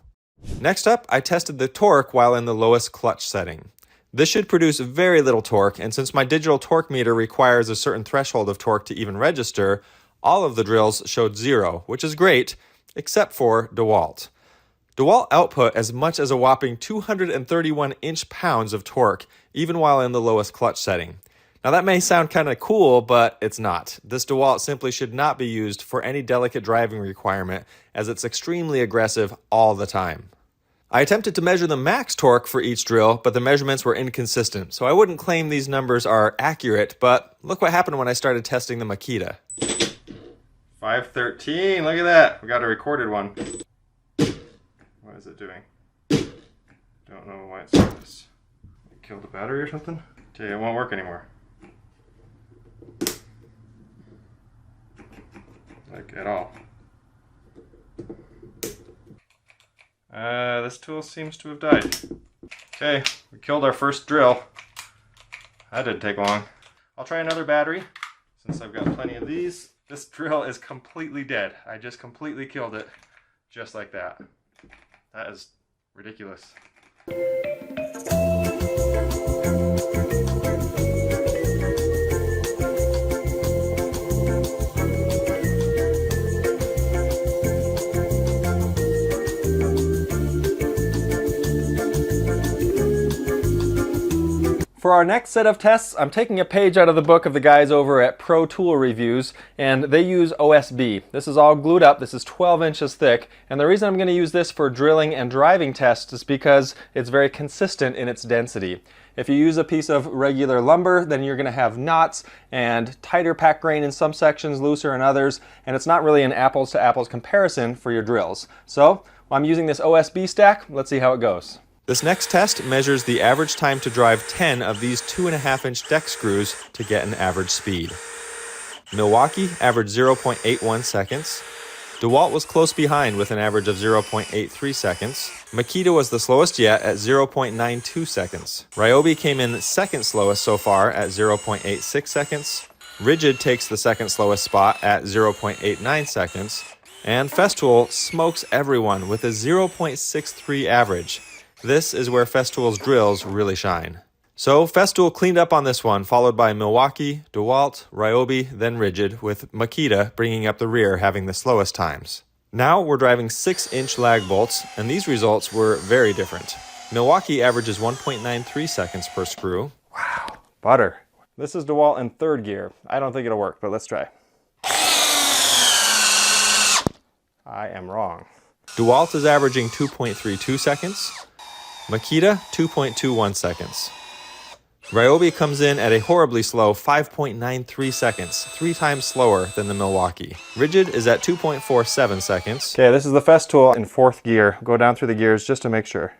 Next up, I tested the torque while in the lowest clutch setting. This should produce very little torque, and since my digital torque meter requires a certain threshold of torque to even register, all of the drills showed 0, which is great, except for DeWalt. DeWalt output as much as a whopping 231 inch-pounds of torque, even while in the lowest clutch setting. Now that may sound kind of cool, but it's not. This DeWalt simply should not be used for any delicate driving requirement, as it's extremely aggressive all the time. I attempted to measure the max torque for each drill, but the measurements were inconsistent, so I wouldn't claim these numbers are accurate, but look what happened when I started testing the Makita. 513, look at that. We got a recorded one. What is it doing? Don't know why it's doing this. Killed the battery or something? Okay, it won't work anymore. Like at all. This tool seems to have died. Okay, we killed our first drill. That didn't take long. I'll try another battery since I've got plenty of these. This drill is completely dead. I just completely killed it just like that. That is ridiculous. For our next set of tests, I'm taking a page out of the book of the guys over at Pro Tool Reviews, and they use OSB. This is all glued up. This is 12 inches thick, and the reason I'm going to use this for drilling and driving tests is because it's very consistent in its density. If you use a piece of regular lumber, then you're going to have knots and tighter pack grain in some sections, looser in others, and it's not really an apples to apples comparison for your drills. So I'm using this OSB stack. Let's see how it goes. This next test measures the average time to drive 10 of these 2.5-inch deck screws to get an average speed. Milwaukee averaged 0.81 seconds. DeWalt was close behind with an average of 0.83 seconds. Makita was the slowest yet at 0.92 seconds. Ryobi came in second slowest so far at 0.86 seconds. Rigid takes the second slowest spot at 0.89 seconds. And Festool smokes everyone with a 0.63 average. This is where Festool's drills really shine. So Festool cleaned up on this one, followed by Milwaukee, DeWalt, Ryobi, then Rigid, with Makita bringing up the rear having the slowest times. Now we're driving 6-inch lag bolts, and these results were very different. Milwaukee averages 1.93 seconds per screw. Wow, butter. This is DeWalt in third gear. I don't think it'll work, but let's try. I am wrong. DeWalt is averaging 2.32 seconds. Makita, 2.21 seconds. Ryobi comes in at a horribly slow 5.93 seconds, 3 times slower than the Milwaukee. Rigid is at 2.47 seconds. Okay, this is the Festool in fourth gear. Go down through the gears just to make sure.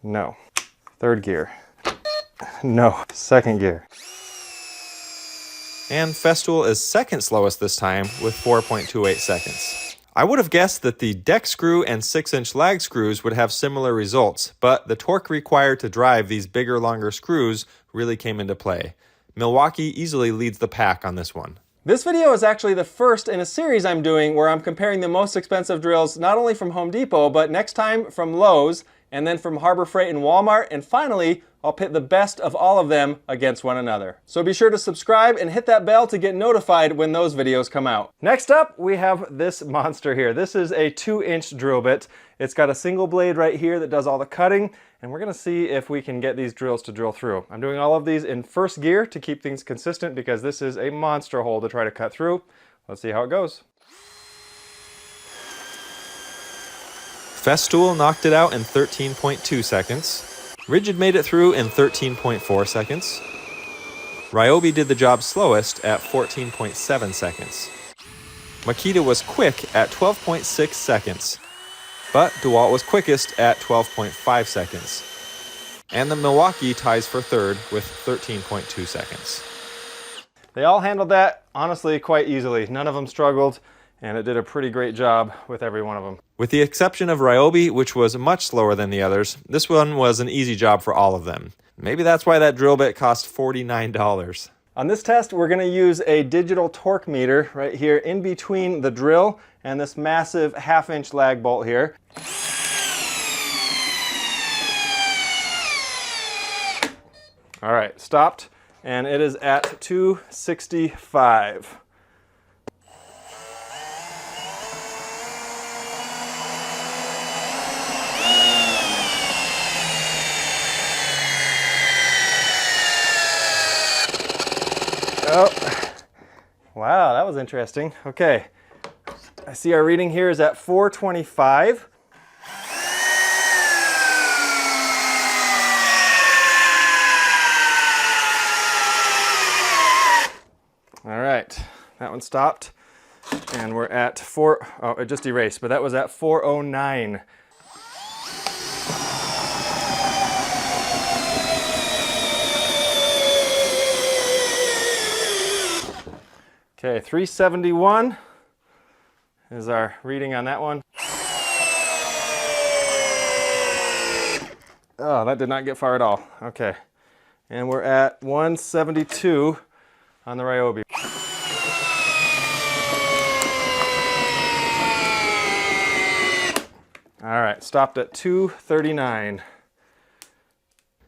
No. Third gear. No. Second gear. And Festool is second slowest this time with 4.28 seconds. I would have guessed that the deck screw and 6-inch lag screws would have similar results, but the torque required to drive these bigger, longer screws really came into play. Milwaukee easily leads the pack on this one. This video is actually the first in a series I'm doing where I'm comparing the most expensive drills not only from Home Depot, but next time from Lowe's, and then from Harbor Freight and Walmart, and finally, I'll pit the best of all of them against one another. So be sure to subscribe and hit that bell to get notified when those videos come out. Next up, we have this monster here. This is a 2-inch drill bit. It's got a single blade right here that does all the cutting, and we're gonna see if we can get these drills to drill through. I'm doing all of these in first gear to keep things consistent because this is a monster hole to try to cut through. Let's see how it goes. Festool knocked it out in 13.2 seconds. Rigid made it through in 13.4 seconds. Ryobi did the job slowest at 14.7 seconds. Makita was quick at 12.6 seconds. But DeWalt was quickest at 12.5 seconds. And the Milwaukee ties for third with 13.2 seconds. They all handled that, honestly, quite easily. None of them struggled, and it did a pretty great job with every one of them. With the exception of Ryobi, which was much slower than the others, this one was an easy job for all of them. Maybe that's why that drill bit cost $49. On this test, we're gonna use a digital torque meter right here in between the drill and this massive 1/2-inch lag bolt here. All right, stopped, and it is at 265. Oh, wow, that was interesting. Okay, I see our reading here is at 425. All right, that one stopped, and we're at oh, it just erased, but that was at 409. Okay, 371 is our reading on that one. Oh, that did not get far at all. Okay, and we're at 172 on the Ryobi. All right, stopped at 239.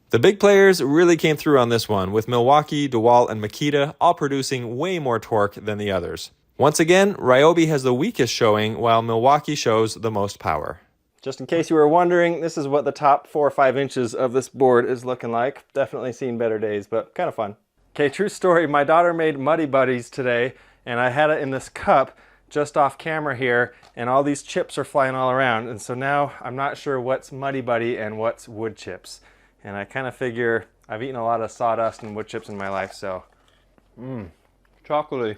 The big players really came through on this one, with Milwaukee, DeWalt, and Makita all producing way more torque than the others. Once again, Ryobi has the weakest showing, while Milwaukee shows the most power. Just in case you were wondering, this is what the top 4 or 5 inches of this board is looking like. Definitely seen better days, but kind of fun. Okay, true story. My daughter made Muddy Buddies today, and I had it in this cup just off camera here, and all these chips are flying all around. And so now I'm not sure what's Muddy Buddy and what's wood chips. And I kind of figure I've eaten a lot of sawdust and wood chips in my life, so chocolatey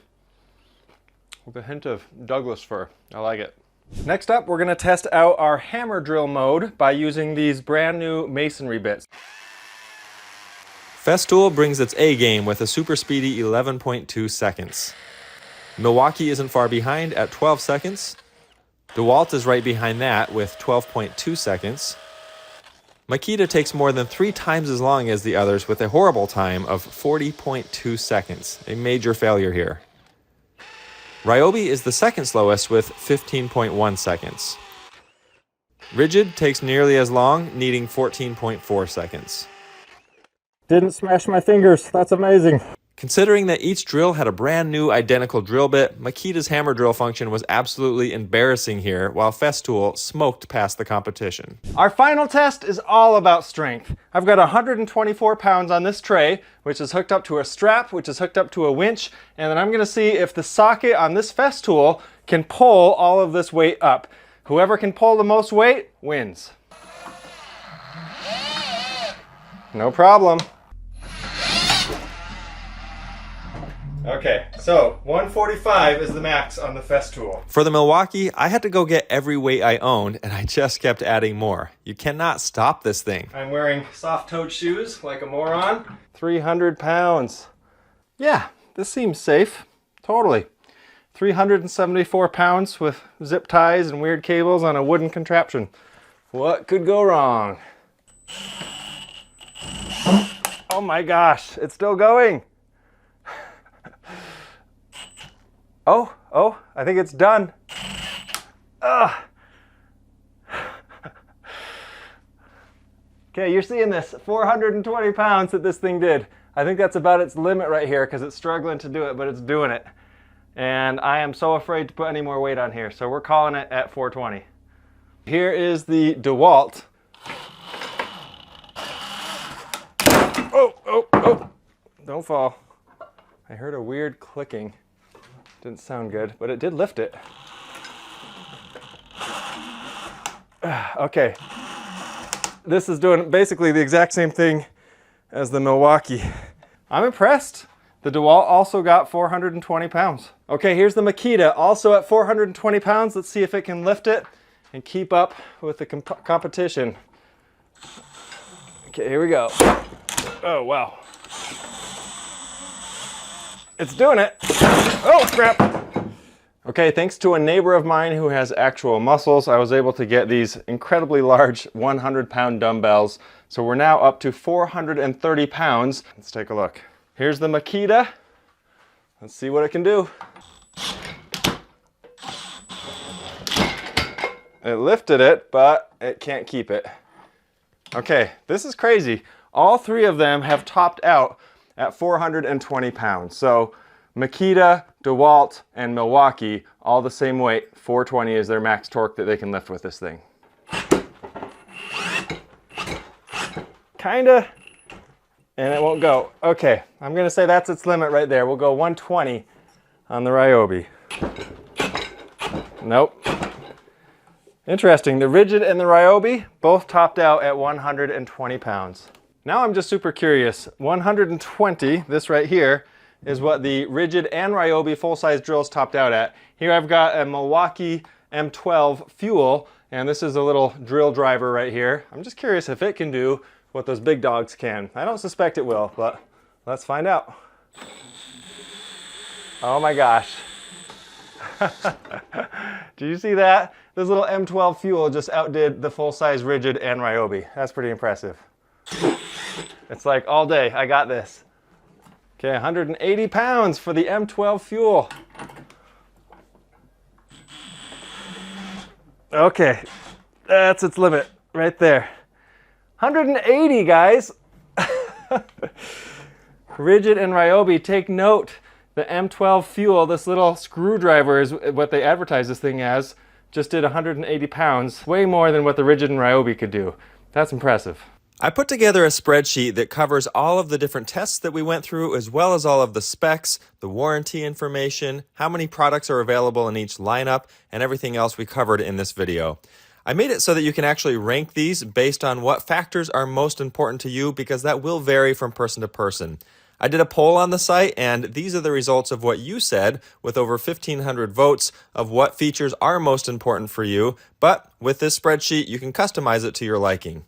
with a hint of Douglas fir. I like it. Next up, we're going to test out our hammer drill mode by using these brand new masonry bits. Festool brings its A game with a super speedy 11.2 seconds. Milwaukee isn't far behind at 12 seconds. DeWalt is right behind that with 12.2 seconds. Makita takes more than 3 times as long as the others with a horrible time of 40.2 seconds, a major failure here. Ryobi is the second slowest with 15.1 seconds. Rigid takes nearly as long, needing 14.4 seconds. Didn't smash my fingers. That's amazing. Considering that each drill had a brand new identical drill bit, Makita's hammer drill function was absolutely embarrassing here, while Festool smoked past the competition. Our final test is all about strength. I've got 124 pounds on this tray, which is hooked up to a strap, which is hooked up to a winch, and then I'm gonna see if the socket on this Festool can pull all of this weight up. Whoever can pull the most weight wins. No problem. Okay, so 145 is the max on the Festool. For the Milwaukee, I had to go get every weight I owned, and I just kept adding more. You cannot stop this thing. I'm wearing soft-toed shoes like a moron. 300 pounds. Yeah, this seems safe. Totally. 374 pounds with zip ties and weird cables on a wooden contraption. What could go wrong? Oh my gosh, it's still going. Oh, I think it's done. Ugh. Okay, you're seeing this, 420 pounds that this thing did. I think that's about its limit right here because it's struggling to do it, but it's doing it. And I am so afraid to put any more weight on here, so we're calling it at 420. Here is the DeWalt. Oh, don't fall. I heard a weird clicking. Didn't sound good, but it did lift it. Okay. This is doing basically the exact same thing as the Milwaukee. I'm impressed. The DeWalt also got 420 pounds. Okay, here's the Makita, also at 420 pounds. Let's see if it can lift it and keep up with the competition. Okay, here we go. Oh, wow. It's doing it. Oh, crap. Okay, thanks to a neighbor of mine who has actual muscles, I was able to get these incredibly large 100-pound dumbbells. So we're now up to 430 pounds. Let's take a look. Here's the Makita. Let's see what it can do. It lifted it, but it can't keep it. Okay, this is crazy. All 3 of them have topped out at 420 pounds. So Makita, DeWalt, and Milwaukee, all the same weight. 420 is their max torque that they can lift with this thing. Kinda, and it won't go. Okay, I'm gonna say that's its limit right there. We'll go 120 on the Ryobi. Nope. Interesting, the Rigid and the Ryobi both topped out at 120 pounds. Now I'm just super curious. 120, this right here, is what the Rigid and Ryobi full-size drills topped out at. Here I've got a Milwaukee M12 Fuel, and this is a little drill driver right here. I'm just curious if it can do what those big dogs can. I don't suspect it will, but let's find out. Oh my gosh. Did you see that? This little M12 Fuel just outdid the full-size Rigid and Ryobi. That's pretty impressive. It's like all day, I got this. Okay, 180 pounds for the M12 Fuel. Okay, that's its limit right there. 180, guys. Rigid and Ryobi, take note. The M12 Fuel, this little screwdriver is what they advertise this thing as, just did 180 pounds, way more than what the Rigid and Ryobi could do. That's impressive. I put together a spreadsheet that covers all of the different tests that we went through, as well as all of the specs, the warranty information, how many products are available in each lineup, and everything else we covered in this video. I made it so that you can actually rank these based on what factors are most important to you, because that will vary from person to person. I did a poll on the site, and these are the results of what you said, with over 1,500 votes of what features are most important for you. But with this spreadsheet, you can customize it to your liking.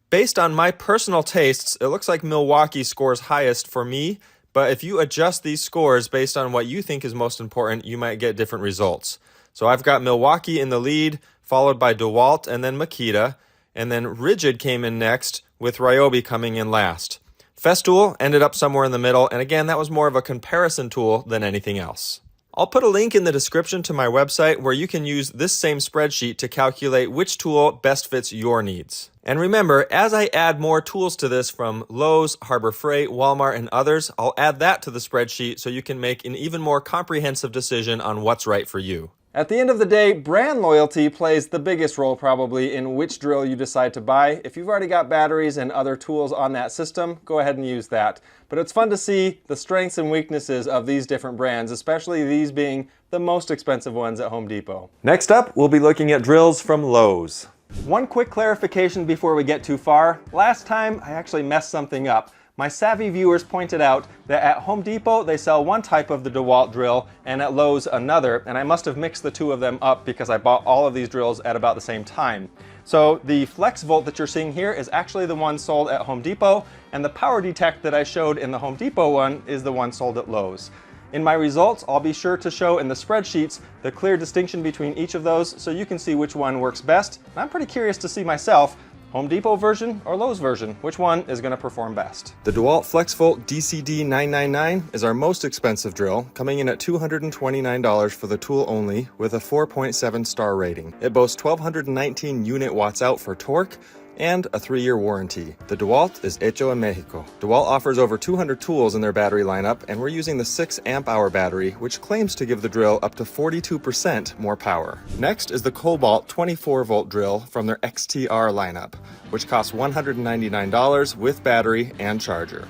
Based on my personal tastes, it looks like Milwaukee scores highest for me, but if you adjust these scores based on what you think is most important, you might get different results. So I've got Milwaukee in the lead, followed by DeWalt and then Makita, and then Rigid came in next, with Ryobi coming in last. Festool ended up somewhere in the middle, and again, that was more of a comparison tool than anything else. I'll put a link in the description to my website where you can use this same spreadsheet to calculate which tool best fits your needs. And remember, as I add more tools to this from Lowe's, Harbor Freight, Walmart, and others, I'll add that to the spreadsheet so you can make an even more comprehensive decision on what's right for you. At the end of the day, brand loyalty plays the biggest role probably in which drill you decide to buy. If you've already got batteries and other tools on that system, go ahead and use that. But it's fun to see the strengths and weaknesses of these different brands, especially these being the most expensive ones at Home Depot. Next up, we'll be looking at drills from Lowe's. One quick clarification before we get too far. Last time, I actually messed something up. My savvy viewers pointed out that at Home Depot they sell one type of the DeWalt drill and at Lowe's another, and I must have mixed the two of them up because I bought all of these drills at about the same time. So the Flex Volt that you're seeing here is actually the one sold at Home Depot, and the Power Detect that I showed in the Home Depot one is the one sold at Lowe's. In my results, I'll be sure to show in the spreadsheets the clear distinction between each of those so you can see which one works best. And I'm pretty curious to see myself, Home Depot version or Lowe's version, which one is going to perform best? The DeWalt FlexVolt DCD 999 is our most expensive drill, coming in at $229 for the tool only with a 4.7 star rating. It boasts 1,219 unit watts out for torque and a 3-year warranty. The DeWalt is hecho en Mexico. DeWalt offers over 200 tools in their battery lineup, and we're using the 6 amp hour battery, which claims to give the drill up to 42% more power. Next is the Cobalt 24 volt drill from their XTR lineup, which costs $199 with battery and charger.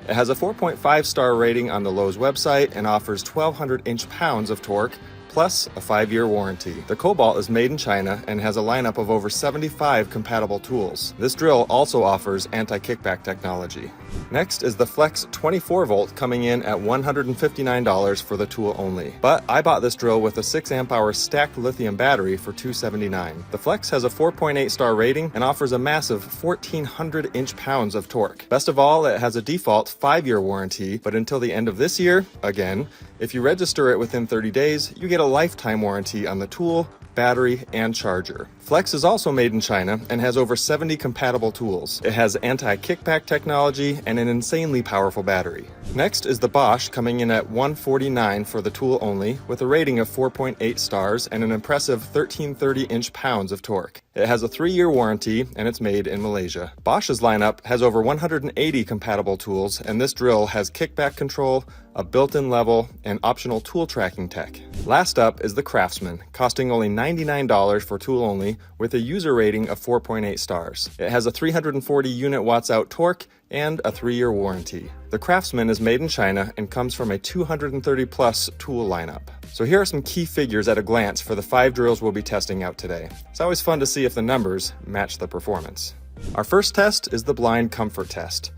It has a 4.5 star rating on the Lowe's website and offers 1,200 inch-pounds of torque, plus a 5-year warranty. The Cobalt is made in China and has a lineup of over 75 compatible tools. This drill also offers anti-kickback technology. Next is the Flex 24 volt coming in at $159 for the tool only. But I bought this drill with a 6 amp hour stacked lithium battery for $279. The Flex has a 4.8 star rating and offers a massive 1,400 inch-pounds of torque. Best of all, it has a default 5-year warranty, but until the end of this year, again, if you register it within 30 days, you get a lifetime warranty on the tool, battery, and charger. Flex is also made in China and has over 70 compatible tools. It has anti-kickback technology and an insanely powerful battery. Next is the Bosch coming in at $149 for the tool only with a rating of 4.8 stars and an impressive 1,330 inch-pounds of torque. It has a 3-year warranty and it's made in Malaysia. Bosch's lineup has over 180 compatible tools, and this drill has kickback control, a built-in level, and optional tool tracking tech. Last up is the Craftsman, costing only $99 for tool only with a user rating of 4.8 stars. It has a 340 unit watts out torque and a 3-year warranty. The Craftsman is made in China and comes from a 230 plus tool lineup. So here are some key figures at a glance for the 5 drills we'll be testing out today. It's always fun to see if the numbers match the performance. Our first test is the blind comfort test.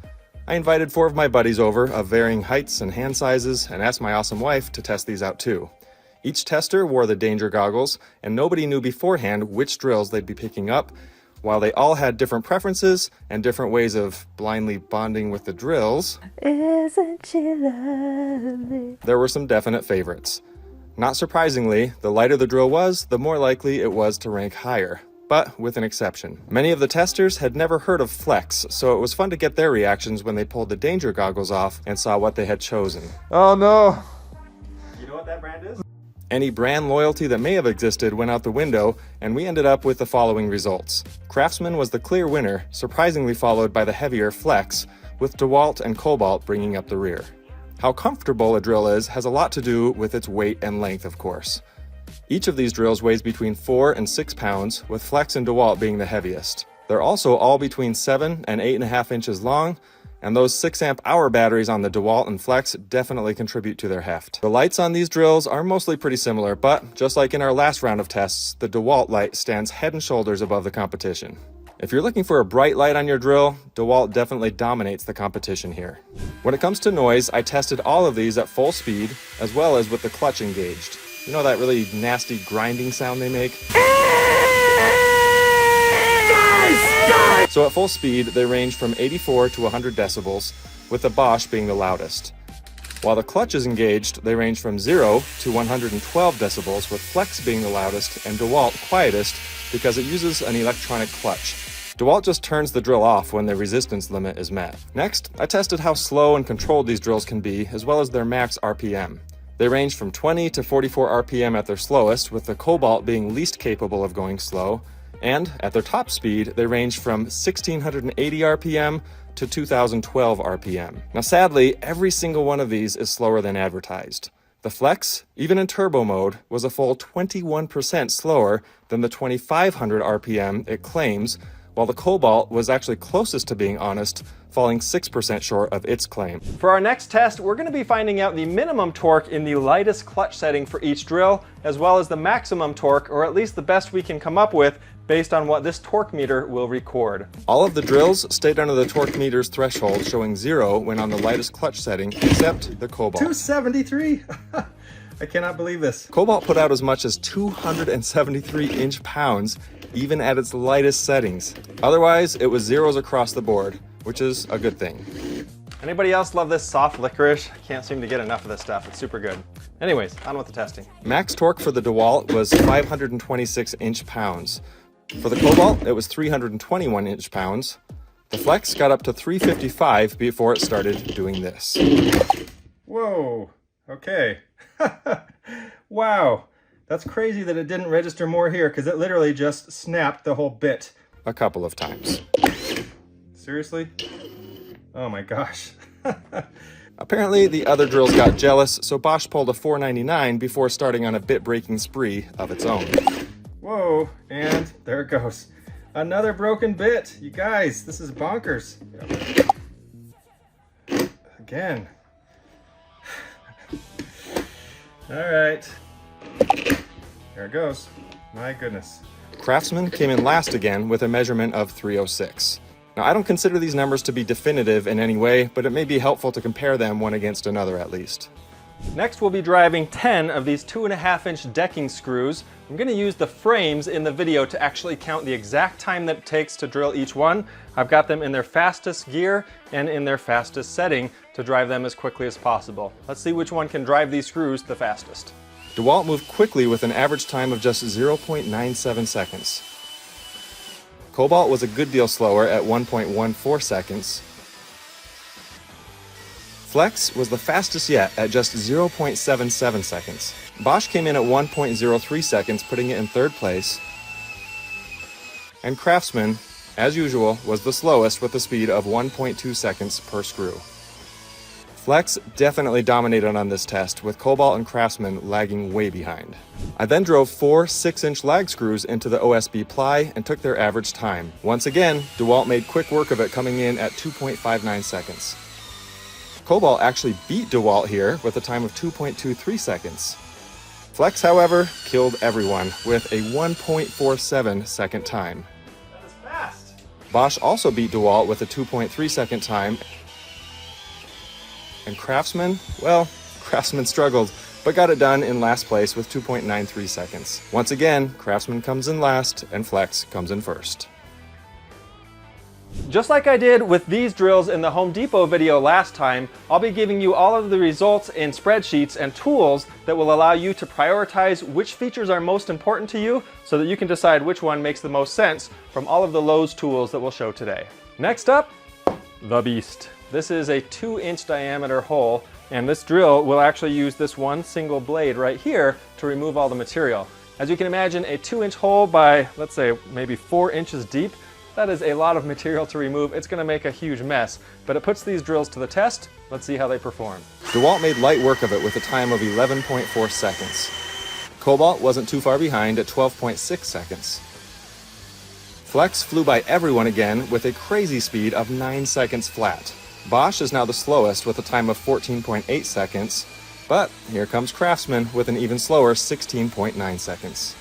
I invited 4 of my buddies over of varying heights and hand sizes and asked my awesome wife to test these out too. Each tester wore the danger goggles, and nobody knew beforehand which drills they'd be picking up. While they all had different preferences and different ways of blindly bonding with the drills, isn't she lovely? There were some definite favorites. Not surprisingly, the lighter the drill was, the more likely it was to rank higher, but with an exception. Many of the testers had never heard of Flex, so it was fun to get their reactions when they pulled the danger goggles off and saw what they had chosen. Oh no! You know what that brand is? Any brand loyalty that may have existed went out the window, and we ended up with the following results. Craftsman was the clear winner, surprisingly followed by the heavier Flex, with DeWalt and Cobalt bringing up the rear. How comfortable a drill is has a lot to do with its weight and length, of course. Each of these drills weighs between 4 and 6 pounds, with Flex and DeWalt being the heaviest. They're also all between 7 and 8.5 inches long, and those 6 amp hour batteries on the DeWalt and Flex definitely contribute to their heft. The lights on these drills are mostly pretty similar, but just like in our last round of tests, the DeWalt light stands head and shoulders above the competition. If you're looking for a bright light on your drill, DeWalt definitely dominates the competition here. When it comes to noise, I tested all of these at full speed, as well as with the clutch engaged. You know that really nasty grinding sound they make? So at full speed, they range from 84 to 100 decibels, with the Bosch being the loudest. While the clutch is engaged, they range from 0 to 112 decibels, with Flex being the loudest and DeWalt quietest because it uses an electronic clutch. DeWalt just turns the drill off when the resistance limit is met. Next, I tested how slow and controlled these drills can be, as well as their max RPM. They range from 20 to 44 RPM at their slowest, with the Cobalt being least capable of going slow, and at their top speed, they range from 1680 RPM to 2012 RPM. Now sadly, every single one of these is slower than advertised. The Flex, even in turbo mode, was a full 21% slower than the 2500 RPM it claims, while the Cobalt was actually closest to being honest, falling 6% short of its claim. For our next test, we're going to be finding out the minimum torque in the lightest clutch setting for each drill, as well as the maximum torque, or at least the best we can come up with, based on what this torque meter will record. All of the drills stayed under the torque meter's threshold, showing 0 when on the lightest clutch setting, except the Cobalt. 273? I cannot believe this. Cobalt put out as much as 273 inch-pounds, even at its lightest settings. Otherwise, it was zeros across the board, which is a good thing. Anybody else love this soft licorice? I can't seem to get enough of this stuff. It's super good. Anyways, on with the testing. Max torque for the DeWalt was 526 inch-pounds. For the Cobalt, it was 321 inch-pounds. The Flex got up to 355 before it started doing this. Whoa, okay. Wow, that's crazy that it didn't register more here, because it literally just snapped the whole bit. A couple of times. Seriously? Oh my gosh. Apparently, the other drills got jealous, so Bosch pulled a 499 before starting on a bit-breaking spree of its own. Whoa, and there it goes. Another broken bit. You guys, this is bonkers. Again. All right. There it goes. My goodness. Craftsman came in last again with a measurement of 306. Now, I don't consider these numbers to be definitive in any way, but it may be helpful to compare them one against another at least. Next, we'll be driving 10 of these 2.5-inch decking screws. I'm going to use the frames in the video to actually count the exact time that it takes to drill each one. I've got them in their fastest gear and in their fastest setting to drive them as quickly as possible. Let's see which one can drive these screws the fastest. DeWalt moved quickly with an average time of just 0.97 seconds. Cobalt was a good deal slower at 1.14 seconds. Flex was the fastest yet at just 0.77 seconds. Bosch came in at 1.03 seconds, putting it in third place. And Craftsman, as usual, was the slowest with a speed of 1.2 seconds per screw. Flex definitely dominated on this test, with Cobalt and Craftsman lagging way behind. I then drove 4 6-inch lag screws into the OSB ply and took their average time. Once again, DeWalt made quick work of it, coming in at 2.59 seconds. Cobalt actually beat DeWalt here with a time of 2.23 seconds. Flex, however, killed everyone with a 1.47 second time. That is fast. Bosch also beat DeWalt with a 2.3 second time. And Craftsman, well, Craftsman struggled, but got it done in last place with 2.93 seconds. Once again, Craftsman comes in last and Flex comes in first. Just like I did with these drills in the Home Depot video last time, I'll be giving you all of the results in spreadsheets and tools that will allow you to prioritize which features are most important to you so that you can decide which one makes the most sense from all of the Lowe's tools that we'll show today. Next up, the beast. This is a 2-inch diameter hole, and this drill will actually use this one single blade right here to remove all the material. As you can imagine, a 2-inch hole by, let's say, maybe 4 inches deep, that is a lot of material to remove. It's going to make a huge mess, but it puts these drills to the test. Let's see how they perform. DeWalt made light work of it with a time of 11.4 seconds. Cobalt wasn't too far behind at 12.6 seconds. Flex flew by everyone again with a crazy speed of 9 seconds flat. Bosch is now the slowest with a time of 14.8 seconds, but here comes Craftsman with an even slower 16.9 seconds.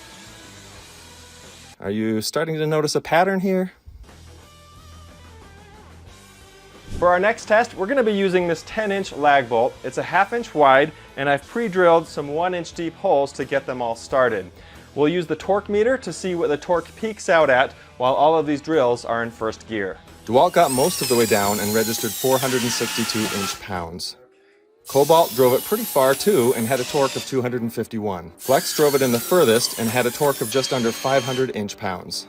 Are you starting to notice a pattern here? For our next test, we're going to be using this 10-inch lag bolt. It's a 1/2 inch wide, and I've pre-drilled some 1-inch deep holes to get them all started. We'll use the torque meter to see what the torque peaks out at while all of these drills are in first gear. DeWalt got most of the way down and registered 462 inch-pounds. Cobalt drove it pretty far too and had a torque of 251. Flex drove it in the furthest and had a torque of just under 500 inch-pounds.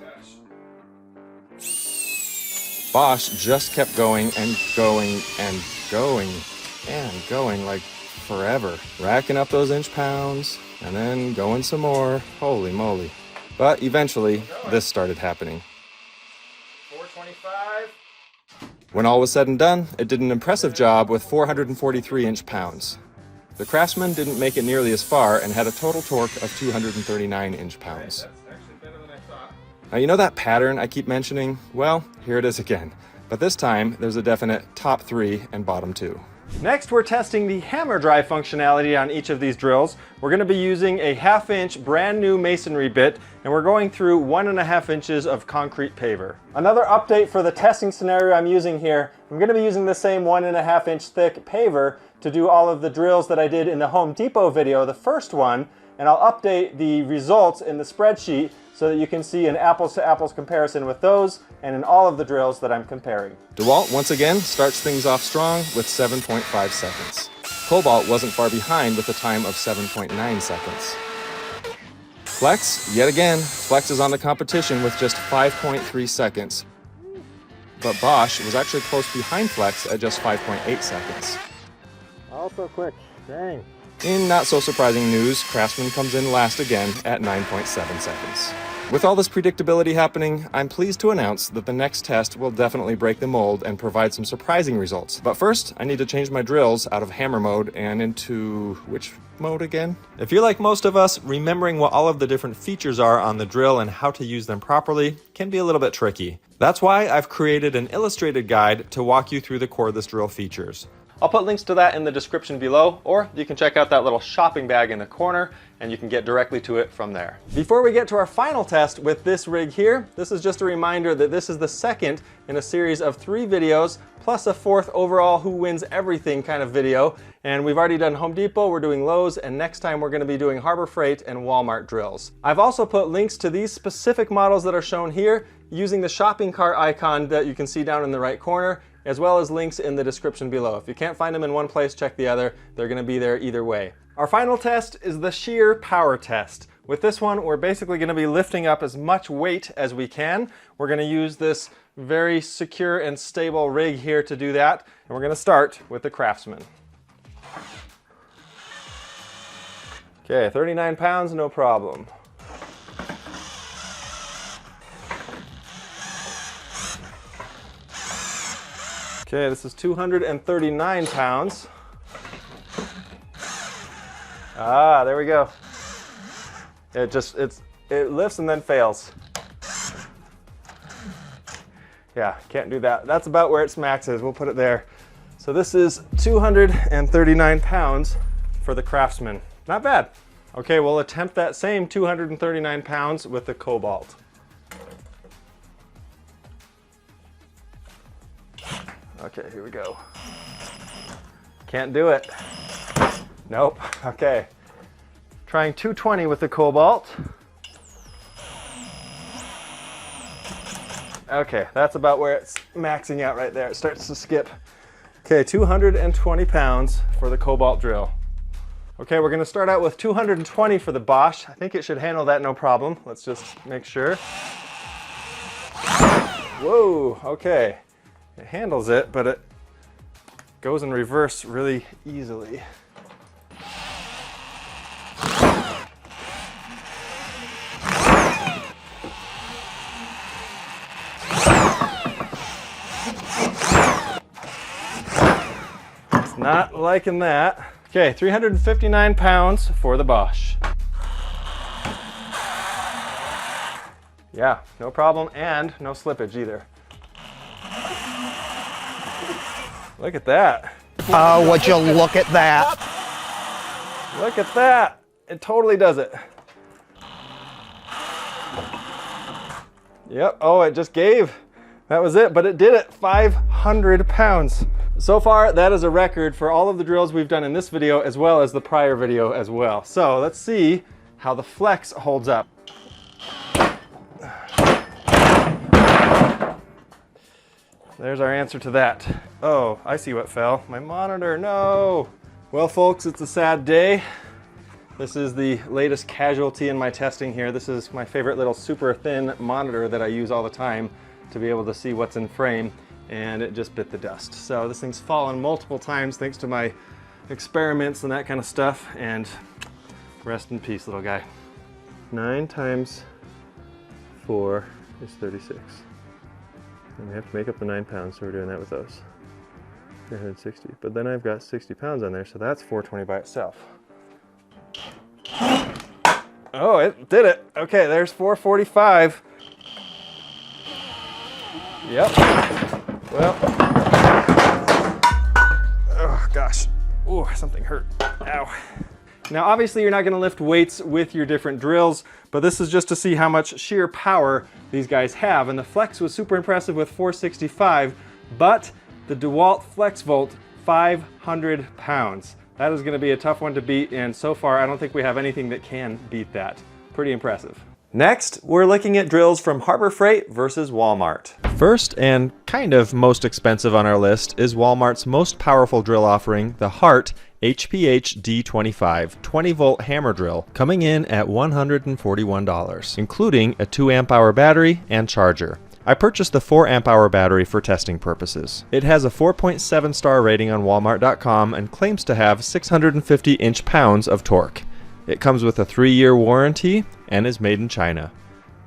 Bosch just kept going and going and going and going like forever. Racking up those inch-pounds and then going some more. Holy moly. But eventually, this started happening. 425. When all was said and done, it did an impressive job with 443 inch-pounds. The Craftsman didn't make it nearly as far and had a total torque of 239 inch-pounds. Now, you know that pattern I keep mentioning? Well, here it is again. But this time, there's a definite top 3 and bottom 2. Next, we're testing the hammer drive functionality on each of these drills. We're going to be using a 1/2 inch brand new masonry bit, and we're going through 1.5 inches of concrete paver. Another update for the testing scenario I'm using here, I'm going to be using the same 1.5 inch thick paver to do all of the drills that I did in the Home Depot video, the first one, and I'll update the results in the spreadsheet so that you can see an apples to apples comparison with those and in all of the drills that I'm comparing. DeWalt once again starts things off strong with 7.5 seconds. Cobalt wasn't far behind with a time of 7.9 seconds. Flex, yet again, Flex is on the competition with just 5.3 seconds. But Bosch was actually close behind Flex at just 5.8 seconds. Also quick, dang. In not so surprising news, Craftsman comes in last again at 9.7 seconds. With all this predictability happening, I'm pleased to announce that the next test will definitely break the mold and provide some surprising results. But first, I need to change my drills out of hammer mode and into which mode again? If you're like most of us, remembering what all of the different features are on the drill and how to use them properly can be a little bit tricky. That's why I've created an illustrated guide to walk you through the cordless drill features. I'll put links to that in the description below, or you can check out that little shopping bag in the corner and you can get directly to it from there. Before we get to our final test with this rig here, this is just a reminder that this is the second in a series of 3 videos, plus a 4th overall who wins everything kind of video. And we've already done Home Depot, we're doing Lowe's, and next time we're gonna be doing Harbor Freight and Walmart drills. I've also put links to these specific models that are shown here using the shopping cart icon that you can see down in the right corner, as well as links in the description below. If you can't find them in one place, check the other. They're gonna be there either way. Our final test is the shear power test. With this one, we're basically gonna be lifting up as much weight as we can. We're gonna use this very secure and stable rig here to do that. And we're gonna start with the Craftsman. Okay, 39 pounds, no problem. Okay, this is 239 pounds. Ah, there we go. It lifts and then fails. Yeah, can't do that. That's about where its max is. We'll put it there. So this is 239 pounds for the Craftsman. Not bad. Okay, we'll attempt that same 239 pounds with the Cobalt. Okay, here we go. Can't do it. Nope, okay. Trying 220 with the Cobalt. Okay, that's about where it's maxing out right there. It starts to skip. Okay, 220 pounds for the Cobalt drill. Okay, we're gonna start out with 220 for the Bosch. I think it should handle that no problem. Let's just make sure. Whoa, okay. It handles it, but it goes in reverse really easily. It's not liking that. Okay, 359 pounds for the Bosch. Yeah, no problem, and no slippage either. Look at that. Oh, would you look at that? Look at that. It totally does it. Yep, oh, it just gave. That was it, but it did it, 500 pounds. So far, that is a record for all of the drills we've done in this video, as well as the prior video as well. So let's see how the flex holds up. There's our answer to that. Oh, I see what fell. My monitor, no. Well, folks, it's a sad day. This is the latest casualty in my testing here. This is my favorite little super thin monitor that I use all the time to be able to see what's in frame, and it just bit the dust. So this thing's fallen multiple times thanks to my experiments and that kind of stuff, and rest in peace, little guy. 9 times 4 is 36. And we have to make up the 9 pounds, so we're doing that with those. 360, but then I've got 60 pounds on there, so that's 420 by itself. Oh, it did it. Okay, there's 445. Yep. Well. Oh, gosh. Ooh, something hurt. Ow. Now, obviously, you're not going to lift weights with your different drills, but this is just to see how much sheer power these guys have. And the flex was super impressive with 465, but the DeWalt FlexVolt, 500 pounds. That is going to be a tough one to beat, and so far, I don't think we have anything that can beat that. Pretty impressive. Next, we're looking at drills from Harbor Freight versus Walmart. First, and kind of most expensive on our list, is Walmart's most powerful drill offering, the Hart HPH D25 20-volt hammer drill, coming in at $141, including a 2 amp hour battery and charger. I purchased the 4 amp hour battery for testing purposes. It has a 4.7 star rating on Walmart.com and claims to have 650 inch-pounds of torque. It comes with a 3-year warranty and is made in China.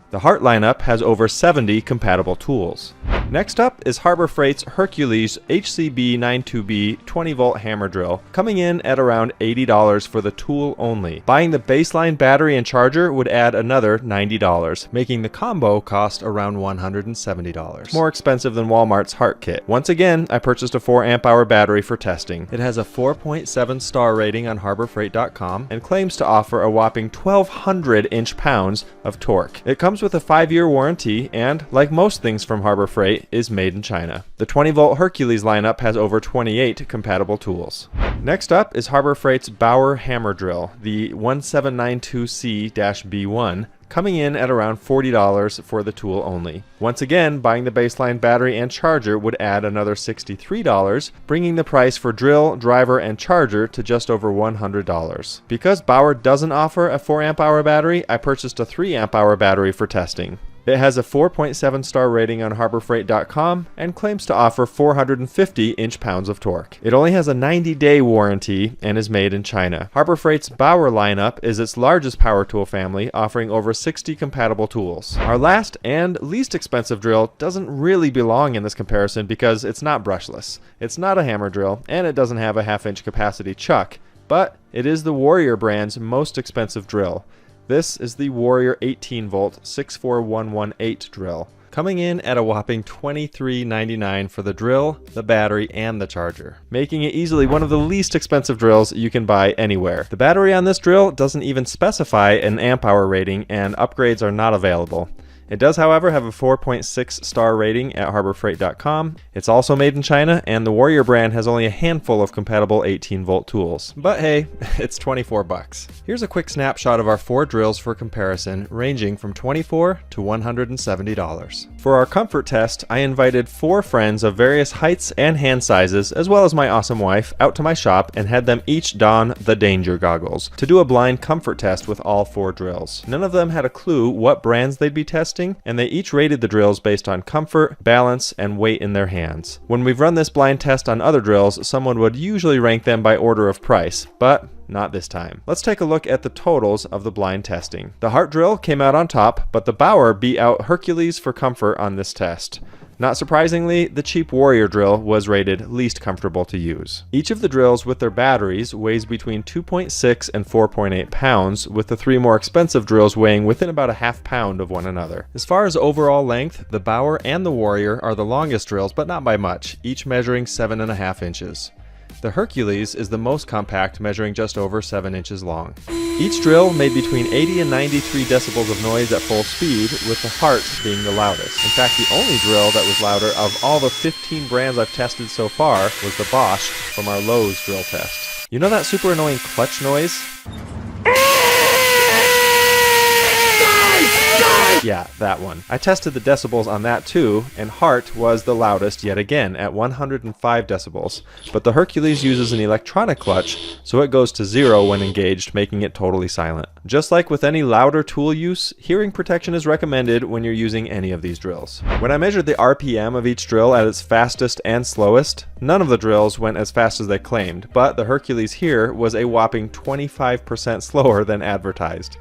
The Hart lineup has over 70 compatible tools. Next up is Harbor Freight's Hercules HCB 92B 20-volt hammer drill, coming in at around $80 for the tool only. Buying the baseline battery and charger would add another $90, making the combo cost around $170. More expensive than Walmart's Hart kit. Once again, I purchased a 4 amp hour battery for testing. It has a 4.7 star rating on HarborFreight.com and claims to offer a whopping 1,200 inch-pounds of torque. It comes with a 5-year warranty and, like most things from Harbor Freight, is made in China. The 20-volt Hercules lineup has over 28 compatible tools. Next up is Harbor Freight's Bauer hammer drill, the 1792C-B1, coming in at around $40 for the tool only. Once again, buying the baseline battery and charger would add another $63, bringing the price for drill, driver, and charger to just over $100. Because Bauer doesn't offer a 4 amp hour battery, I purchased a 3 amp hour battery for testing. It has a 4.7 star rating on HarborFreight.com and claims to offer 450 inch-pounds of torque. It only has a 90-day warranty and is made in China. Harbor Freight's Bauer lineup is its largest power tool family, offering over 60 compatible tools. Our last and least expensive drill doesn't really belong in this comparison because it's not brushless. It's not a hammer drill, and it doesn't have a 1/2-inch capacity chuck, but it is the Warrior brand's most expensive drill. This is the Warrior 18-volt 64118 drill, coming in at a whopping $23.99 for the drill, the battery, and the charger, making it easily one of the least expensive drills you can buy anywhere. The battery on this drill doesn't even specify an amp hour rating, and upgrades are not available. It does, however, have a 4.6 star rating at HarborFreight.com. It's also made in China, and the Warrior brand has only a handful of compatible 18-volt tools. But hey, it's 24 bucks. Here's a quick snapshot of our 4 drills for comparison, ranging from $24 to $170. For our comfort test, I invited 4 friends of various heights and hand sizes, as well as my awesome wife, out to my shop and had them each don the danger goggles to do a blind comfort test with all 4 drills. None of them had a clue what brands they'd be testing, and they each rated the drills based on comfort, balance, and weight in their hands. When we've run this blind test on other drills, someone would usually rank them by order of price, but not this time. Let's take a look at the totals of the blind testing. The Hart drill came out on top, but the Bauer beat out Hercules for comfort on this test. Not surprisingly, the cheap Warrior drill was rated least comfortable to use. Each of the drills with their batteries weighs between 2.6 and 4.8 pounds, with the 3 more expensive drills weighing within about a half pound of one another. As far as overall length, the Bauer and the Warrior are the longest drills, but not by much, each measuring 7.5 inches. The Hercules is the most compact, measuring just over 7 inches long. Each drill made between 80 and 93 decibels of noise at full speed, with the Hart being the loudest. In fact, the only drill that was louder of all the 15 brands I've tested so far was the Bosch from our Lowe's drill test. You know that super annoying clutch noise? Yeah, that one. I tested the decibels on that too, and Hart was the loudest yet again at 105 decibels, but the Hercules uses an electronic clutch, so it goes to 0 when engaged, making it totally silent. Just like with any louder tool use, hearing protection is recommended when you're using any of these drills. When I measured the RPM of each drill at its fastest and slowest, none of the drills went as fast as they claimed, but the Hercules here was a whopping 25% slower than advertised.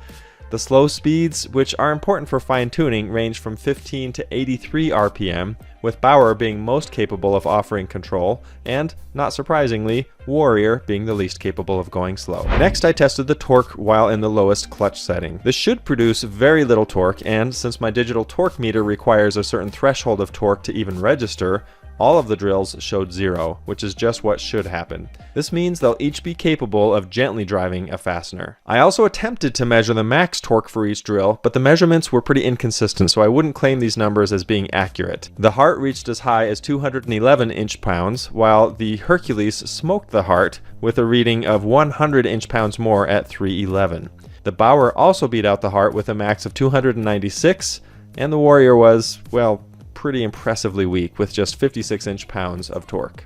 The slow speeds, which are important for fine-tuning, range from 15 to 83 RPM, with Bauer being most capable of offering control, and, not surprisingly, Warrior being the least capable of going slow. Next, I tested the torque while in the lowest clutch setting. This should produce very little torque, and since my digital torque meter requires a certain threshold of torque to even register, all of the drills showed 0, which is just what should happen. This means they'll each be capable of gently driving a fastener. I also attempted to measure the max torque for each drill, but the measurements were pretty inconsistent, so I wouldn't claim these numbers as being accurate. The Hart reached as high as 211 inch-pounds, while the Hercules smoked the Hart with a reading of 100 inch-pounds more at 311. The Bauer also beat out the Hart with a max of 296, and the Warrior was, well, pretty impressively weak with just 56 inch-pounds of torque.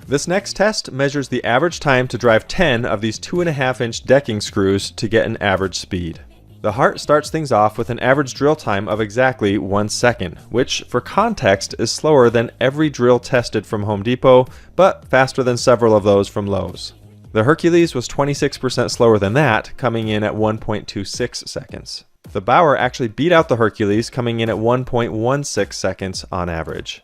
This next test measures the average time to drive 10 of these 2.5 inch decking screws to get an average speed. The Hart starts things off with an average drill time of exactly 1 second, which for context is slower than every drill tested from Home Depot, but faster than several of those from Lowe's. The Hercules was 26% slower than that, coming in at 1.26 seconds. The Bauer actually beat out the Hercules, coming in at 1.16 seconds on average.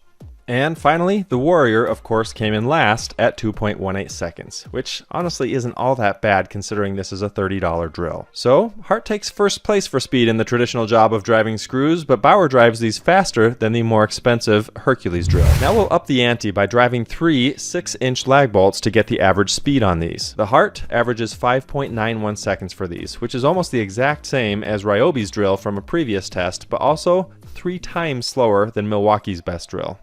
And finally, the Warrior, of course, came in last at 2.18 seconds, which honestly isn't all that bad considering this is a $30 drill. So, Hart takes first place for speed in the traditional job of driving screws, but Bauer drives these faster than the more expensive Hercules drill. Now we'll up the ante by driving 3 6-inch lag bolts to get the average speed on these. The Hart averages 5.91 seconds for these, which is almost the exact same as Ryobi's drill from a previous test, but also 3 times slower than Milwaukee's best drill.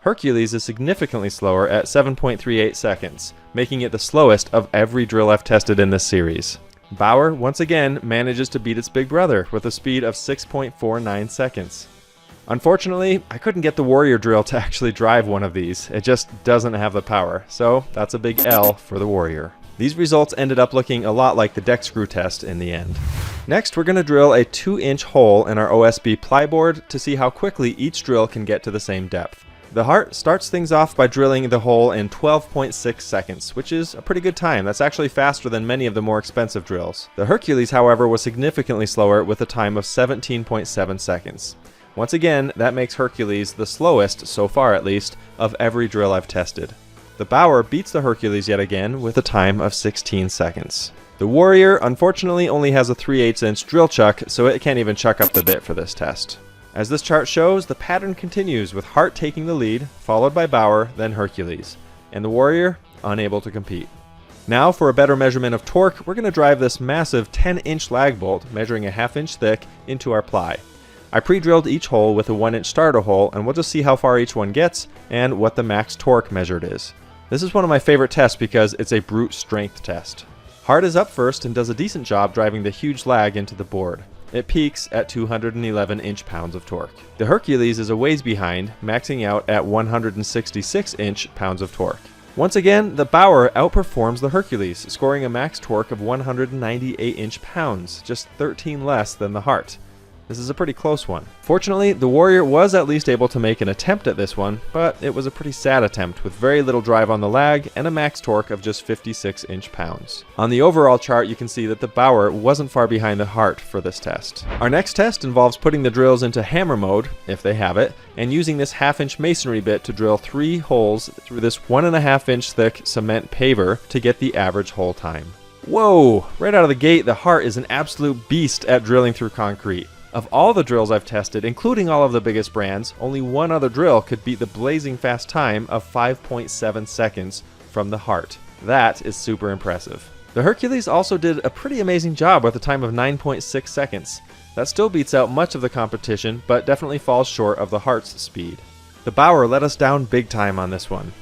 Hercules is significantly slower at 7.38 seconds, making it the slowest of every drill I've tested in this series. Bauer, once again, manages to beat its big brother with a speed of 6.49 seconds. Unfortunately, I couldn't get the Warrior drill to actually drive one of these. It just doesn't have the power, so that's a big L for the Warrior. These results ended up looking a lot like the deck screw test in the end. Next, we're going to drill a 2-inch hole in our OSB plyboard to see how quickly each drill can get to the same depth. The Hart starts things off by drilling the hole in 12.6 seconds, which is a pretty good time. That's actually faster than many of the more expensive drills. The Hercules, however, was significantly slower with a time of 17.7 seconds. Once again, that makes Hercules the slowest, so far at least, of every drill I've tested. The Bauer beats the Hercules yet again with a time of 16 seconds. The Warrior, unfortunately, only has a 3/8 inch drill chuck, so it can't even chuck up the bit for this test. As this chart shows, the pattern continues with Hart taking the lead, followed by Bauer, then Hercules, and the Warrior unable to compete. Now for a better measurement of torque, we're going to drive this massive 10-inch lag bolt, measuring a 1/2 inch thick, into our ply. I pre-drilled each hole with a 1-inch starter hole, and we'll just see how far each one gets and what the max torque measured is. This is one of my favorite tests because it's a brute strength test. Hart is up first and does a decent job driving the huge lag into the board. It peaks at 211 inch-pounds of torque. The Hercules is a ways behind, maxing out at 166 inch-pounds of torque. Once again, the Bauer outperforms the Hercules, scoring a max torque of 198 inch-pounds, just 13 less than the Hart. This is a pretty close one. Fortunately, the Warrior was at least able to make an attempt at this one, but it was a pretty sad attempt with very little drive on the lag and a max torque of just 56 inch-pounds. On the overall chart, you can see that the Bauer wasn't far behind the Hart for this test. Our next test involves putting the drills into hammer mode, if they have it, and using this 1/2-inch masonry bit to drill 3 holes through this 1.5-inch thick cement paver to get the average hole time. Whoa! Right out of the gate, the Hart is an absolute beast at drilling through concrete. Of all the drills I've tested, including all of the biggest brands, only one other drill could beat the blazing fast time of 5.7 seconds from the Hart. That is super impressive. The Hercules also did a pretty amazing job with a time of 9.6 seconds. That still beats out much of the competition, but definitely falls short of the Hart's speed. The Bauer let us down big time on this one.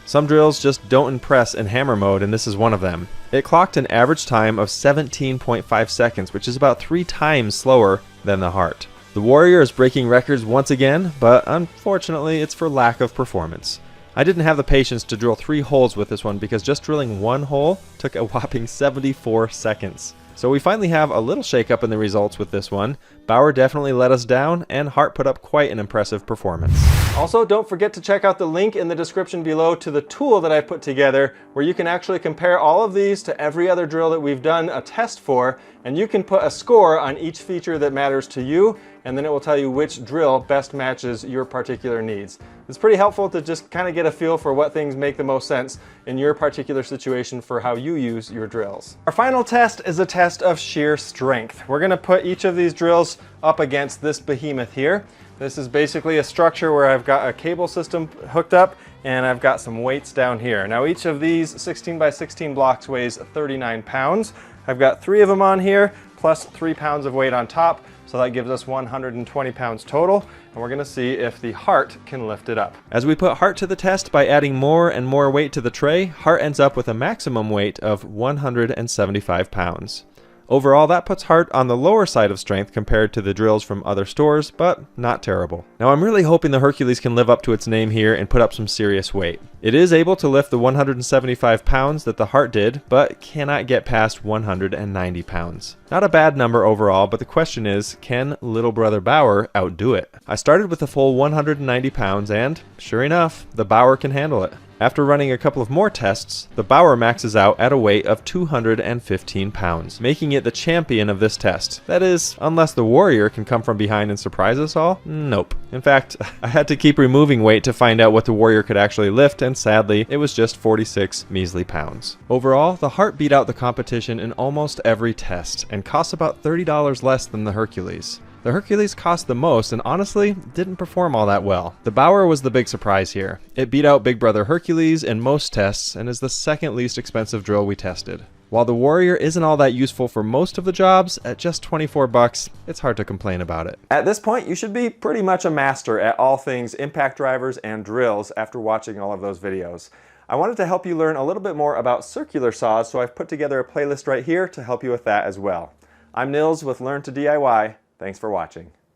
Some drills just don't impress in hammer mode, and this is one of them. It clocked an average time of 17.5 seconds, which is about 3 times slower than the Hart. The Warrior is breaking records once again, but unfortunately it's for lack of performance. I didn't have the patience to drill 3 holes with this one because just drilling 1 hole took a whopping 74 seconds. So we finally have a little shakeup in the results with this one. Bauer definitely let us down, and Hart put up quite an impressive performance. Also, don't forget to check out the link in the description below to the tool that I put together, where you can actually compare all of these to every other drill that we've done a test for, and you can put a score on each feature that matters to you, and then it will tell you which drill best matches your particular needs. It's pretty helpful to just kind of get a feel for what things make the most sense in your particular situation for how you use your drills. Our final test is a test of shear strength. We're going to put each of these drills up against this behemoth here. This is basically a structure where I've got a cable system hooked up and I've got some weights down here. Now each of these 16 by 16 blocks weighs 39 pounds. I've got 3 of them on here plus 3 pounds of weight on top. So that gives us 120 pounds total, and we're gonna see if the Hart can lift it up. As we put Hart to the test by adding more and more weight to the tray, Hart ends up with a maximum weight of 175 pounds. Overall, that puts Hart on the lower side of strength compared to the drills from other stores, but not terrible. Now I'm really hoping the Hercules can live up to its name here and put up some serious weight. It is able to lift the 175 pounds that the Hart did, but cannot get past 190 pounds. Not a bad number overall, but the question is, can little brother Bauer outdo it? I started with a full 190 pounds and, sure enough, the Bauer can handle it. After running a couple of more tests, the Bauer maxes out at a weight of 215 pounds, making it the champion of this test. That is, unless the Warrior can come from behind and surprise us all? Nope. In fact, I had to keep removing weight to find out what the Warrior could actually lift, and sadly, it was just 46 measly pounds. Overall, the Hart beat out the competition in almost every test, and costs about $30 less than the Hercules. The Hercules cost the most and honestly didn't perform all that well. The Bauer was the big surprise here. It beat out Big Brother Hercules in most tests and is the second least expensive drill we tested. While the Warrior isn't all that useful for most of the jobs, at just 24 bucks, it's hard to complain about it. At this point, you should be pretty much a master at all things impact drivers and drills after watching all of those videos. I wanted to help you learn a little bit more about circular saws, so I've put together a playlist right here to help you with that as well. I'm Nils with Learn to DIY. Thanks for watching.